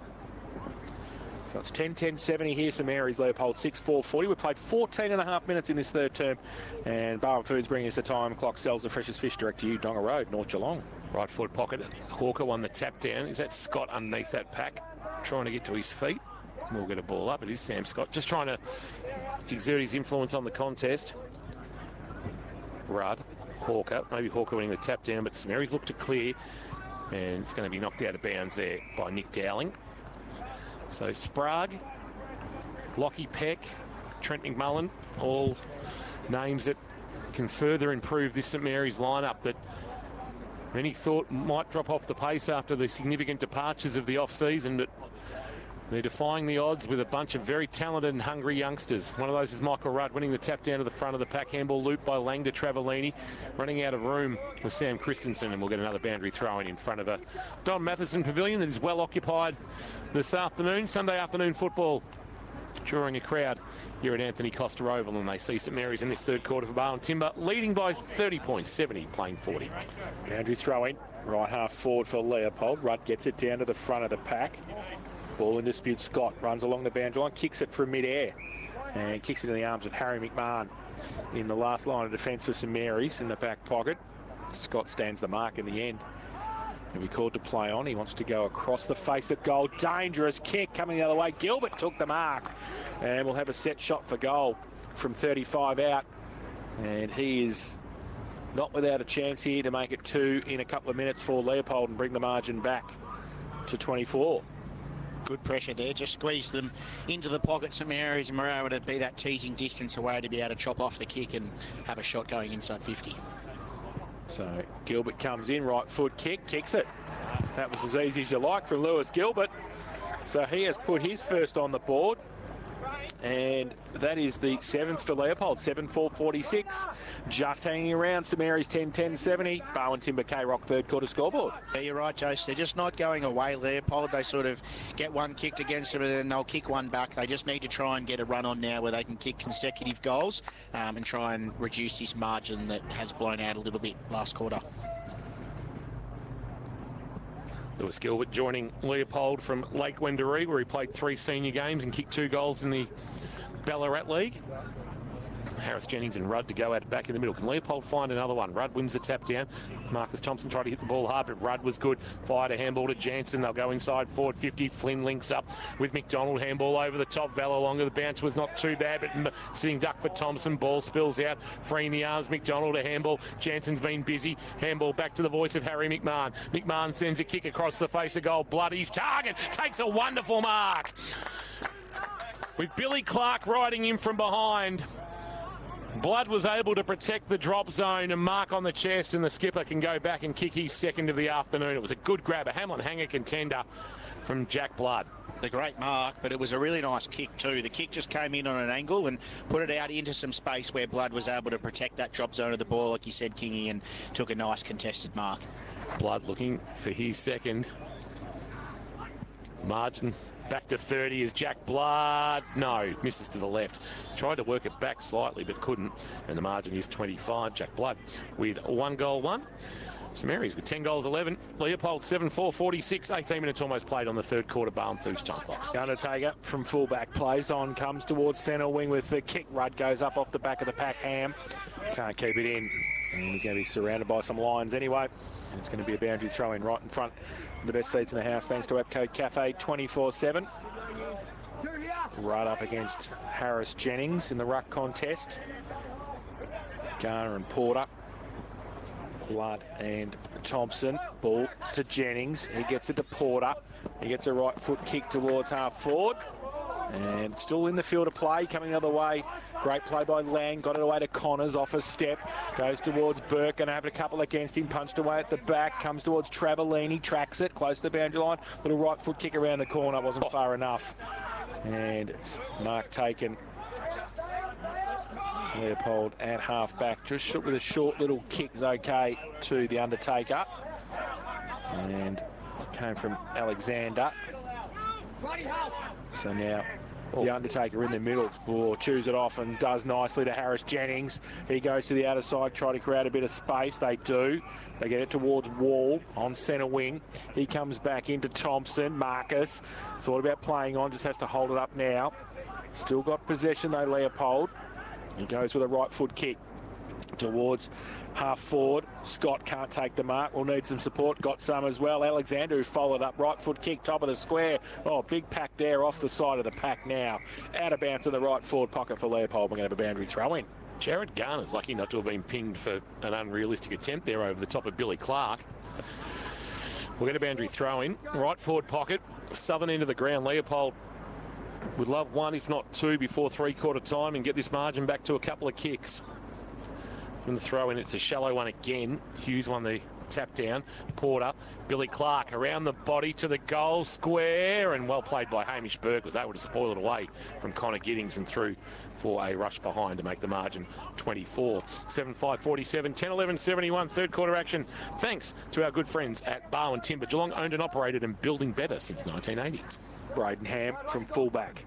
So it's 10-10-70 here. St Mary's Leopold 6-4-40. We played 14 and a half minutes in this third term, and Bowen Foods bringing us the time clock. Sells the freshest fish direct to you, Donga Road, North Geelong. Right forward pocket. Hawker won the tap down. Is that Scott underneath that pack, trying to get to his feet? We'll get a ball up. It is Sam Scott, just trying to exert his influence on the contest. Rudd, Hawker, maybe Hawker winning the tap down, but St Mary's look to clear, and it's going to be knocked out of bounds there by Nick Dowling. So Sprague, Lockie Peck, Trent McMullen, all names that can further improve this St Mary's lineup that many thought might drop off the pace after the significant departures of the off-season, but they're defying the odds with a bunch of very talented and hungry youngsters. One of those is Michael Rudd winning the tap down to the front of the pack. Handball loop by Lang to Travellini. Running out of room with Sam Christensen, and we'll get another boundary throw in front of a Don Matheson pavilion that is well occupied this afternoon. Sunday afternoon football drawing a crowd here at Anthony Costa Oval, and they see St Mary's in this third quarter for Barwon Timber, leading by 30 points, 70 playing 40. Boundary throw in, right half forward for Leopold. Rudd gets it down to the front of the pack. Ball in dispute. Scott runs along the boundary line, kicks it from mid-air, and kicks it in the arms of Harry McMahon in the last line of defence for St Mary's in the back pocket. Scott stands the mark in the end. He'll be called to play on. He wants to go across the face of goal. Dangerous kick coming the other way. Gilbert took the mark. And we'll have a set shot for goal from 35 out. And he is not without a chance here to make it 2 in a couple of minutes for Leopold and bring the margin back to 24. Good pressure there, just squeezed them into the pocket, St Mary's, and were able to be that teasing distance away to be able to chop off the kick and have a shot going inside 50. So Gilbert comes in, right foot kick, kicks it. That was as easy as you like from Lewis Gilbert. So he has put his first on the board. And that is the 7th for Leopold, 7-4-46. Just hanging around, St Mary's 10-10-70. Barwon Timber K-Rock third quarter scoreboard. Yeah, you're right, Jose. They're just not going away, Leopold. They sort of get one kicked against them and then they'll kick one back. They just need to try and get a run on now where they can kick consecutive goals and try and reduce this margin that has blown out a little bit last quarter. Lewis Gilbert joining Leopold from Lake Wendouree, where he played 3 senior games and kicked 2 goals in the Ballarat League. Harris, Jennings and Rudd to go at it back in the middle. Can Leopold find another one? Rudd wins the tap down. Marcus Thompson tried to hit the ball hard, but Rudd was good. Fired a handball to Jansen. They'll go inside forward 50. Flynn links up with McDonald. Handball over the top. Valor longer. The bounce was not too bad, but sitting duck for Thompson. Ball spills out. Freeing the arms. McDonald a handball. Jansen's been busy. Handball back to the voice of Harry McMahon. McMahon sends a kick across the face of goal. Bloody's target. Takes a wonderful mark. With Billy Clark riding in from behind. Blood was able to protect the drop zone and mark on the chest, and the skipper can go back and kick his second of the afternoon. It was a good grab, a Hamlin hanger contender from Jack Blood. The great mark, but it was a really nice kick too. The kick just came in on an angle and put it out into some space where Blood was able to protect that drop zone of the ball, like you said, Kingy, and took a nice contested mark. Blood looking for his second. Margin back to 30 is Jack Blood. No, misses to the left. Tried to work it back slightly, but couldn't. And the margin is 25. Jack Blood with 1 goal, 1. St Mary's with 10 goals, 11. Leopold 7-4-46. 18 minutes almost played on the third quarter. Barwon through time clock. Undertaker from fullback plays on, comes towards centre wing with the kick. Rudd goes up off the back of the pack. Ham can't keep it in. And he's going to be surrounded by some lions anyway. And it's going to be a boundary throw in right in front of the best seats in the house, thanks to Apco Cafe 24/7. Right up against Harris Jennings in the ruck contest. Garner and Porter. Blood and Thompson. Ball to Jennings. He gets it to Porter. He gets a right foot kick towards half forward. And still in the field of play, coming the other way. Great play by Lang, got it away to Connors, off a step, goes towards Burke, and have a couple against him, punched away at the back, comes towards Travellini, tracks it, close to the boundary line, little right foot kick around the corner, wasn't far enough. And it's mark taken. Leopold at half back, just with a short little kick is okay to the Undertaker. And it came from Alexander. So now the Undertaker in the middle will choose it off and does nicely to Harris Jennings. He goes to the outer side, try to create a bit of space. They do. They get it towards Wall on centre wing. He comes back into Thompson. Marcus thought about playing on, just has to hold it up now. Still got possession though, Leopold. He goes with a right foot kick towards half forward. Scott can't take the mark. We'll need some support. Got some as well. Alexander, who followed up. Right foot kick, top of the square. Oh, big pack there off the side of the pack now. Out of bounds in the right forward pocket for Leopold. We're going to have a boundary throw in. Jared Garner's lucky not to have been pinged for an unrealistic attempt there over the top of Billy Clark. We'll get a boundary throw in. Right forward pocket. Southern end of the ground. Leopold would love 1, if not 2, before three-quarter time and get this margin back to a couple of kicks. From the throw in, it's a shallow one again. Hughes won the tap down. Porter, Billy Clark around the body to the goal square, and well played by Hamish Burke, was able to spoil it away from Connor Giddings and through for a rush behind to make the margin 24. 7-5-47, 10-11-71, third quarter action. Thanks to our good friends at Barwon Timber. Geelong owned and operated and building better since 1980. Braden Ham from fullback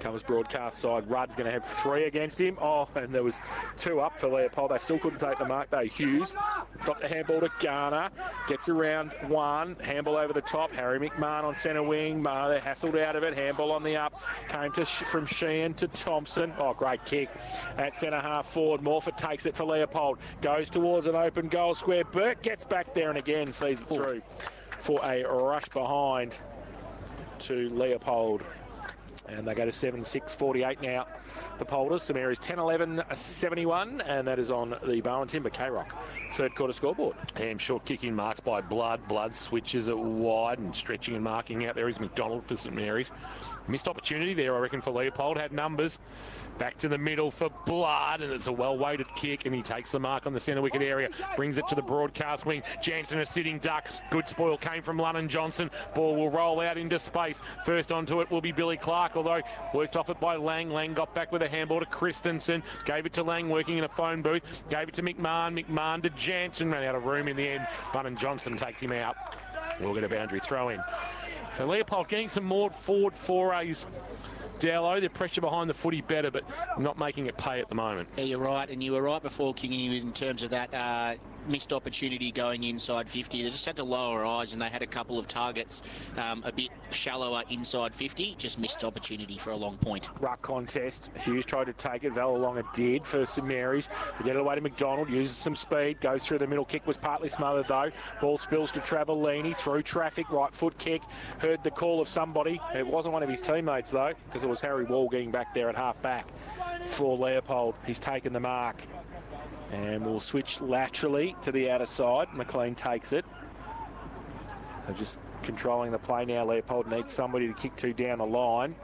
Comes broadcast side. Rudd's going to have 3 against him. Oh, and there was 2 up for Leopold. They still couldn't take the mark, though. Hughes got the handball to Garner. Gets around 1. Handball over the top. Harry McMahon on centre wing. They're hassled out of it. Handball on the up. Came to from Sheehan to Thompson. Oh, great kick at centre half forward. Morfitt takes it for Leopold. Goes towards an open goal square. Burke gets back there and again sees it through for a rush behind to Leopold. And they go to 7-6-48 now. The Polders, St Mary's 10-11-71, and that is on the Bowen Timber K-Rock third quarter scoreboard. And short kicking marked by Blood. Blood switches it wide and stretching and marking out. There is McDonald for St Mary's. Missed opportunity there, I reckon, for Leopold. Had numbers. Back to the middle for Blood, and it's a well-weighted kick, and he takes the mark on the centre wicket area, brings it to the broadcast wing. Jansen, a sitting duck. Good spoil came from Lunnon Johnson. Ball will roll out into space. First onto it will be Billy Clark, although worked off it by Lang. Lang got back with a handball to Christensen. Gave it to Lang, working in a phone booth. Gave it to McMahon. McMahon to Jansen. Ran out of room in the end. Lunnon Johnson takes him out. We'll get a boundary throw in. So Leopold getting some more forward forays. Dowlow, the pressure behind the footy better, but not making it pay at the moment. Yeah, you're right, and you were right before kicking in terms of that missed opportunity going inside 50. They just had to lower eyes, and they had a couple of targets a bit shallower inside 50. Just missed opportunity for a long point. Ruck contest. Hughes tried to take it. Valalonga did for St Mary's. They get it away to McDonald. Uses some speed. Goes through the middle. Kick was partly smothered though. Ball spills to Travellini. Through traffic. Right foot kick. Heard the call of somebody. It wasn't one of his teammates though, because it was Harry Wall getting back there at half back for Leopold. He's taken the mark. And we'll switch laterally to the outer side. McLean takes it. They're just controlling the play now. Leopold needs somebody to kick to down the line.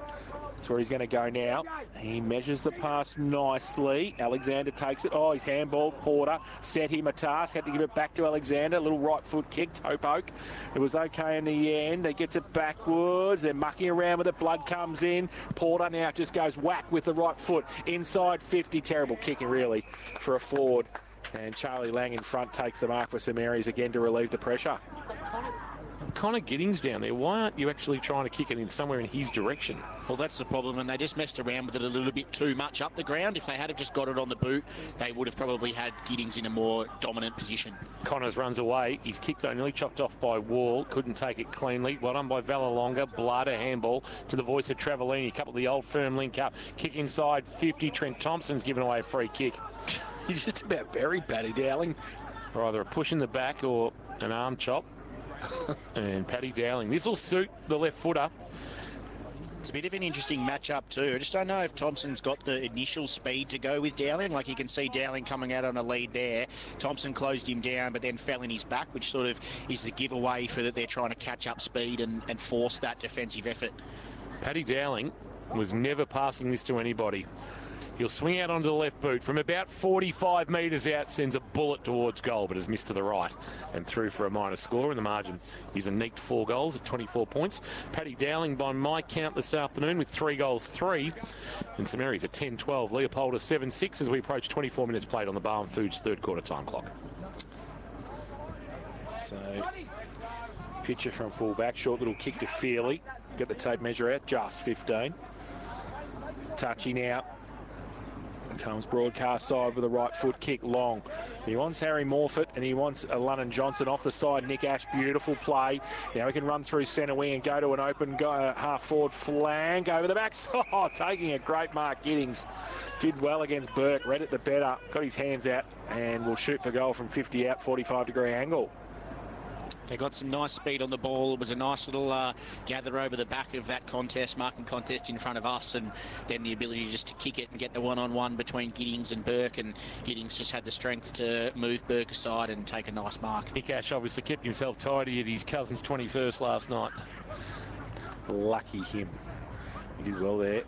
That's where he's going to go now. He measures the pass nicely. Alexander takes it. Oh, he's handball. Porter set him a task. Had to give it back to Alexander. A little right foot kick. Toe poke. It was okay in the end. He gets it backwards. They're mucking around with it. Blood comes in. Porter now just goes whack with the right foot. Inside 50. Terrible kicking, really, for a forward. And Charlie Lang in front takes the mark for St Mary's again to relieve the pressure. Connor Giddings down there. Why aren't you actually trying to kick it in somewhere in his direction? Well, that's the problem, and they just messed around with it a little bit too much up the ground. If they had have just got it on the boot, they would have probably had Giddings in a more dominant position. Connors runs away. His kick though nearly chopped off by Wall. Couldn't take it cleanly. Well done by Valalonga. Blood, a handball to the voice of Travellini. A couple of the old firm link up. Kick inside 50. Trent Thompson's given away a free kick. He's just about buried Paddy Dowling. For either a push in the back or an arm chop. And Paddy Dowling. This will suit the left footer. It's a bit of an interesting matchup too. I just don't know if Thompson's got the initial speed to go with Dowling. Like you can see Dowling coming out on a lead there. Thompson closed him down but then fell in his back, which sort of is the giveaway for that they're trying to catch up speed and force that defensive effort. Paddy Dowling was never passing this to anybody. He'll swing out onto the left boot. From about 45 metres out, sends a bullet towards goal, but has missed to the right and through for a minor score. In the margin, he's a neat 4 goals at 24 points. Paddy Dowling, by my count this afternoon, with 3 goals, 3. And St Mary's at 10-12. Leopold at 7-6 as we approach 24 minutes played on the Barwon Foods third quarter time clock. So, pitcher from full back. Short little kick to Feely. Get the tape measure out, just 15. Touchy now. Comes broadcast side with a right foot kick long. He wants Harry Morfitt and he wants Lunnon Johnson off the side. Nick Ash, beautiful play. Now he can run through centre wing and go to an open half forward flank over the back. Oh, taking a great mark. Giddings did well against Burke. Read it the better. Got his hands out and will shoot for goal from 50 out, 45-degree angle. They got some nice speed on the ball. It was a nice little gather over the back of that contest, marking contest in front of us, and then the ability just to kick it and get the one-on-one between Giddings and Burke, and Giddings just had the strength to move Burke aside and take a nice mark. Nick Ash obviously kept himself tidy at his cousin's 21st last night. Lucky him. He did well there.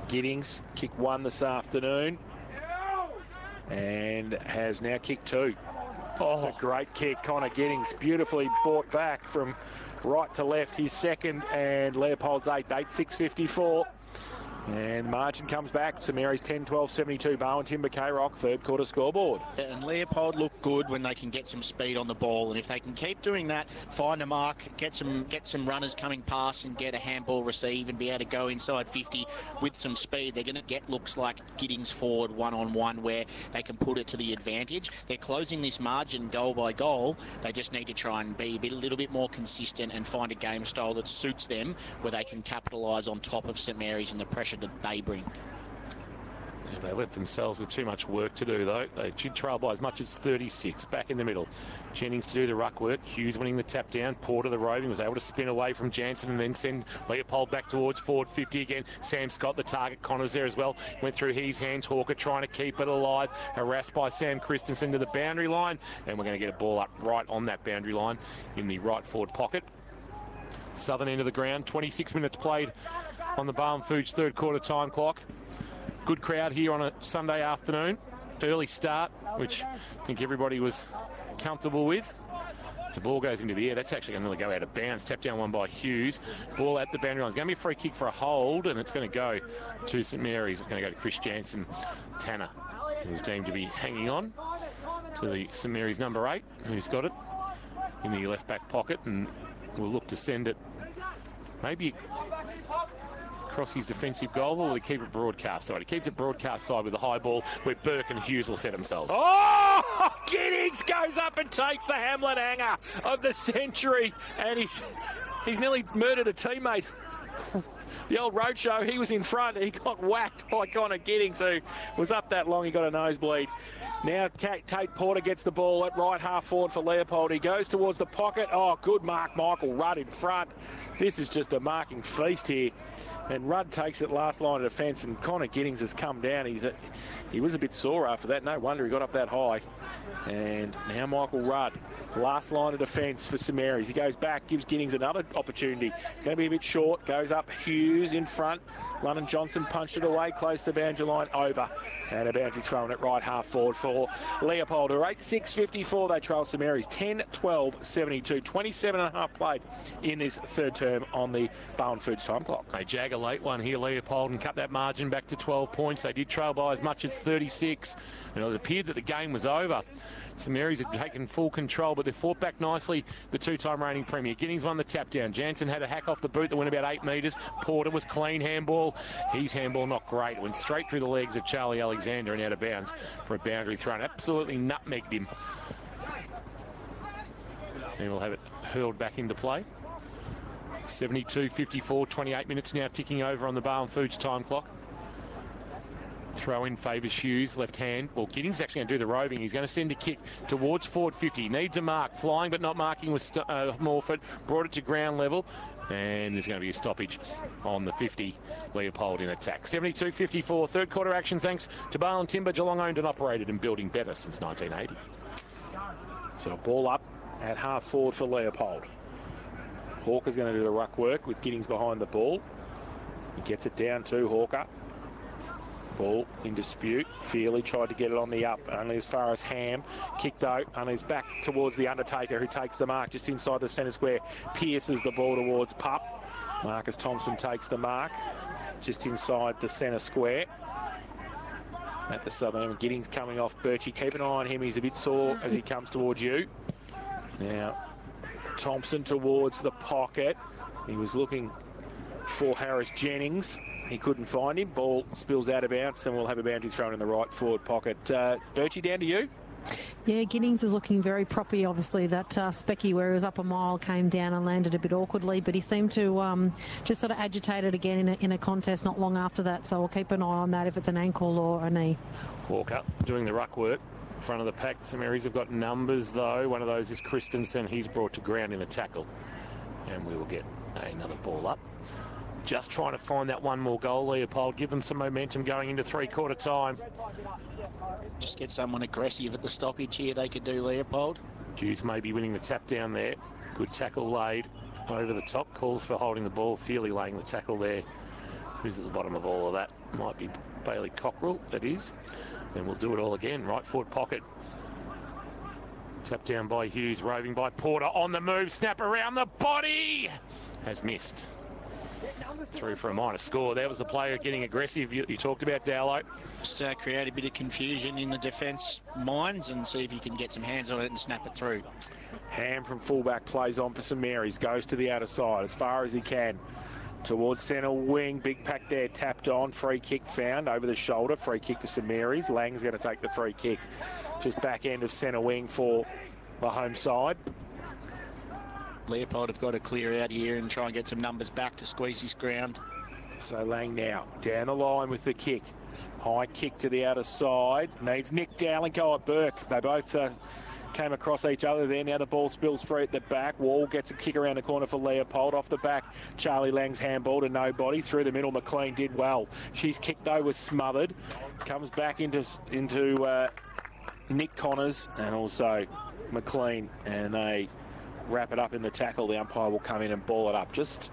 Giddings, kick 1 this afternoon, and has now kicked 2. Oh, it's a great kick. Connor Giddings beautifully brought back from right to left. His second, and Leopold's 8-6-54. And the margin comes back. St Mary's 10-12-72. Barwon Timber K-Rock, third quarter scoreboard. And Leopold look good when they can get some speed on the ball. And if they can keep doing that, find a mark, get some runners coming past and get a handball receive and be able to go inside 50 with some speed, they're going to get looks like Giddings forward one-on-one where they can put it to the advantage. They're closing this margin goal by goal. They just need to try and be a little bit more consistent and find a game style that suits them where they can capitalise on top of St Mary's and the pressure that they bring. Yeah, they left themselves with too much work to do, though. They did trail by as much as 36. Back in the middle. Jennings to do the ruck work. Hughes winning the tap down. Porter, the roving, was able to spin away from Jansen and then send Leopold back towards forward 50 again. Sam Scott, the target. Connors there as well. Went through his hands. Hawker trying to keep it alive. Harassed by Sam Christensen to the boundary line. And we're going to get a ball up right on that boundary line in the right forward pocket. Southern end of the ground. 26 minutes played on the Barwon Foods third quarter time clock. Good crowd here on a Sunday afternoon. Early start, which I think everybody was comfortable with. The ball goes into the air. That's actually going to nearly go out of bounds. Tap down one by Hughes. Ball at the boundary line. It's going to be a free kick for a hold, and it's going to go to St Mary's. It's going to go to Chris Jansen. Tanner, who's deemed to be hanging on to the St Mary's number 8, who's got it in the left back pocket, and will look to send it maybe across his defensive goal, or will he keep it broadcast side? He keeps it broadcast side with the high ball where Burke and Hughes will set themselves. Oh! Giddings goes up and takes the Hamlin hanger of the century, and he's nearly murdered a teammate. The old roadshow, he was in front. He got whacked by Connor Giddings, who was up that long. He got a nosebleed. Now Tate Porter gets the ball at right half forward for Leopold. He goes towards the pocket. Oh, good mark, Michael Rudd in front. This is just a marking feast here. And Rudd takes it last line of defence, and Connor Giddings has come down. He was a bit sore after that. No wonder he got up that high. And now Michael Rudd, last line of defence for St Mary's. He goes back, gives Giddings another opportunity. Going to be a bit short. Goes up, Hughes in front. London Johnson punched it away, close to the boundary line, over. And a boundary thrown at right half forward for Leopold. 8-6-54, they trail St Mary's. 10-12-72. 27.5 played in this third term on the Barwon Foods time clock. They jag a late one here, Leopold, and cut that margin back to 12 points. They did trail by as much as 36. And it appeared that the game was over. St Mary's had taken full control, but they fought back nicely. The two-time reigning premier. Giddings won the tap down. Jansen had a hack off the boot that went about 8 metres. Porter was clean handball. His handball not great. It went straight through the legs of Charlie Alexander and out of bounds for a boundary thrown. Absolutely nutmegged him. And we'll have it hurled back into play. 72-54, 28 minutes now ticking over on the Barwon Foods time clock. Throw in favours Hughes, left hand. Well, Giddings actually going to do the roving. He's going to send a kick towards forward 50. Needs a mark. Flying but not marking with Morford. Brought it to ground level. And there's going to be a stoppage on the 50. Leopold in attack. 72-54. Third quarter action thanks to Barwon Timber. Geelong owned and operated and building better since 1980. So a ball up at half forward for Leopold. Hawker's going to do the ruck work with Giddings behind the ball. He gets it down to Hawker. Ball in dispute. Feely tried to get it on the up, only as far as Ham. Kicked out, and he's back towards the Undertaker, who takes the mark just inside the centre square. Pierces the ball towards Pup. Marcus Thompson takes the mark just inside the centre square. At the southern end, Giddings coming off Birchie. Keep an eye on him. He's a bit sore as he comes towards you. Now, Thompson towards the pocket. He was looking for Harris Jennings. He couldn't find him. Ball spills out of bounds, and we'll have a boundary thrown in the right forward pocket. Birchie, down to you. Yeah, Giddings is looking very proppy, obviously. That Specky, where he was up a mile, came down and landed a bit awkwardly, but he seemed to just sort of agitate it again in a contest not long after that, so we'll keep an eye on that if it's an ankle or a knee. Hawker doing the ruck work. Front of the pack. St Mary's have got numbers, though. One of those is Christensen. He's brought to ground in a tackle. And we will get another ball up. Just trying to find that one more goal, Leopold. Give them some momentum going into three-quarter time. Just get someone aggressive at the stoppage here. They could do, Leopold. Hughes may be winning the tap down there. Good tackle laid over the top. Calls for holding the ball. Feely laying the tackle there. Who's at the bottom of all of that? Might be Bailey Cockrell. That is. And we'll do it all again. Right forward pocket. Tap down by Hughes. Roving by Porter. On the move. Snap around the body. Has missed. through for a minor score. There was the player getting aggressive you talked about, Dowlo. Just create a bit of confusion in the defence minds and see if you can get some hands on it and snap it through. Ham from fullback plays on for St Mary's, goes to the outer side as far as he can. Towards centre wing, big pack there, tapped on, free kick found over the shoulder, free kick to St Mary's. Lang's going to take the free kick. Just back end of centre wing for the home side. Leopold have got to clear out here and try and get some numbers back to squeeze his ground. So Lang now down the line with the kick. High kick to the outer side. Needs Nick Dowling at Burke. They both came across each other there. Now the ball spills free at the back. Wall gets a kick around the corner for Leopold. Off the back, Charlie Lang's handball to nobody. Through the middle, McLean did well. She's kicked though, was smothered. Comes back into Nick Connors and also McLean. And they wrap it up in the tackle. The umpire will come in and ball it up just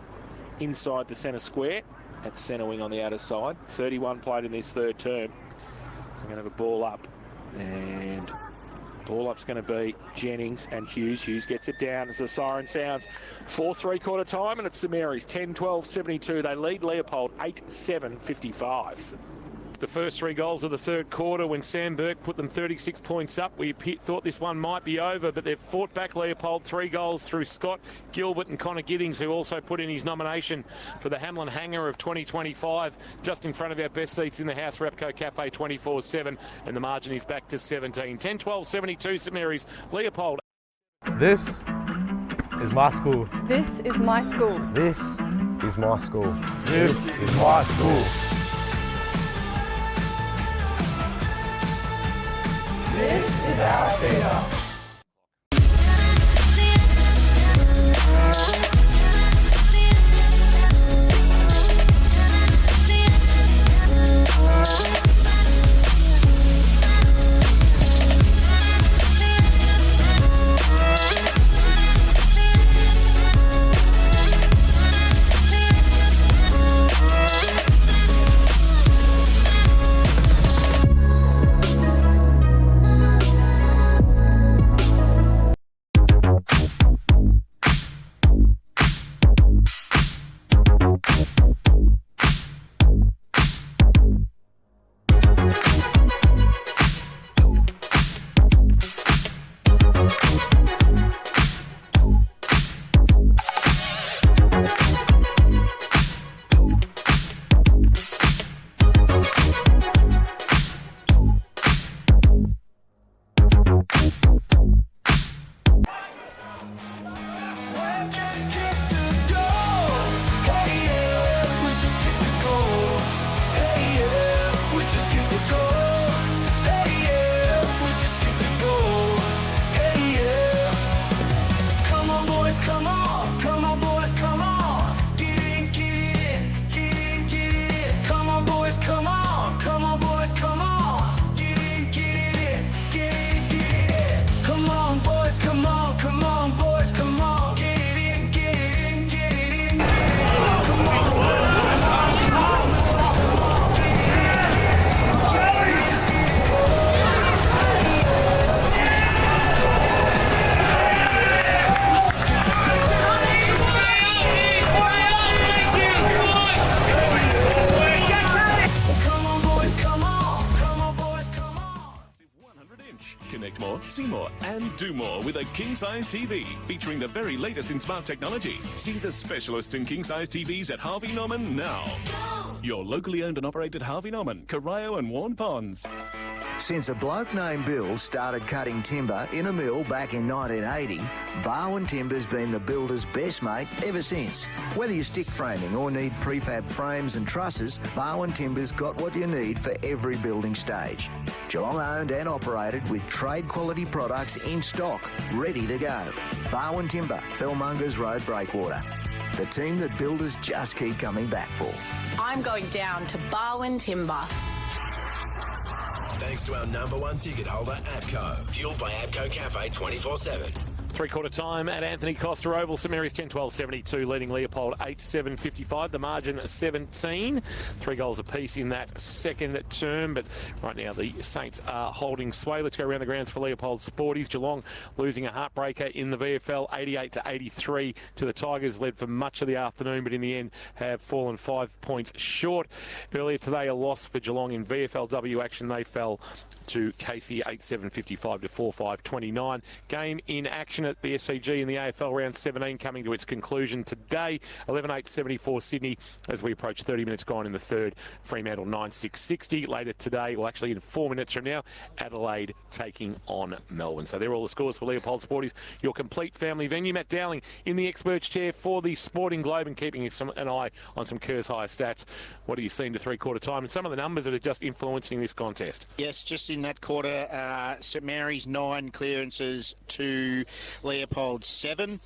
inside the centre square. At centre wing on the outer side. 31 played in this third term. We're going to have a ball up. And ball up's going to be Jennings and Hughes. Hughes gets it down as the siren sounds. 4 3/4 time, and it's St Mary's 10-12-72. They lead Leopold 8-7-55. The first 3 goals of the third quarter when Sam Burke put them 36 points up. We thought this one might be over, but they've fought back Leopold. 3 goals through Scott Gilbert and Connor Giddings, who also put in his nomination for the Hamlin Hanger of 2025, just in front of our best seats in the house, Repco Cafe 24/7, and the margin is back to 17. 10-12-72 St Mary's, Leopold. This is my school. This is my school. This is my school. This is my school. This is our stadium. Connect more, see more, and do more with a king-size TV featuring the very latest in smart technology. See the specialists in king-size TVs at Harvey Norman now. Your locally owned and operated Harvey Norman, Corio and Warn Ponds. Since a bloke named Bill started cutting timber in a mill back in 1980, Barwon Timber's been the builder's best mate ever since. Whether you stick framing or need prefab frames and trusses, Barwon Timber's got what you need for every building stage. Geelong owned and operated with trade quality products in stock, ready to go. Barwon Timber, Fellmongers Road, Breakwater. The team that builders just keep coming back for. I'm going down to Barwon Timber. Thanks to our #1 ticket holder, APCO. Fueled by APCO Cafe 24/7. Three-quarter time at Anthony Costa Oval. St Mary's 10-12-72, leading Leopold 8-7-55. The margin 17. 3 goals apiece in that second term, but right now the Saints are holding sway. Let's go around the grounds for Leopold Sporties. Geelong losing a heartbreaker in the VFL, 88-83 to the Tigers, led for much of the afternoon, but in the end have fallen 5 points short. Earlier today, a loss for Geelong in VFLW action. They fell to Casey 8-7-55 to 4-5-29. Game in action at the SCG in the AFL round 17 coming to its conclusion today. 11-8-74 Sydney as we approach 30 minutes gone in the third. Fremantle 9-6-60. Later today, well actually in 4 minutes from now, Adelaide taking on Melbourne. So they're all the scores for Leopold Sporties, your complete family venue. Matt Dowling in the experts chair for the Sporting Globe and keeping an eye on some Kerr's higher stats. What are you seeing to three-quarter time and some of the numbers that are just influencing this contest? Yes, just in that quarter, St Mary's 9 clearances to Leopold 7.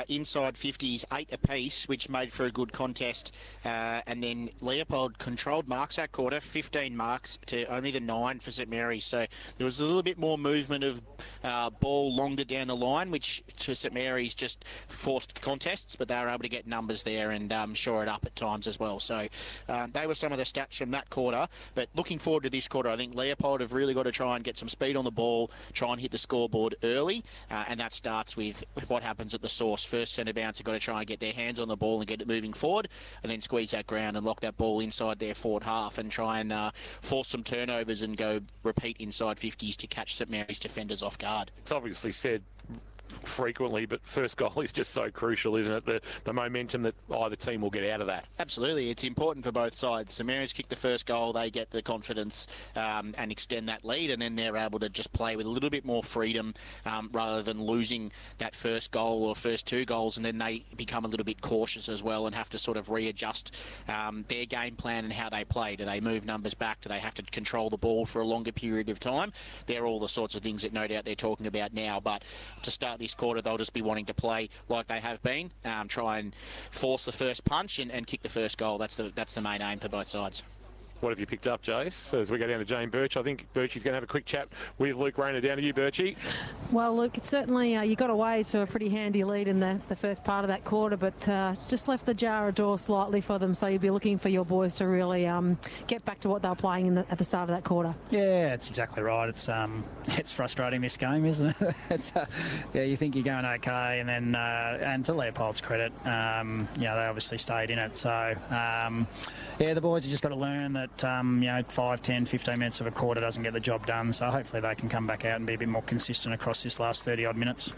Inside 50s 8 apiece, which made for a good contest. And then Leopold controlled marks that quarter, 15 marks to only the 9 for St Mary's. So there was a little bit more movement of ball longer down the line, which to St Mary's just forced contests, but they were able to get numbers there and shore it up at times as well. So they were some of the stats from that quarter. But looking forward to this quarter, I think Leopold have really got to try and get some speed on the ball, try and hit the scoreboard early, and that starts with what happens at the source. First centre bounce have got to try and get their hands on the ball and get it moving forward, and then squeeze that ground and lock that ball inside their forward half and try and force some turnovers and go repeat inside 50s to catch St Mary's defenders off guard. It's obviously said frequently, but first goal is just so crucial, isn't it? The momentum that either team will get out of that. Absolutely. It's important for both sides. St Mary's kick the first goal, they get the confidence and extend that lead, and then they're able to just play with a little bit more freedom rather than losing that first goal or first 2 goals, and then they become a little bit cautious as well and have to sort of readjust their game plan and how they play. Do they move numbers back? Do they have to control the ball for a longer period of time? They're all the sorts of things that no doubt they're talking about now, but to start this quarter, they'll just be wanting to play like they have been, try and force the first punch and kick the first goal. That's the main aim for both sides. What have you picked up, Jace? As we go down to Jane Birch, I think Birchie's going to have a quick chat with Luke Rayner. Down to you, Birchie. Well, Luke, it's certainly you got away to a pretty handy lead in the first part of that quarter, but it's just left the jar a door slightly for them, so you'll be looking for your boys to really get back to what they were playing at the start of that quarter. Yeah, it's exactly right. It's frustrating, this game, isn't it? Yeah, you think you're going okay, and then and to Leopold's credit, they obviously stayed in it. So, yeah, the boys have just got to learn that 5, 10, 15 minutes of a quarter doesn't get the job done. So hopefully they can come back out and be a bit more consistent across this last 30-odd minutes.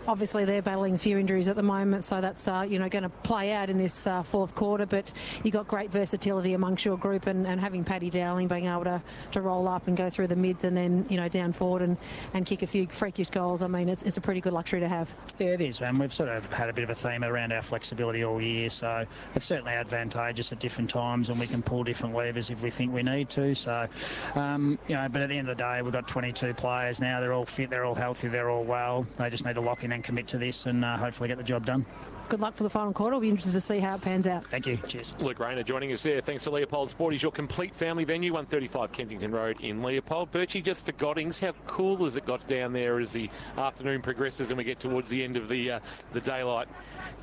Obviously, they're battling a few injuries at the moment, so that's going to play out in this fourth quarter. But you've got great versatility amongst your group, and having Paddy Dowling being able to roll up and go through the mids and then down forward and kick a few freakish goals. I mean, it's a pretty good luxury to have. Yeah, it is, and we've sort of had a bit of a theme around our flexibility all year, so it's certainly advantageous at different times, and we can pull different levers if we think we need to. So, but at the end of the day, we've got 22 players now. They're all fit, they're all healthy, they're all well. They just need to lock in and commit to this and hopefully get the job done. Good luck for the final quarter. We'll be interested to see how it pans out. Thank you. Cheers. Luke Rayner joining us there. Thanks to Leopold Sporties, your complete family venue, 135 Kensington Road in Leopold. Birchie, just for Goddings, how cool has it got down there as the afternoon progresses and we get towards the end of the daylight?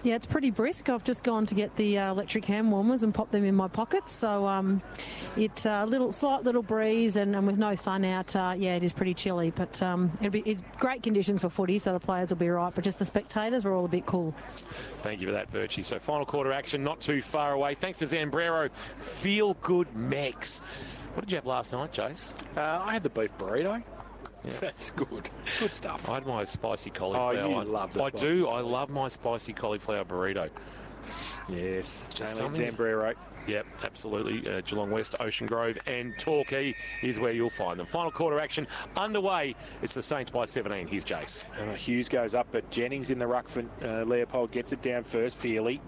Yeah, it's pretty brisk. I've just gone to get the electric hand warmers and pop them in my pockets. So it's a slight little breeze and with no sun out, it is pretty chilly. But it's great conditions for footy, so the players will be right. But just the spectators, we're all a bit cool. Thank you for that, Birchie. So final quarter action, not too far away. Thanks to Zambrero. Feel good Mex. What did you have last night, Jace? I had the beef burrito. Yeah. That's good. Good stuff. I had my spicy cauliflower. Oh, you love the I do. I love my spicy cauliflower burrito. Yes. Just Zambrero. Yep, absolutely. Geelong West, Ocean Grove and Torquay is where you'll find them. Final quarter action underway. It's the Saints by 17. Here's Jace. Hughes goes up, but Jennings in the ruck for Leopold gets it down first, Feely.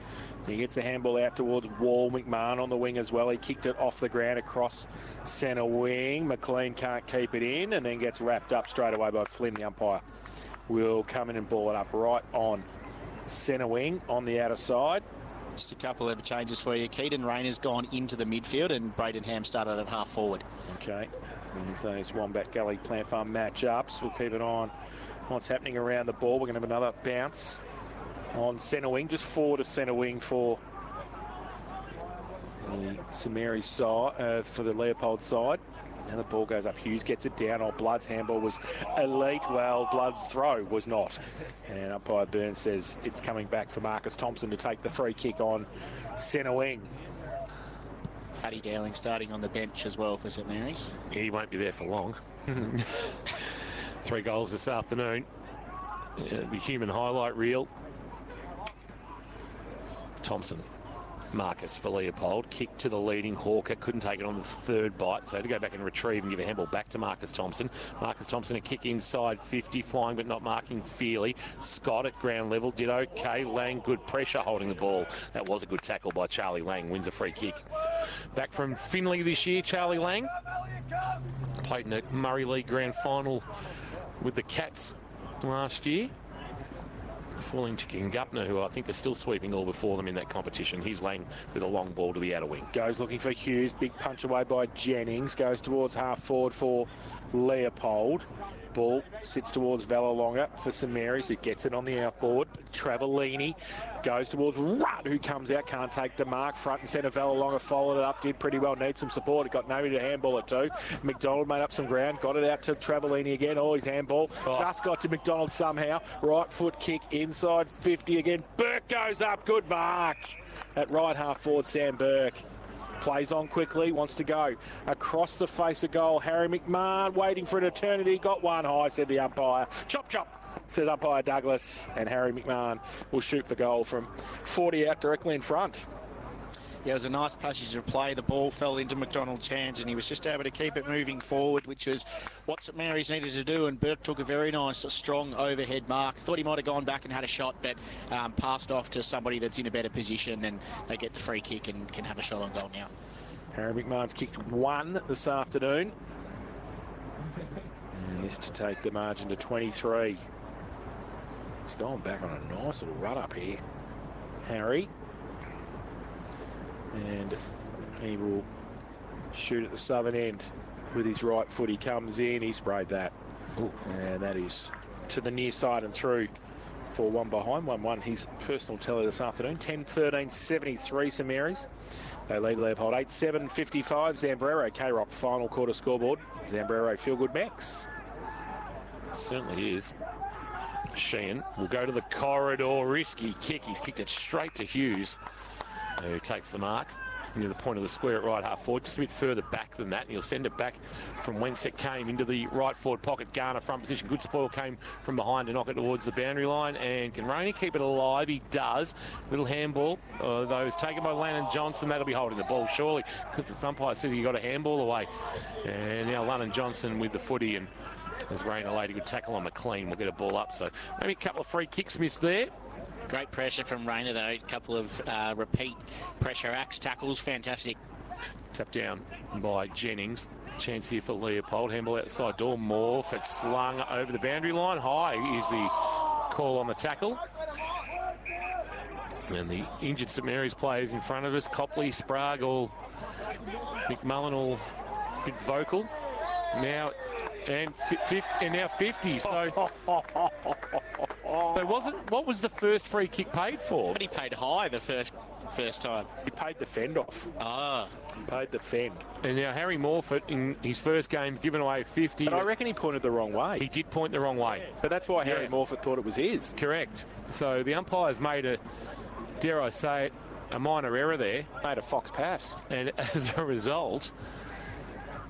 He gets the handball out towards Wall. McMahon on the wing as well. He kicked it off the ground across centre wing. McLean can't keep it in and then gets wrapped up straight away by Flynn, the umpire. Will come in and ball it up right on centre wing on the outer side. Just a couple of changes for you. Keaton Rayner's gone into the midfield and Braden Ham started at half forward. Okay. And so it's Wombat Gully Plant Farm matchups. We'll keep it on what's happening around the ball. We're going to have another bounce on centre wing, just forward of centre wing for the St Mary's side, for the Leopold side. Now the ball goes up. Hughes gets it down. Oh, Blood's handball was elite. Well, Blood's throw was not. And umpire Burns says it's coming back for Marcus Thompson to take the free kick on centre wing. Paddy Dowling starting on the bench as well for St Mary's. He won't be there for long. 3 goals this afternoon. The human highlight reel. Thompson. Marcus for Leopold. Kick to the leading Hawker. Couldn't take it on the 3rd bite, so had to go back and retrieve and give a handball back to Marcus Thompson. Marcus Thompson a kick inside 50, flying but not marking fairly. Scott at ground level did okay. Lang, good pressure holding the ball. That was a good tackle by Charlie Lang. Wins a free kick. Back from Finley this year, Charlie Lang. Played in a Murray League Grand Final with the Cats last year. Falling to Gingupner, who I think are still sweeping all before them in that competition. He's Lang with a long ball to the outer wing. Goes looking for Hughes. Big punch away by Jennings. Goes towards half forward for Leopold. Ball sits towards Vallelonga for St Mary's, who gets it on the outboard. Travellini goes towards Rudd, who comes out, can't take the mark. Front and centre, Vallelonga followed it up, did pretty well, needs some support. It got nobody to handball it to. McDonald made up some ground, got it out to Travellini again. Oh, his handball just got to McDonald somehow. Right foot kick inside 50 again. Burke goes up, good mark. At right half forward, Sam Burke. Plays on quickly, wants to go across the face of goal. Harry McMahon waiting for an eternity. Got one high, said the umpire. Chop, chop, says umpire Douglas. And Harry McMahon will shoot for goal from 40 out directly in front. Yeah, it was a nice passage of play. The ball fell into McDonald's hands and he was just able to keep it moving forward, which was what St Mary's needed to do. And Burke took a very nice, strong overhead mark. Thought he might have gone back and had a shot, but passed off to somebody that's in a better position, and they get the free kick and can have a shot on goal now. Harry McMahon's kicked 1 this afternoon. And this to take the margin to 23. He's going back on a nice little run up here. Harry. And he will shoot at the southern end with his right foot. He comes in, he sprayed that. Ooh. And that is to the near side and through for 1 behind. 1-1 his personal tally this afternoon. 10-13, 73 St Mary's. They lead Leopold 8-7, 55. Zambrero, K-Rock final quarter scoreboard. Zambrero feel good max. Certainly is. Sheehan will go to the corridor. Risky kick. He's kicked it straight to Hughes, who takes the mark near the point of the square at right half forward, just a bit further back than that, and he'll send it back from whence it came into the right forward pocket. Garner front position. Good spoil came from behind to knock it towards the boundary line, and can Rainey keep it alive? He does. Little handball, though, is taken by Lannon Johnson. That'll be holding the ball, surely, because the umpire says he got a handball away. And now Lannon Johnson with the footy, and as Rainer laid a good tackle on McLean, will get a ball up. So maybe a couple of free kicks missed there. Great pressure from Rayner, though. A couple of repeat pressure axe tackles. Fantastic. Tapped down by Jennings. Chance here for Leopold. Handball outside door. Morph. It's slung over the boundary line. High is the call on the tackle. And the injured St Mary's players in front of us. Copley, Sprague, all McMullen, all a bit vocal. Now and now 50. So what was the first free kick paid for? But he paid high the first time. He paid the fend off. Ah. He paid the fend. And now Harry Morford in his first game given away 50. But I reckon he pointed the wrong way. He did point the wrong way. So that's why Harry Morford thought it was his. Correct. So the umpires made a, dare I say it, a minor error there. Made a fox pass. And as a result,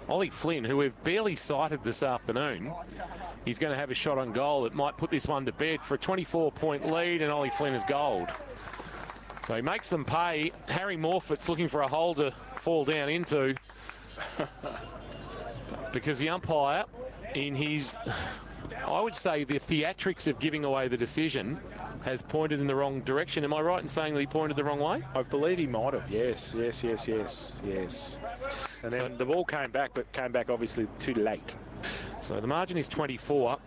Ollie Flynn, who we've barely sighted this afternoon, he's going to have a shot on goal that might put this one to bed for a 24-point lead, and Ollie Flynn is gold. So he makes them pay. Harry Morford's looking for a hole to fall down into because the umpire, in his, I would say, the theatrics of giving away the decision, has pointed in the wrong direction. Am I right in saying that he pointed the wrong way? I believe he might have, yes. And then the ball came back, but came back obviously too late. So the margin is 24.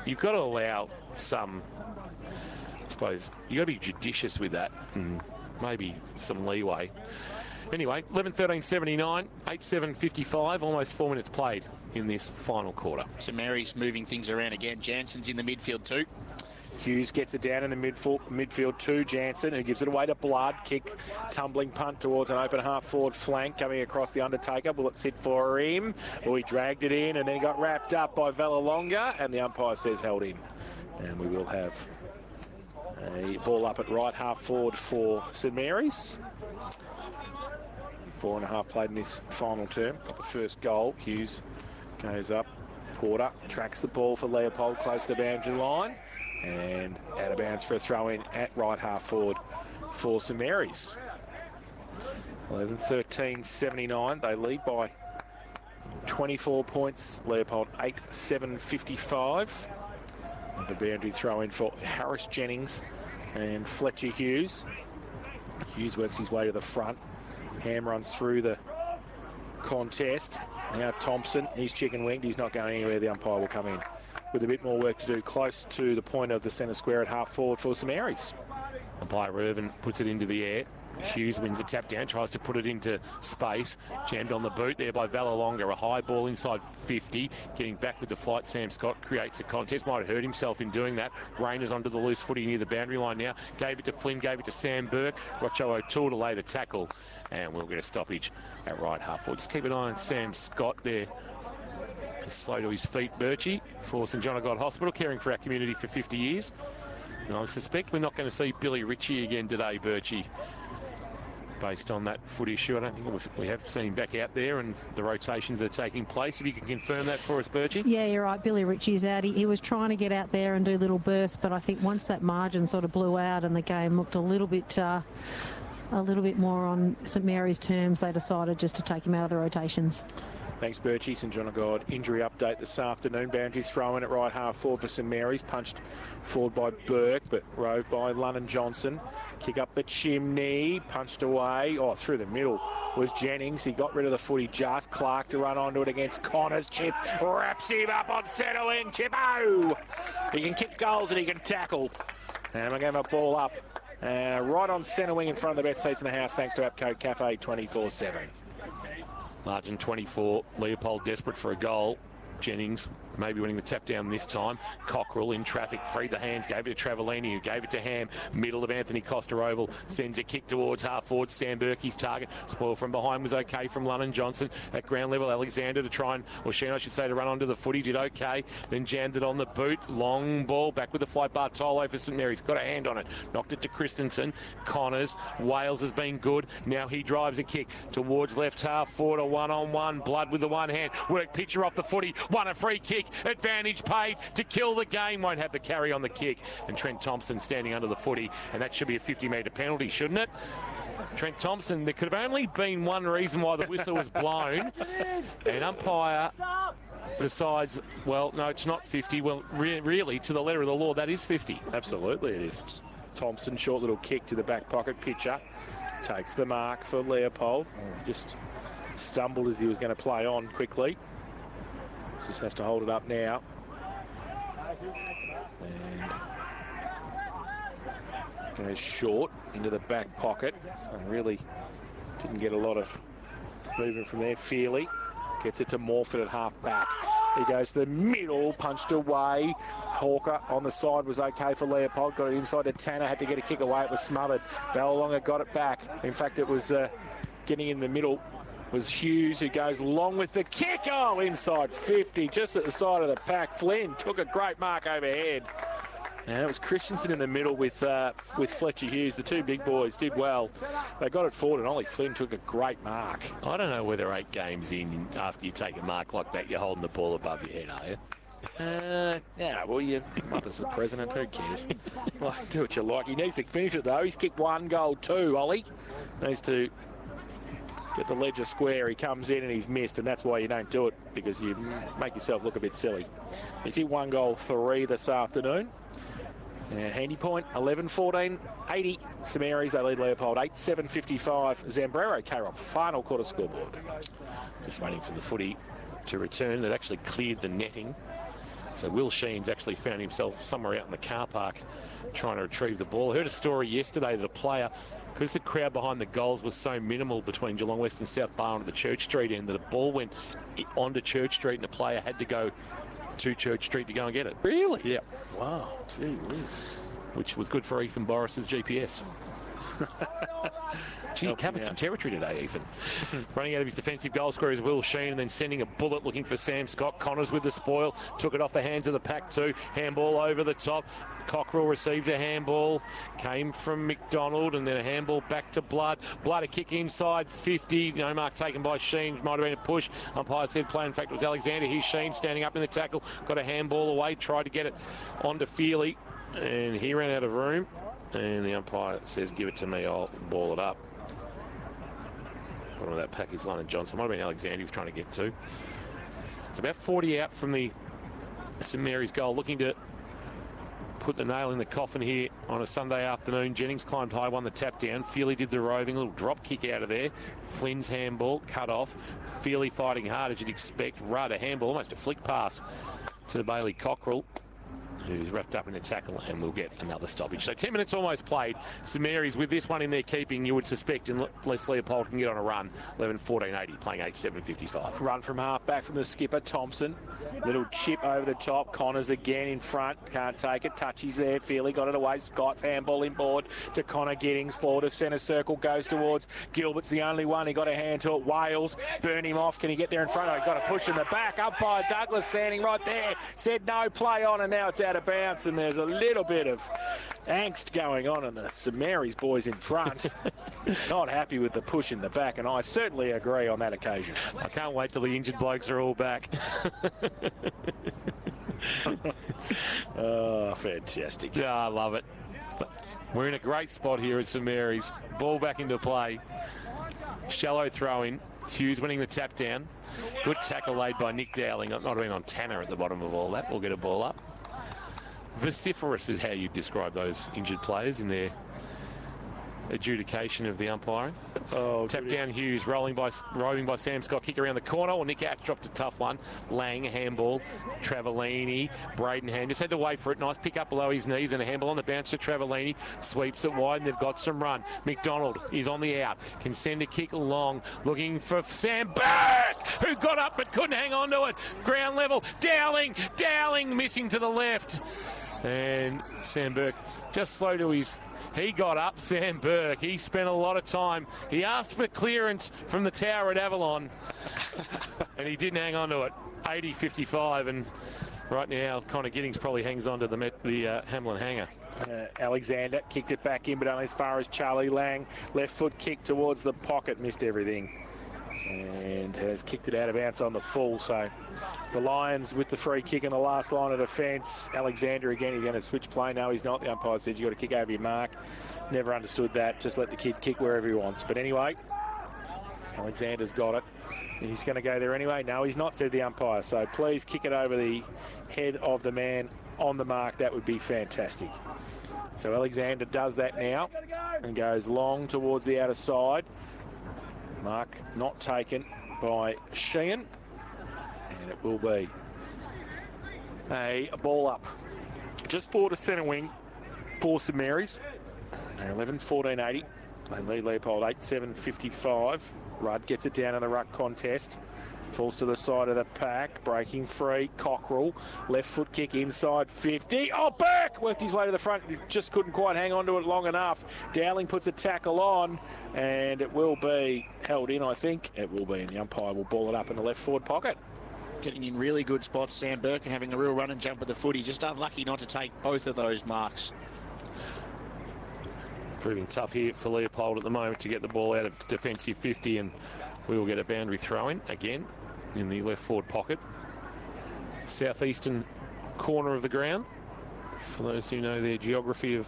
You've got to allow some, I suppose, you've got to be judicious with that and maybe some leeway. Anyway, 11-13-79, 8-7-55, almost 4 minutes played in this final quarter. St Mary's moving things around again. Jansen's in the midfield too. Hughes gets it down in the midfield to Jansen, who gives it away to Blood. Kick, tumbling punt towards an open half-forward flank coming across the Undertaker. Will it sit for him? Well, he dragged it in and then he got wrapped up by Vallelonga, and the umpire says held in. And we will have a ball up at right half-forward for St Mary's. 4.5 played in this final term. Got the first goal. Hughes goes up. Porter tracks the ball for Leopold close to the boundary line. And out of bounds for a throw-in at right half-forward for St Mary's. 11-13-79. They lead by 24 points. Leopold 8-7-55. And the boundary throw-in for Harris Jennings and Fletcher Hughes. Hughes works his way to the front. Ham runs through the contest. Now Thompson, he's chicken-winged. He's not going anywhere. The umpire will come in with a bit more work to do close to the point of the centre square at half-forward for St Mary's. Umpire Irvin puts it into the air. Hughes wins the tap down, tries to put it into space. Jammed on the boot there by Vallelonga. A high ball inside 50. Getting back with the flight, Sam Scott creates a contest. Might have hurt himself in doing that. Rayners onto the loose footy near the boundary line now. Gave it to Flynn, gave it to Sam Burke. Rocho O'Toole to lay the tackle. And we'll get a stoppage at right half forward. Just keep an eye on Sam Scott there. Slow to his feet, Birchie, for St John of God Hospital, caring for our community for 50 years. And I suspect we're not going to see Billy Ritchie again today, Birchie, based on that foot issue. I don't think we have seen him back out there and the rotations that are taking place. If you can confirm that for us, Birchie. Yeah, you're right. Billy Ritchie's out. He was trying to get out there and do little bursts, but I think once that margin sort of blew out and the game looked a little bit more on St Mary's terms, they decided just to take him out of the rotations. Thanks, Birchie. St John of God injury update this afternoon. Boundaries throw-in at right half-forward for St Mary's. Punched forward by Burke, but roved by Lunnon Johnson. Kick up the chimney. Punched away. Oh, through the middle was Jennings. He got rid of the footy just. Clark to run onto it against Connors. Chip wraps him up on centre wing. Chippo! He can kick goals and he can tackle. And we're going to ball up right on centre wing in front of the best seats in the house, thanks to Apco Cafe 24/7. Margin 24. Leopold desperate for a goal. Jennings maybe winning the tap down this time. Cockrell in traffic, freed the hands, gave it to Travellini, who gave it to Ham. Middle of Anthony Costa Oval, sends a kick towards half forward. Sam Burke's target. Spoil from behind was okay from Lunnon Johnson. At ground level, Alexander to try and, or Sheen, I should say, to run onto the footy. Did okay. Then jammed it on the boot. Long ball back with the flight. Bartolo for St Mary's. Got a hand on it. Knocked it to Christensen. Connors. Wales has been good. Now he drives a kick towards left half forward. A one-on-one. Blood with the one hand. Work picture off the footy. Won a free kick. Advantage paid to kill the game. Won't have the carry on the kick. And Trent Thompson standing under the footy. And that should be a 50-metre penalty, shouldn't it? Trent Thompson, there could have only been one reason why the whistle was blown. And umpire decides, well, no, it's not 50. Well, really, to the letter of the law, that is 50. Absolutely it is. Thompson, short little kick to the back pocket. Pitcher takes the mark for Leopold. Just stumbled as he was going to play on quickly. Just has to hold it up now. And goes short into the back pocket. So really didn't get a lot of movement from there. Feely gets it to Morford at half back. He goes to the middle, punched away. Hawker on the side was okay for Leopold. Got it inside to Tanner, had to get a kick away. It was smothered. Ballalonger got it back. In fact, it was getting in the middle was Hughes, who goes long with the kick. Oh, inside 50, just at the side of the pack. Flynn took a great mark overhead. And it was Christensen in the middle with Fletcher Hughes. The two big boys did well. They got it forward and Ollie Flynn took a great mark. I don't know whether 8 games in, after you take a mark like that, you're holding the ball above your head, are you? Yeah, well, your mother's the president. Who cares? Well, do what you like. He needs to finish it, though. He's kicked 1 goal, 2, Ollie. Needs to get the ledger square. He comes in and he's missed, and that's why you don't do it, because you make yourself look a bit silly. He's hit 1 goal, 3 this afternoon. And handy point, 11-14-80. St Mary's, they lead Leopold 8-7-55. Zambrero, K-Rock, final quarter scoreboard. Just waiting for the footy to return. It actually cleared the netting. So Will Sheen's actually found himself somewhere out in the car park trying to retrieve the ball. I heard a story yesterday that a player because the crowd behind the goals was so minimal between Geelong West and South Barwon at the Church Street end, that the ball went onto Church Street and the player had to go to Church Street to go and get it. Really? Yeah. Wow. Gee whiz. Which was good for Ethan Boris's GPS. Gee, he covered some territory today, Ethan. Running out of his defensive goal scorer is Will Sheen, and then sending a bullet looking for Sam Scott. Connors with the spoil. Took it off the hands of the pack too. Handball over the top. Cockrell received a handball. Came from McDonald, and then a handball back to Blood. Blood a kick inside 50. No mark taken by Sheen. Might have been a push. Umpire said play. In fact, it was Alexander. Here's Sheen standing up in the tackle. Got a handball away. Tried to get it onto Feely, and he ran out of room. And the umpire says, give it to me, I'll ball it up. Bottom of that pack is London Johnson. Might have been Alexander he was trying to get to. It's about 40 out from the St Mary's goal. Looking to put the nail in the coffin here on a Sunday afternoon. Jennings climbed high, won the tap down. Feely did the roving, a little drop kick out of there. Flynn's handball, cut off. Feely fighting hard as you'd expect. Rudd, a handball, almost a flick pass to Bailey Cockrell, who's wrapped up in a tackle, and we'll get another stoppage. So 10 minutes almost played. St Mary's with this one in their keeping, you would suspect, unless Leopold can get on a run. 11-14-80, playing 8-7-55. Run from half back from the skipper, Thompson. Little chip over the top. Connors again in front. Can't take it. Touchies there. Feely got it away. Scott's handball inboard to Connor Giddings. Forward of centre circle. Goes towards Gilbert's the only one. He got a hand to it. Wales. Burn him off. Can he get there in front? Oh, he got a push in the back. Umpire Douglas standing right there. Said no, play on, and now it's out of bounds, and there's a little bit of angst going on in the St Mary's boys in front. Not happy with the push in the back, and I certainly agree on that occasion. I can't wait till the injured blokes are all back. Oh, fantastic. Yeah, I love it. We're in a great spot here at St Mary's. Ball back into play. Shallow throw in. Hughes winning the tap down. Good tackle laid by Nick Dowling. Not been on Tanner at the bottom of all that. We'll get a ball up. Vociferous is how you describe those injured players in their adjudication of the umpiring. Oh, tap down Hughes, roving by Sam Scott, kick around the corner. Well, Nick Ash dropped a tough one. Lang, handball. Travellini, Bradenham just had to wait for it. Nice pick up below his knees, and a handball on the bounce to Travellini. Sweeps it wide, and they've got some run. McDonald is on the out. Can send a kick long, looking for Sam Burke, who got up but couldn't hang on to it. Ground level. Dowling missing to the left. And Sam Burke just slow to his... He got up, Sam Burke. He spent a lot of time. He asked for clearance from the tower at Avalon, and he didn't hang on to it. 80-55, and right now Connor Giddings probably hangs on to the Hamlin hanger. Alexander kicked it back in, but only as far as Charlie Lang. Left foot kick towards the pocket, missed everything, and has kicked it out of bounds on the full. So the Lions with the free kick in the last line of defence. Alexander again, he's going to switch play. No, he's not. The umpire said you got to kick over your mark. Never understood that. Just let the kid kick wherever he wants. But anyway, Alexander's got it. He's going to go there anyway. No, he's not, said the umpire. So please kick it over the head of the man on the mark. That would be fantastic. So Alexander does that now and goes long towards the outer side. Mark not taken by Sheehan, and it will be a ball up just forward to centre wing for St Mary's. 11-14-80. They lead Leopold 8-7-55. Rudd gets it down in the ruck contest. Falls to the side of the pack, breaking free. Cockrell, left foot kick inside 50. Oh, Burke worked his way to the front. Just couldn't quite hang on to it long enough. Dowling puts a tackle on, and it will be held in, I think. It will be, and the umpire will ball it up in the left forward pocket. Getting in really good spots, Sam Burke, and having a real run and jump at the footy. Just unlucky not to take both of those marks. Proving tough here for Leopold at the moment to get the ball out of defensive 50, and we will get a boundary throw in again in the left forward pocket. Southeastern corner of the ground. For those who know their geography of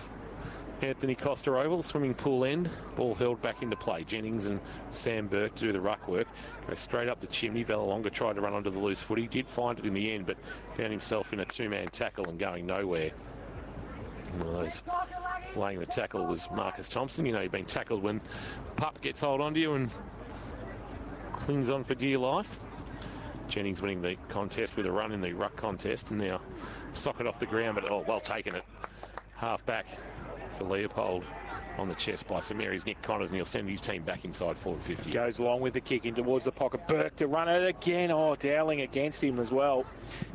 Anthony Costa Oval, swimming pool end. Ball held back into play. Jennings and Sam Burke do the ruck work. Go straight up the chimney. Vallelonga tried to run onto the loose foot. He did find it in the end, but found himself in a two-man tackle and going nowhere. One of those laying the tackle was Marcus Thompson. You know, you've been tackled when pup gets hold onto you and clings on for dear life. Jennings winning the contest with a run in the ruck contest, and now socket off the ground, but well taken it. Half back for Leopold. on the chest by St Mary's Nick Connors, and he'll send his team back inside forward 50. Goes long with the kick in towards the pocket. Burke to run it again. Oh, Dowling against him as well.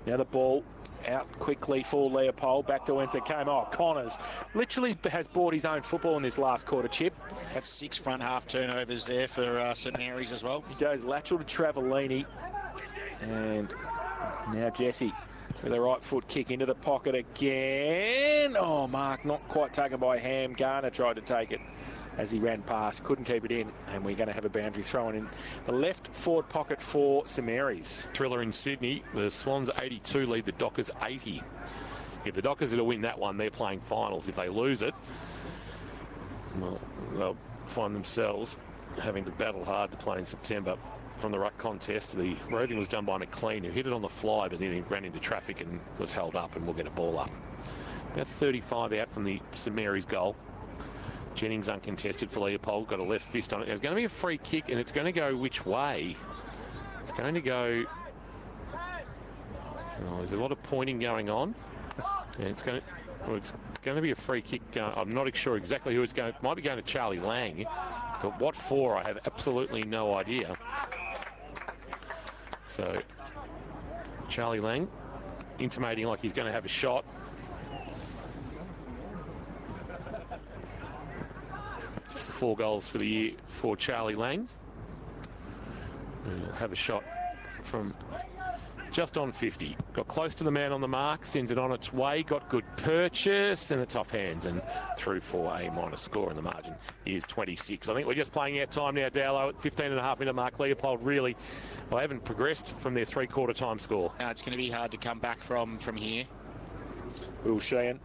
Now the ball out quickly for Leopold. Back to whence it came. Oh, Connors literally has bought his own football in this last quarter, Chip. That's 6 front half turnovers there for St Mary's as well. He goes lateral to Travellini. And now Jesse with a right foot kick into the pocket again. Oh, Mark not quite taken by Ham. Garner tried to take it as he ran past. Couldn't keep it in. And we're going to have a boundary thrown in the left forward pocket for St Mary's. Thriller in Sydney. The Swans 82 lead the Dockers 80. If the Dockers are to win that one, they're playing finals. If they lose it, well, they'll find themselves having to battle hard to play in September. From the ruck contest, the roving was done by McLean, who hit it on the fly, but then he ran into traffic and was held up, and we'll get a ball up. About 35 out from the St Mary's goal. Jennings uncontested for Leopold, got a left fist on it. There's going to be a free kick, and it's going to go which way? It's going to go... Oh, there's a lot of pointing going on, and it's going to be a free kick. I'm not sure exactly who it's going. It might be going to Charlie Lang, but what for? I have absolutely no idea. So Charlie Lang intimating like he's going to have a shot. Just the 4 goals for the year for Charlie Lang. And he'll have a shot from just on 50. Got close to the man on the mark, sends it on its way, got good purchase, and it's off hands and through for a minor score, and the margin is 26. I think we're just playing out time now, Dowlow, at 15.5-minute mark. Leopold really, well, haven't progressed from their 3/4 time score. Now it's going to be hard to come back from here. Will Sheehan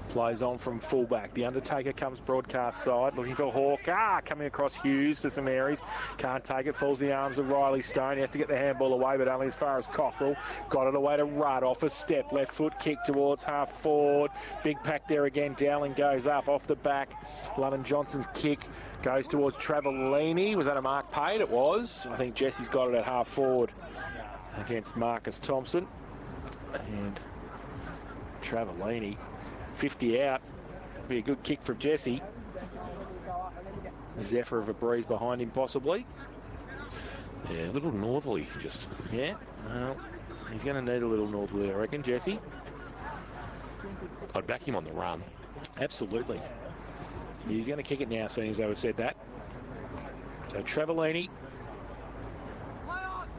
plays on from fullback. The Undertaker comes broadcast side, looking for Hawke. Coming across Hughes for St Mary's. Can't take it, falls in the arms of Riley Stone. He has to get the handball away, but only as far as Cockrell. Got it away to Rudd, off a step. Left foot kick towards half forward. Big pack there again. Dowling goes up, off the back. London Johnson's kick goes towards Travellini. Was that a mark paid? It was. I think Jesse's got it at half forward against Marcus Thompson. And Travellini 50 out. Be a good kick from Jesse. Zephyr of a breeze behind him, possibly. Yeah, a little northerly, just. Yeah, well, he's going to need a little northerly, I reckon, Jesse. I'd back him on the run. Absolutely. He's going to kick it now, as soon as they've said that. So Travellini.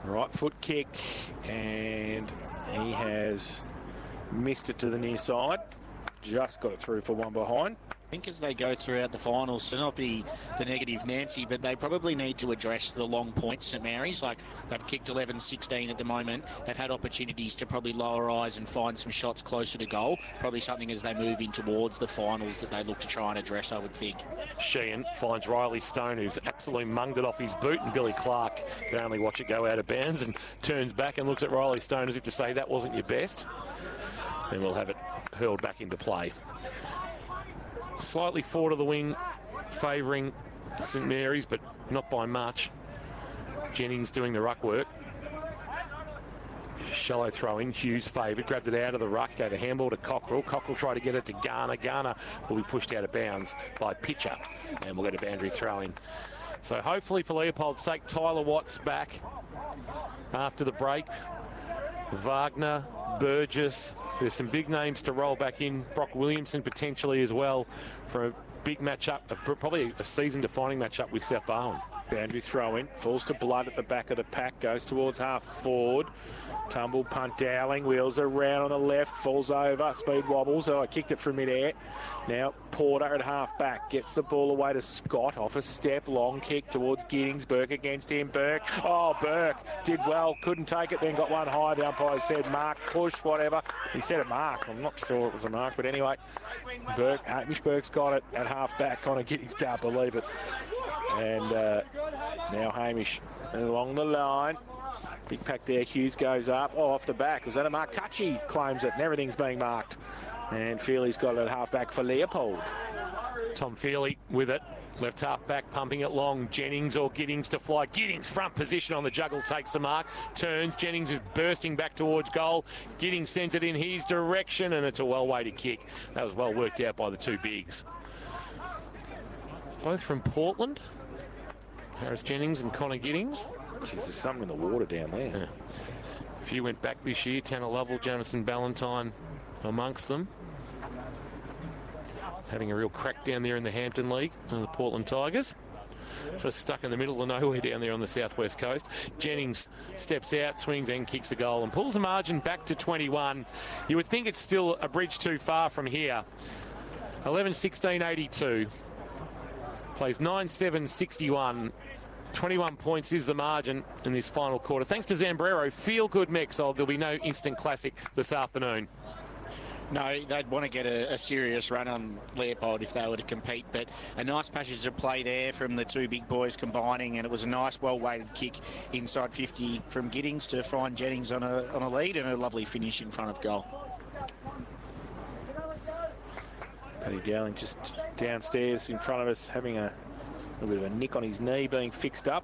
Right foot kick, and he has missed it to the near side. Just got it through for one behind. I think as they go throughout the finals, to not be the negative Nancy, but they probably need to address the long points, St Mary's. Like, they've kicked 11-16 at the moment. They've had opportunities to probably lower eyes and find some shots closer to goal. Probably something as they move in towards the finals that they look to try and address, I would think. Sheehan finds Riley Stone, who's absolutely munged it off his boot, and Billy Clark can only watch it go out of bounds and turns back and looks at Riley Stone as if to say that wasn't your best. And we'll have it hurled back into play. Slightly forward of the wing, favouring St Mary's, but not by much. Jennings doing the ruck work. Shallow throw in, Hughes favoured, grabbed it out of the ruck, gave a handball to Cockrell. Cockrell tried to get it to Garner. Garner will be pushed out of bounds by Pitcher, and we'll get a boundary throw in. So hopefully for Leopold's sake, Tyler Watt's back after the break. Wagner, Burgess, there's some big names to roll back in. Brock Williamson potentially as well for a big matchup, probably a season-defining matchup with South Barwon. Boundary throw in, falls to Blood at the back of the pack, goes towards half forward. Tumble punt, Dowling, wheels around on the left, falls over, speed wobbles. Oh, I kicked it from mid-air. Now Porter at half back, gets the ball away to Scott, off a step, long kick towards Giddings. Burke against him, Burke. Oh, Burke did well, couldn't take it, then got one high. The umpire said mark, push, whatever. He said a mark, I'm not sure it was a mark, but anyway, Burke, Hamish Burke's got it at half back. Connor Giddings can't believe it. And now Hamish along the line. Big pack there, Hughes goes up. Oh, off the back. Was that a mark? Touchy claims it, and everything's being marked. And Feely's got it at half back for Leopold. Tom Feely with it. Left half back, pumping it long. Jennings or Giddings to fly. Giddings front position on the juggle, takes the mark. Turns. Jennings is bursting back towards goal. Giddings sends it in his direction, and it's a well-weighted kick. That was well worked out by the two bigs. both from Portland. Harris Jennings and Connor Giddings. Jeez, there's something in the water down there. Yeah. A few went back this year. Tanner Lovell, Jamison Ballantyne amongst them. Having a real crack down there in the Hampton League, the Portland Tigers. Just stuck in the middle of nowhere down there on the southwest coast. Jennings steps out, swings and kicks a goal and pulls the margin back to 21. You would think it's still a bridge too far from here. 11-16-82. Plays 9-7-61. 21 points is the margin in this final quarter. Thanks to Zambrero, feel good Mexol. There'll be no instant classic this afternoon. No, they'd want to get a serious run on Leopold if they were to compete, but a nice passage of play there from the two big boys combining, and it was a nice, well-weighted kick inside 50 from Giddings to find Jennings on a lead, and a lovely finish in front of goal. Paddy Dowling just downstairs in front of us, having a bit of a nick on his knee, being fixed up.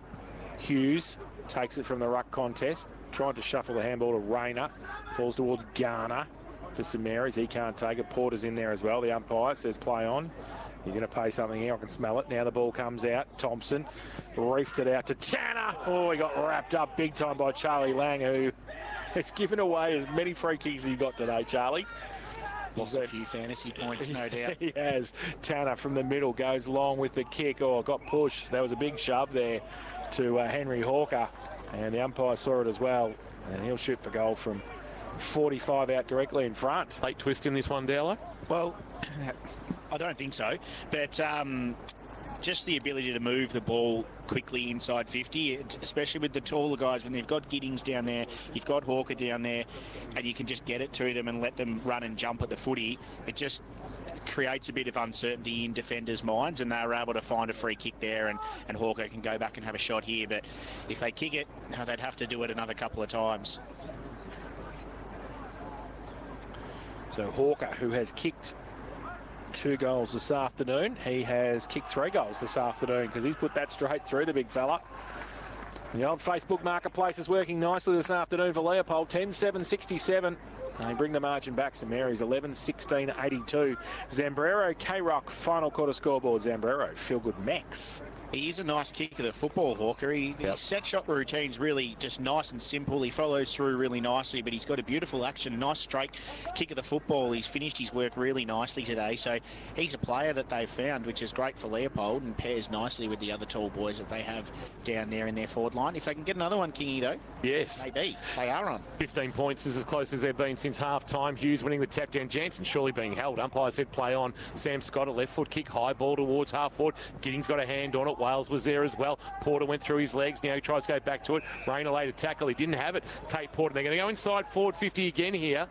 Hughes takes it from the ruck contest, trying to shuffle the handball to Rayner, falls towards Garner for St Mary's. He can't take it. Porter's in there as well. The umpire says play on. You're going to pay something here. I can smell it. Now the ball comes out. Thompson reefed it out to Tanner. Oh, he got wrapped up big time by Charlie Lang, who has given away as many free kicks as he got today, Charlie. Lost a few fantasy points, no doubt. He has. Tanner from the middle goes long with the kick. Oh, got pushed. That was a big shove there to Henry Hawker. And the umpire saw it as well. And he'll shoot for goal from 45 out directly in front. Late twist in this one, Dowler? Well, I don't think so. But just the ability to move the ball quickly inside 50, especially with the taller guys, when they've got Giddings down there, you've got Hawker down there, and you can just get it to them and let them run and jump at the footy. It just creates a bit of uncertainty in defenders' minds, and they were able to find a free kick there, and Hawker can go back and have a shot here. But if they kick it, they'd have to do it another couple of times. So Hawker, who has kicked 2 goals this afternoon, he has kicked 3 goals this afternoon because he's put that straight through, the big fella. The old Facebook marketplace is working nicely this afternoon for Leopold. 10-7-67. And they bring the margin back. St Mary's 11-16-82. Zambrero, K-Rock, final quarter scoreboard. Zambrero, feel good Max. He is a nice kicker, the football Hawker. His set shot routine's really just nice and simple. He follows through really nicely, but he's got a beautiful action, nice straight kick of the football. He's finished his work really nicely today. So he's a player that they've found, which is great for Leopold and pairs nicely with the other tall boys that they have down there in their forward line. If they can get another one, Kingy, though. Yes. Maybe. They are on. 15 points is as close as they've been since half-time. Hughes winning the tap down. Jansen surely being held. Umpire said play on. Sam Scott, a left foot kick, high ball towards half-forward. Giddings got a hand on it. Wales was there as well. Porter went through his legs. Now he tries to go back to it. Rayner laid a tackle. He didn't have it. Tate Porter. They're going to go inside forward 50 again here.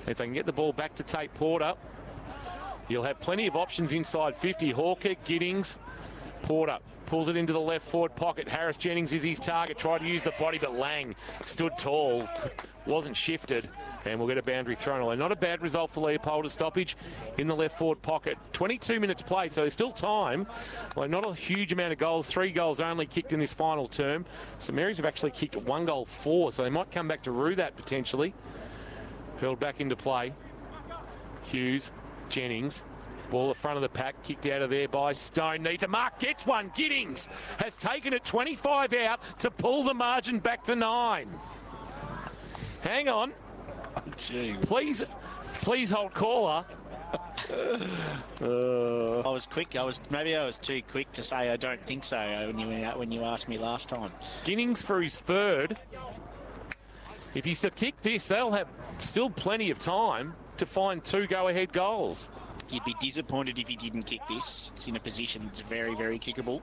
If they can get the ball back to Tate Porter, you'll have plenty of options inside 50. Hawker, Giddings, Porter. Pulls it into the left forward pocket. Harris Jennings is his target. Tried to use the body, but Lang stood tall. Wasn't shifted. And we'll get a boundary thrown away. Not a bad result for Leopold. A stoppage in the left forward pocket. 22 minutes played, so there's still time. Well, not a huge amount of goals. 3 goals only kicked in this final term. St Mary's have actually kicked 1 goal 4, so they might come back to rue that potentially. Hurled back into play. Hughes, Jennings. Ball at front of the pack, kicked out of there by Stone. Needs a mark, gets one. Giddings has taken it 25 out to pull the margin back to 9. Hang on. Gee. Please hold caller. I was quick. Maybe I was too quick to say I don't think so when you asked me last time. Giddings for his 3rd. If he's to kick this, they'll have still plenty of time to find 2 go-ahead goals. You'd be disappointed if he didn't kick this. It's in a position that's very, very kickable.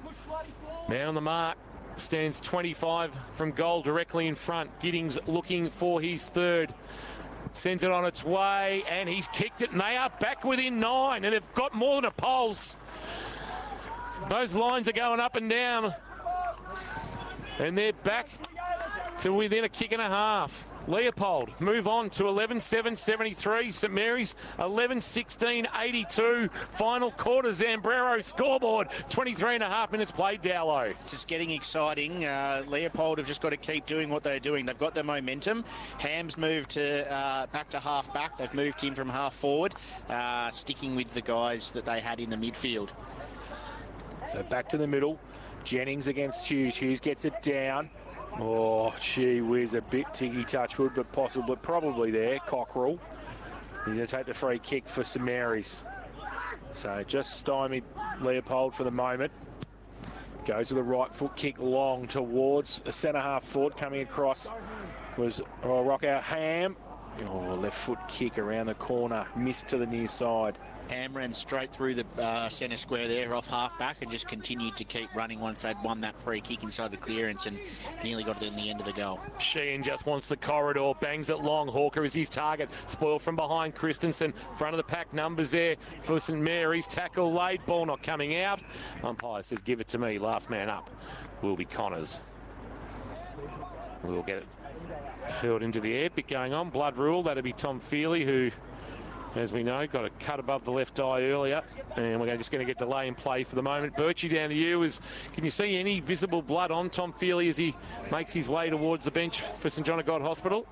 Man on the mark. Stands 25 from goal directly in front. Giddings looking for his 3rd. Sends it on its way, and he's kicked it, and they are back within 9, and they've got more than a pulse. Those lines are going up and down, and they're back to within a kick and a half. Leopold move on to 11-7-73. St Mary's 11-16-82. Final quarter. Zambrero scoreboard. 23.5 minutes played, Dowlow. It's just getting exciting. Leopold have just got to keep doing what they're doing. They've got the momentum. Ham's moved to back to half back. They've moved him from half forward, sticking with the guys that they had in the midfield. So back to the middle. Jennings against Hughes. Hughes gets it down. Oh, gee whiz, a bit ticky Touchwood, but probably there. Cockrell. He's going to take the free kick for St Mary's. So just stymied Leopold for the moment. Goes with a right foot kick long towards the centre half forward. Coming across was Rockout Ham. Oh, left foot kick around the corner. Missed to the near side. Ham ran straight through the centre square there off half back and just continued to keep running once they'd won that free kick inside the clearance and nearly got it in the end of the goal. Sheehan just wants the corridor, bangs it long. Hawker is his target. Spoiled from behind. Christensen, front of the pack numbers there for St Mary's. Tackle laid, ball not coming out. Umpire says give it to me. Last man up will be Connors. We'll get it hurled into the air. Bit going on. Blood rule. That'll be Tom Feely, who, as we know, got a cut above the left eye earlier. And we're just going to get delay in play for the moment. Birchie, down to you. Can you see any visible blood on Tom Feely as he makes his way towards the bench for St John of God Hospital?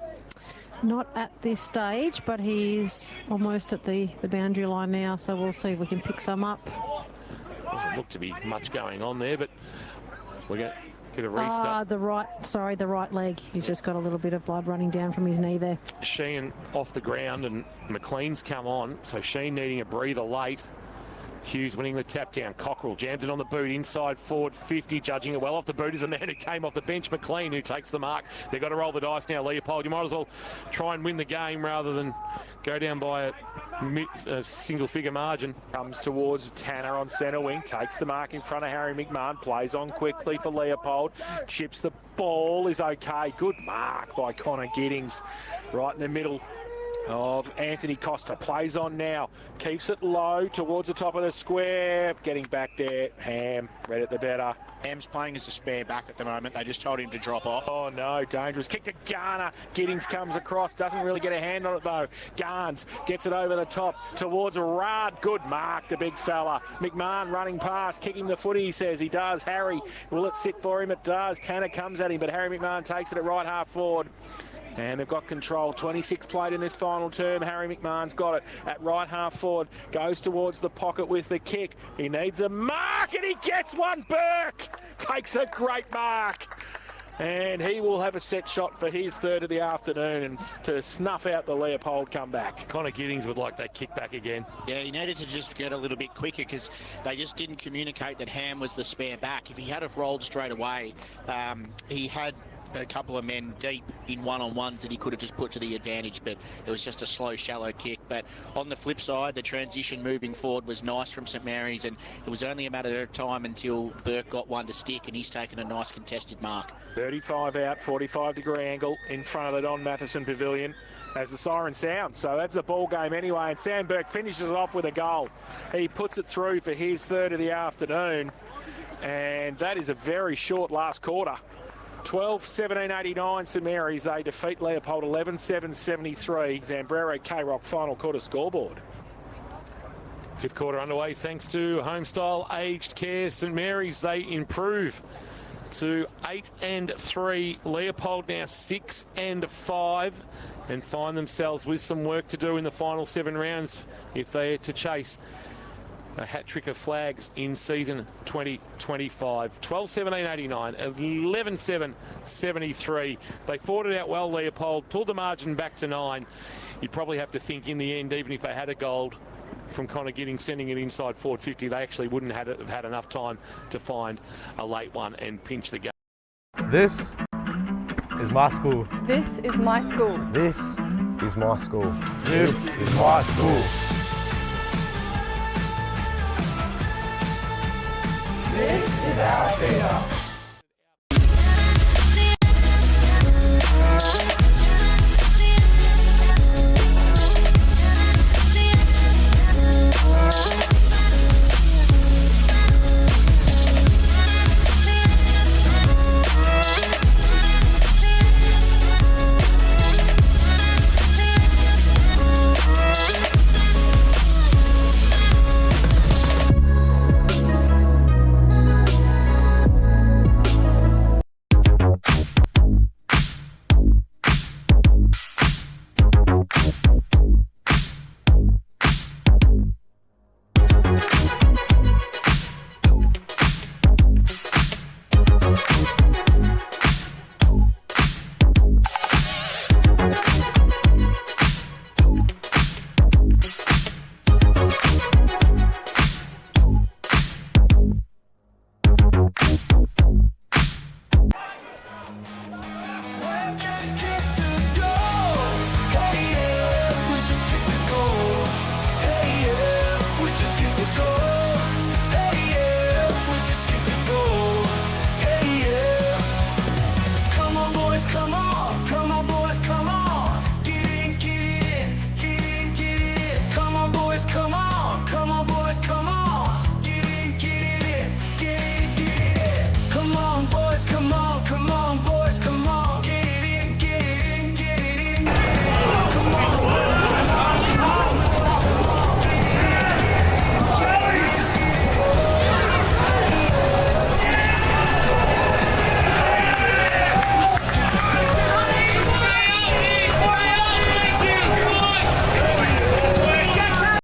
Not at this stage, but he's almost at the boundary line now, so we'll see if we can pick some up. Doesn't look to be much going on there, but we're going to get a restart. The right leg. He's just got a little bit of blood running down from his knee there. Sheehan off the ground and McLean's come on, so Sheehan needing a breather late. Hughes winning the tap down. Cockrell jams it on the boot, inside forward 50, judging it well off the boot is a man who came off the bench, McLean, who takes the mark. They've got to roll the dice now, Leopold. You might as well try and win the game rather than go down by a single figure margin. Comes towards Tanner on centre wing, takes the mark in front of Harry McMahon, plays on quickly for Leopold, chips the ball, is okay. Good mark by Connor Giddings, right in the middle of Anthony Costa. Plays on now, keeps it low towards the top of the square, getting back there. Ham read it the better. Ham's playing as a spare back at the moment. They just told him to drop off. Oh no, dangerous kick to Garner. Giddings comes across, doesn't really get a hand on it though. Garnes gets it over the top towards Rard. Good mark, the big fella. McMahon running past, kicking the footy, he says. He does. Harry, will it sit for him? It does. Tanner comes at him, but Harry McMahon takes it at right half forward. And they've got control. 26 played in this final term. Harry McMahon's got it at right half forward. Goes towards the pocket with the kick. He needs a mark and he gets one. Burke takes a great mark. And he will have a set shot for his third of the afternoon and to snuff out the Leopold comeback. Connor Giddings would like that kick back again. Yeah, he needed to just get a little bit quicker because they just didn't communicate that Ham was the spare back. If he had have rolled straight away, he had a couple of men deep in one-on-ones that he could have just put to the advantage, but it was just a slow, shallow kick. But on the flip side, the transition moving forward was nice from St Mary's, and it was only a matter of time until Burke got one to stick, and he's taken a nice contested mark. 35 out, 45-degree angle in front of the Don Matheson Pavilion as the siren sounds. So that's the ball game anyway, and Sam Burke finishes it off with a goal. He puts it through for his third of the afternoon, and that is a very short last quarter. 12-17-89 St Mary's. They defeat Leopold 11-7-73. Zambrero K-Rock final quarter scoreboard. Fifth quarter underway thanks to Homestyle Aged Care. St Mary's, they improve to 8-3. Leopold now 6-5 and find themselves with some work to do in the final 7 rounds if they are to chase a hat-trick of flags in season 2025. 12-17-89, 11-7-73. They fought it out well, Leopold, pulled the margin back to 9. You'd probably have to think in the end, even if they had a gold from Connor Giddings sending it inside forward 50, they actually wouldn't have had enough time to find a late one and pinch the game. This is my school. This is my school. This is my school. This is my school. This is our stadium.